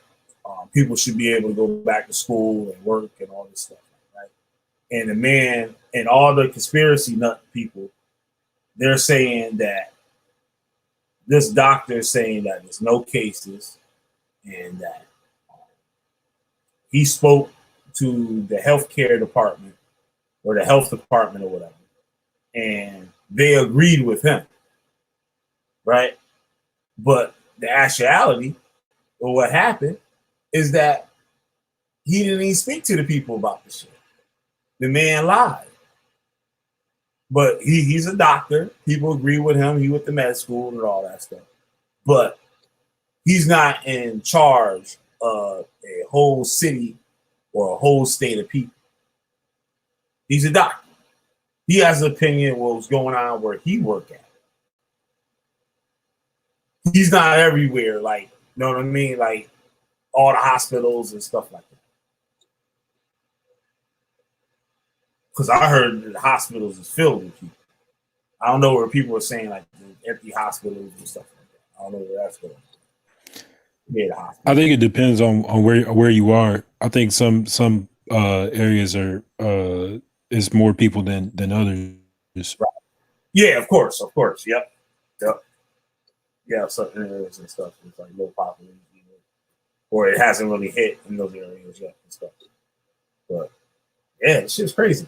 people should be able to go back to school and work and all this stuff, right? And the man and all the conspiracy nut people, they're saying that this doctor is saying that there's no cases and that he spoke to the healthcare department or the health department or whatever, and they agreed with him, right? But the actuality or what happened is that he didn't even speak to the people about the shit. The man lied. But he's a doctor. People agree with him. He went to med school and all that stuff. But he's not in charge of a whole city or a whole state of people. He's a doctor. He has an opinion of what's going on where he work at. He's not everywhere, like, you know what I mean? Like all the hospitals and stuff like that. Because I heard that the hospitals is filled with people. I don't know where people are saying like empty hospitals and stuff like that. I don't know where that's going. Yeah, the hospital. I think it depends on where you are. I think some areas are is more people than others. Right. Yeah, of course. Yep. Yeah, certain areas and stuff. It's like low population, or it hasn't really hit in those areas yet and stuff. But yeah, it's just crazy.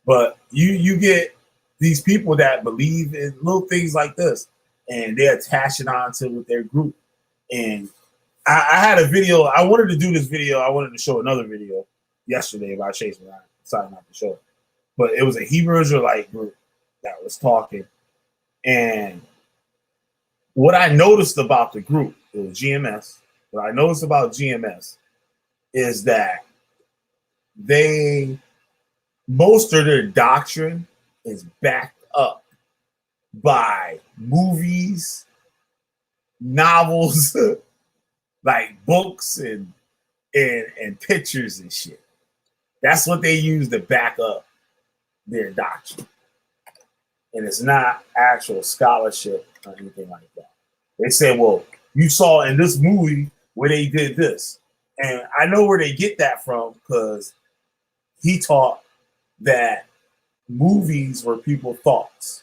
But you get these people that believe in little things like this, and they attach it onto with their group. And I had a video. I wanted to do this video. I wanted to show another video yesterday about Chase, but I decided not to show it. But it was a Hebrew Israelite group that was talking, and what I noticed about the group, it was GMS. What I noticed about GMS is that most of their doctrine is backed up by movies, novels, like books and pictures and shit. That's what they use to back up their doctrine. And it's not actual scholarship or anything like that. They say, well, you saw in this movie where they did this. And I know where they get that from because he taught that movies were people's thoughts.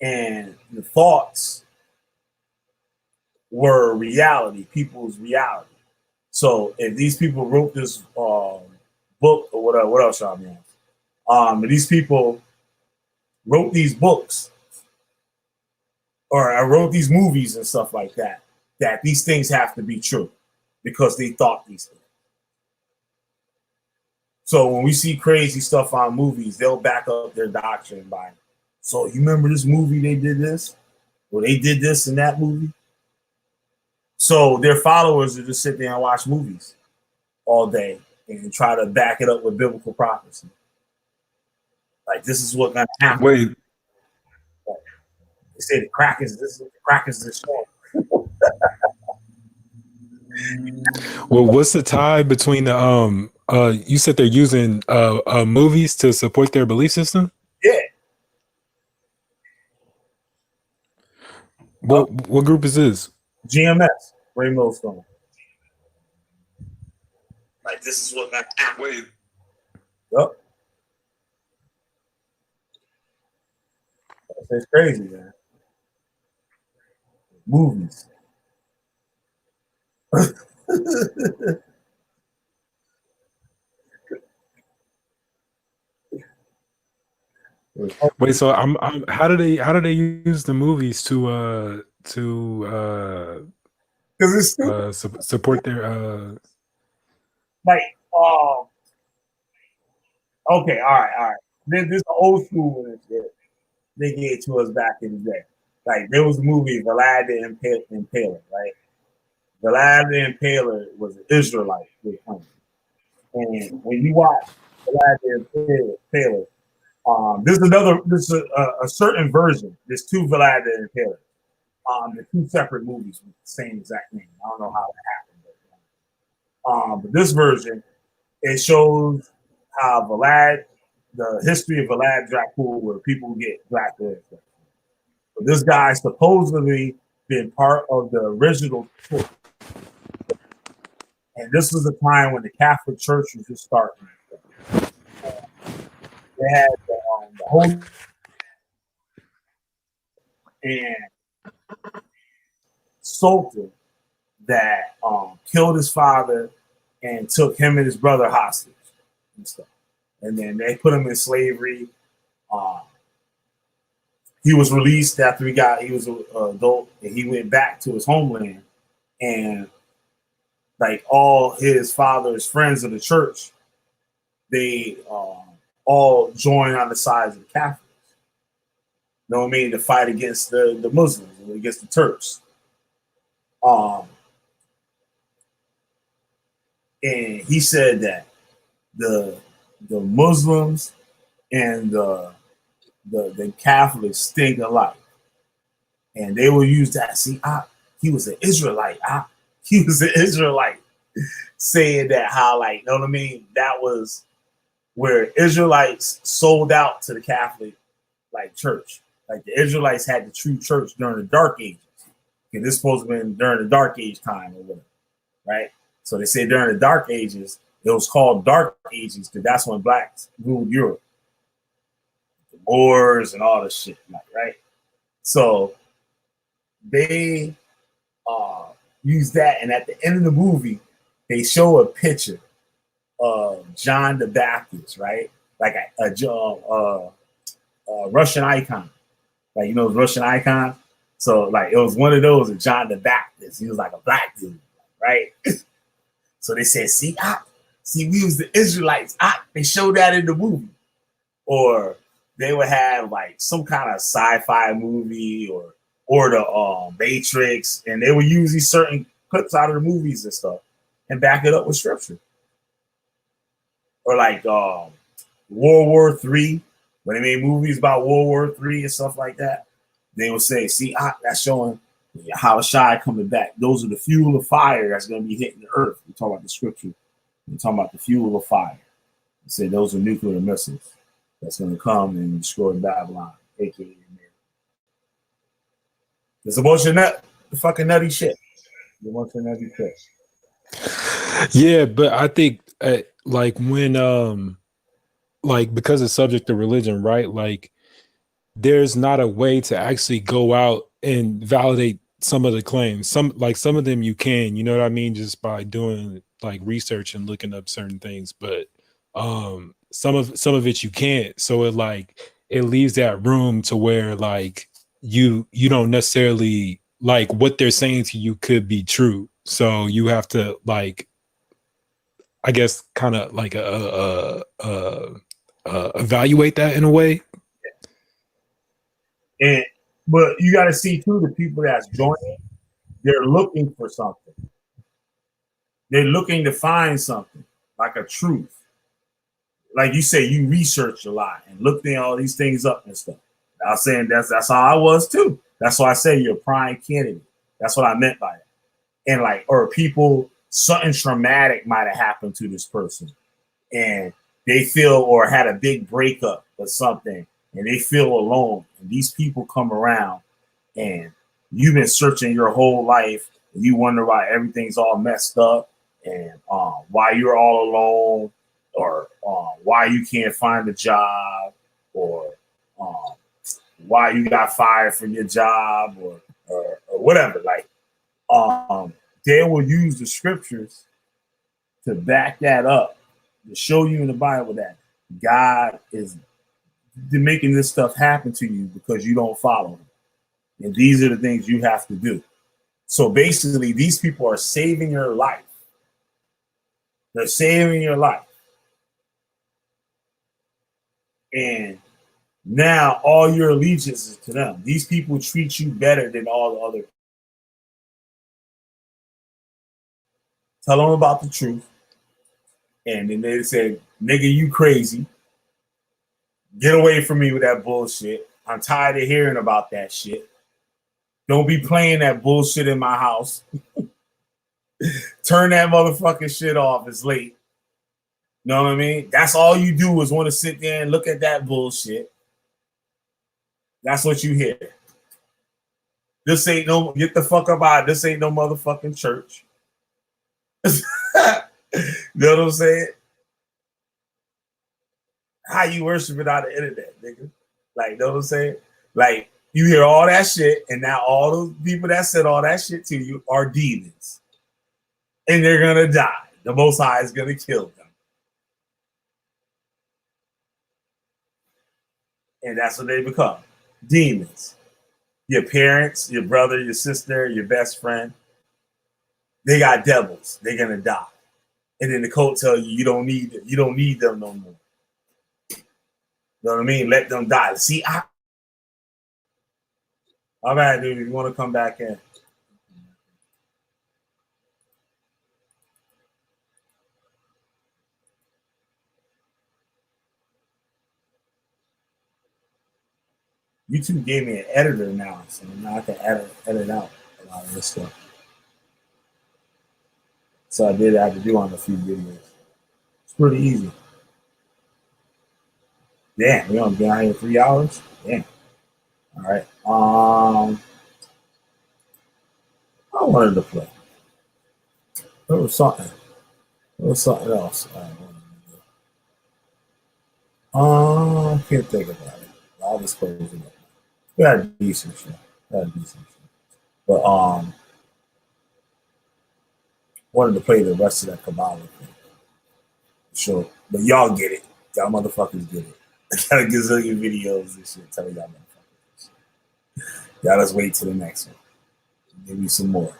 And the thoughts were reality, people's reality. So if these people wrote this book or whatever, what else y'all mean? These people wrote these books or I wrote these movies and stuff like that, that these things have to be true because they thought these things. So when we see crazy stuff on movies, they'll back up their doctrine by, so you remember this movie, they did this? Or they did this in that movie? So their followers will just sit there and watch movies all day and try to back it up with biblical prophecy. Like, this is what's going to happen. Wait. They say the crack is destroyed. Well, what's the tie between the you said they're using movies to support their belief system? Yeah. What group is this? GMS, Rainbow Stone. Like, this is what that happened. Wait. Yep. It's crazy, man. Movies. Wait, so I'm how do they use the movies to support their like okay, all right. This is old school one that they gave to us back in the day. Like, there was a movie, Vlad the Impaler, right? Vlad the Impaler was an Israelite. And when you watch Vlad the Impaler, there's a certain version. There's two Vlad the Impaler. They're two separate movies with the same exact name. I don't know how that But this version, it shows how the history of Vlad Dracul, where people get Dracula. But this guy supposedly been part of the original church. And this was the time when the Catholic Church was just starting. They had the whole and Sultan that killed his father and took him and his brother hostage and stuff. And then they put him in slavery. He was released after he was an adult, and he went back to his homeland. And like all his father's friends of the church, they all joined on the sides of the Catholics. You know what I mean? To fight against the Muslims and against the Turks. And he said that the Muslims and the Catholics stink alike, and they will use that. See, he was an Israelite. He was an Israelite, saying that how, like, you know what I mean? That was where Israelites sold out to the Catholic church. Like the Israelites had the true church during the Dark Ages. And this supposed to have been during the Dark Age time or whatever, right? So they say during the Dark Ages, it was called Dark Ages because that's when blacks ruled Europe. The Moors and all this shit, right? So they use that, and at the end of the movie, they show a picture of John the Baptist, right? Like a Russian icon. Like, you know, Russian icon. So, like, it was one of those of John the Baptist. He was like a black dude, right? So they said, see, we was the Israelites. They showed that in the movie. Or they would have, like, some kind of sci-fi movie or the Matrix, and they would use these certain clips out of the movies and stuff and back it up with scripture. Or like World War III, when they made movies about World War III and stuff like that, they would say, see, that's showing how Shai coming back. Those are the fuel of fire that's going to be hitting the earth. We talk about the scripture. We talk about the fuel of fire. They say those are nuclear missiles that's going to come and destroy Babylon, aka America. There's a bunch of fucking nutty shit. A bunch of nutty shit. Yeah, but I think like when like because it's subject to religion, right? Like there's not a way to actually go out and validate some of the claims. Some of them you can, you know what I mean, just by doing like research and looking up certain things, but some of it you can't. So it leaves that room to where like you don't necessarily like what they're saying to you could be true. So you have to like, I guess, kind of like evaluate that in a way. But you got to see too, the people that's joining, they're looking for something. They're looking to find something, like a truth. Like you say, you research a lot and looked in all these things up and stuff. I was saying that's how I was too. That's why I say you're a prime candidate. That's what I meant by it. And like, or people, something traumatic might have happened to this person, and they feel, or had a big breakup or something, and they feel alone. And these people come around, and you've been searching your whole life, and you wonder why everything's all messed up, and why you're all alone, or why you can't find a job, or why you got fired from your job, or whatever. Like, they will use the scriptures to back that up, to show you in the Bible that God is making this stuff happen to you because you don't follow him. And these are the things you have to do. So basically, these people are saving your life. They're saving your life. And now all your allegiance is to them. These people treat you better than all the other. Tell them about the truth. And then they said, nigga, you crazy. Get away from me with that bullshit. I'm tired of hearing about that shit. Don't be playing that bullshit in my house. Turn that motherfucking shit off. It's late. Know what I mean? That's all you do is want to sit there and look at that bullshit. That's what you hear. This ain't no, get the fuck up out. This ain't no motherfucking church. You know what I'm saying? How you worship without the internet, nigga? Like, you know what I'm saying? Like, you hear all that shit, and now all those people that said all that shit to you are demons. And they're gonna die. The Most High is gonna kill them. And that's what they become. Demons. Your parents, your brother, your sister, your best friend, they got devils. They're gonna die. And then the code tell you you don't need them no more. You know what I mean? Let them die. See, all right, dude, if you want to come back in. YouTube gave me an editor now, so now I can edit out a lot of this stuff. So I did have to do on a few videos. It's pretty easy. Damn, we only been out here 3 hours? Damn. All right. I wanted to play. There was something. There was something else I wanted to do. I can't think about it. I'll just close it up. We had a decent show. But wanted to play the rest of that Kabbalah thing. Sure. But y'all get it. Y'all motherfuckers get it. I got a gazillion videos and shit telling y'all motherfuckers. Y'all just wait till the next one. Give me some more.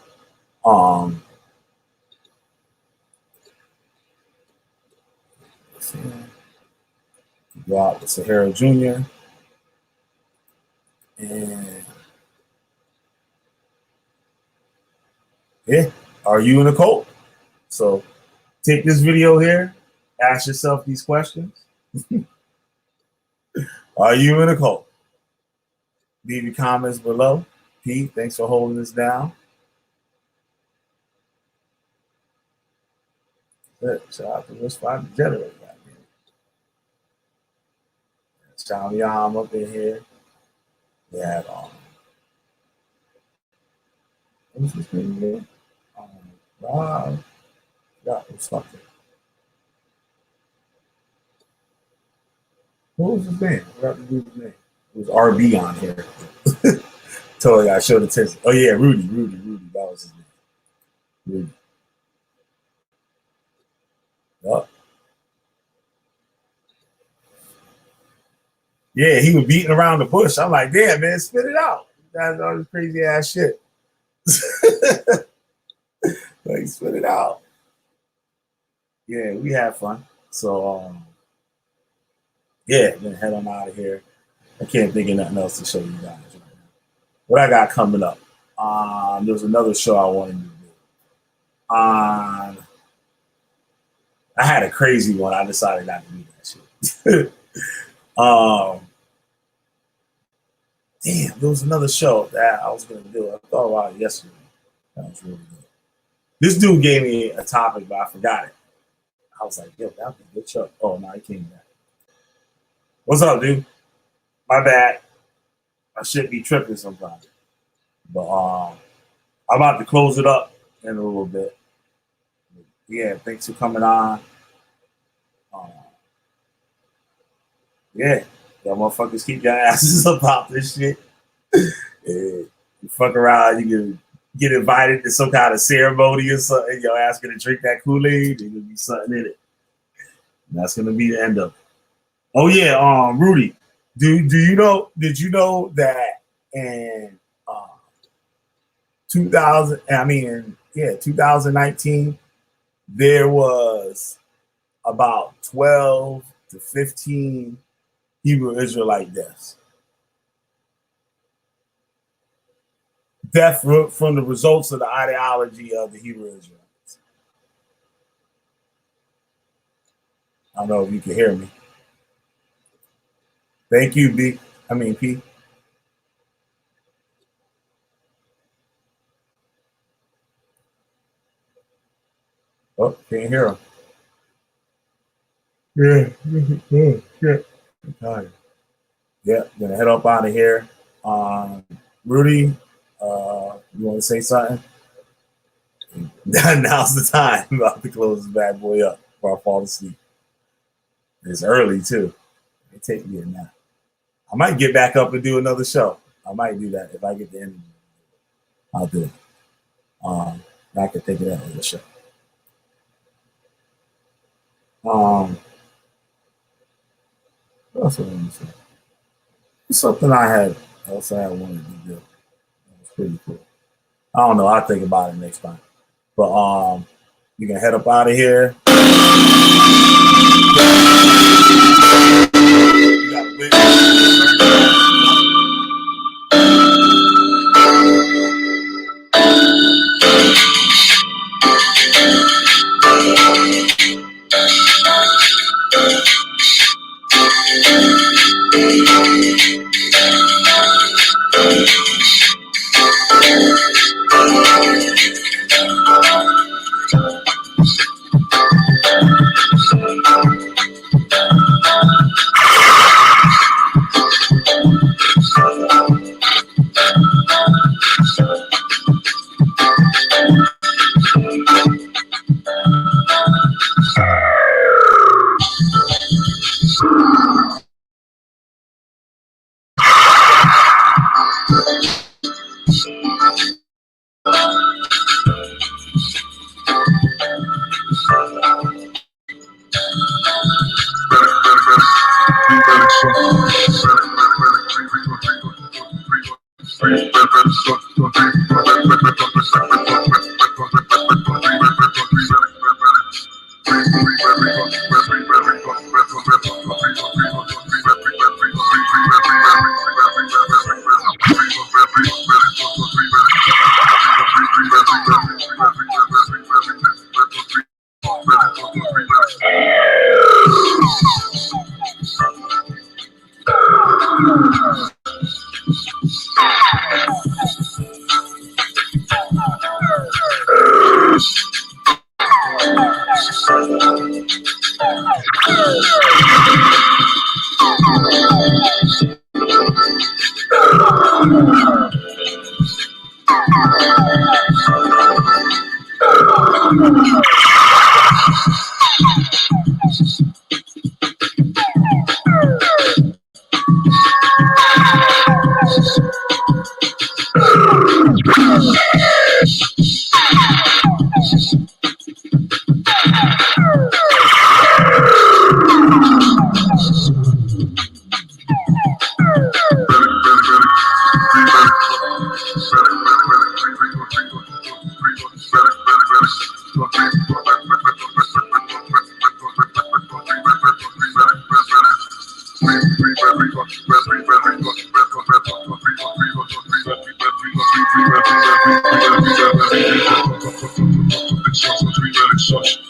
Go out with Sahara Jr. And yeah, are you in a cult? So take this video here, ask yourself these questions. Are you in a cult? Leave your comments below. Pete, thanks for holding us down. Good. Shout out to What's Fine Degenerate. Shout out Yahweh up in here. We had what's his name again? Rob. Yeah, it was something. What was his name? I forgot to do his name. It was RB on here. Totally, I showed attention. Oh yeah, Rudy. That was his name. Rudy. Yep. Yeah, he was beating around the bush. I'm like, damn, man, spit it out. That's all this crazy ass shit. Like, spit it out. Yeah, we had fun. So, yeah, then head on out of here. I can't think of nothing else to show you guys right now. What I got coming up? There's another show I wanted to do. I had a crazy one. I decided not to do that shit. Damn, there was another show that I was going to do. I thought about it yesterday. That was really good. This dude gave me a topic, but I forgot it. I was like, yo, that was a good show. Oh, no, he came back. What's up, dude? My bad. I should be tripping sometimes. But I'm about to close it up in a little bit. Yeah, thanks for coming on. Yeah, y'all motherfuckers keep your asses about this shit. You fuck around, you can get invited to some kind of ceremony or something. Your ass gonna drink that Kool-Aid. There's gonna be something in it. And that's gonna be the end of it. Oh yeah, Rudy, did you know that in 2019, there was about 12 to 15 Hebrew Israelite deaths. Death from the results of the ideology of the Hebrew Israelites. I don't know if you can hear me. Thank you, P. Oh, can't hear him. Yeah. Yeah. Yeah, gonna head up out of here. Rudy, you want to say something? Now's the time. I'm about to close this bad boy up before I fall asleep. It's early too. It take me a nap. I might get back up and do another show. I might do that if I get the energy. I'll do it. I can think of that other show. What else I want to say? Something I had else I wanted to do. That was pretty cool. I don't know. I'll think about it next time. But you can head up out of here. You got a big Such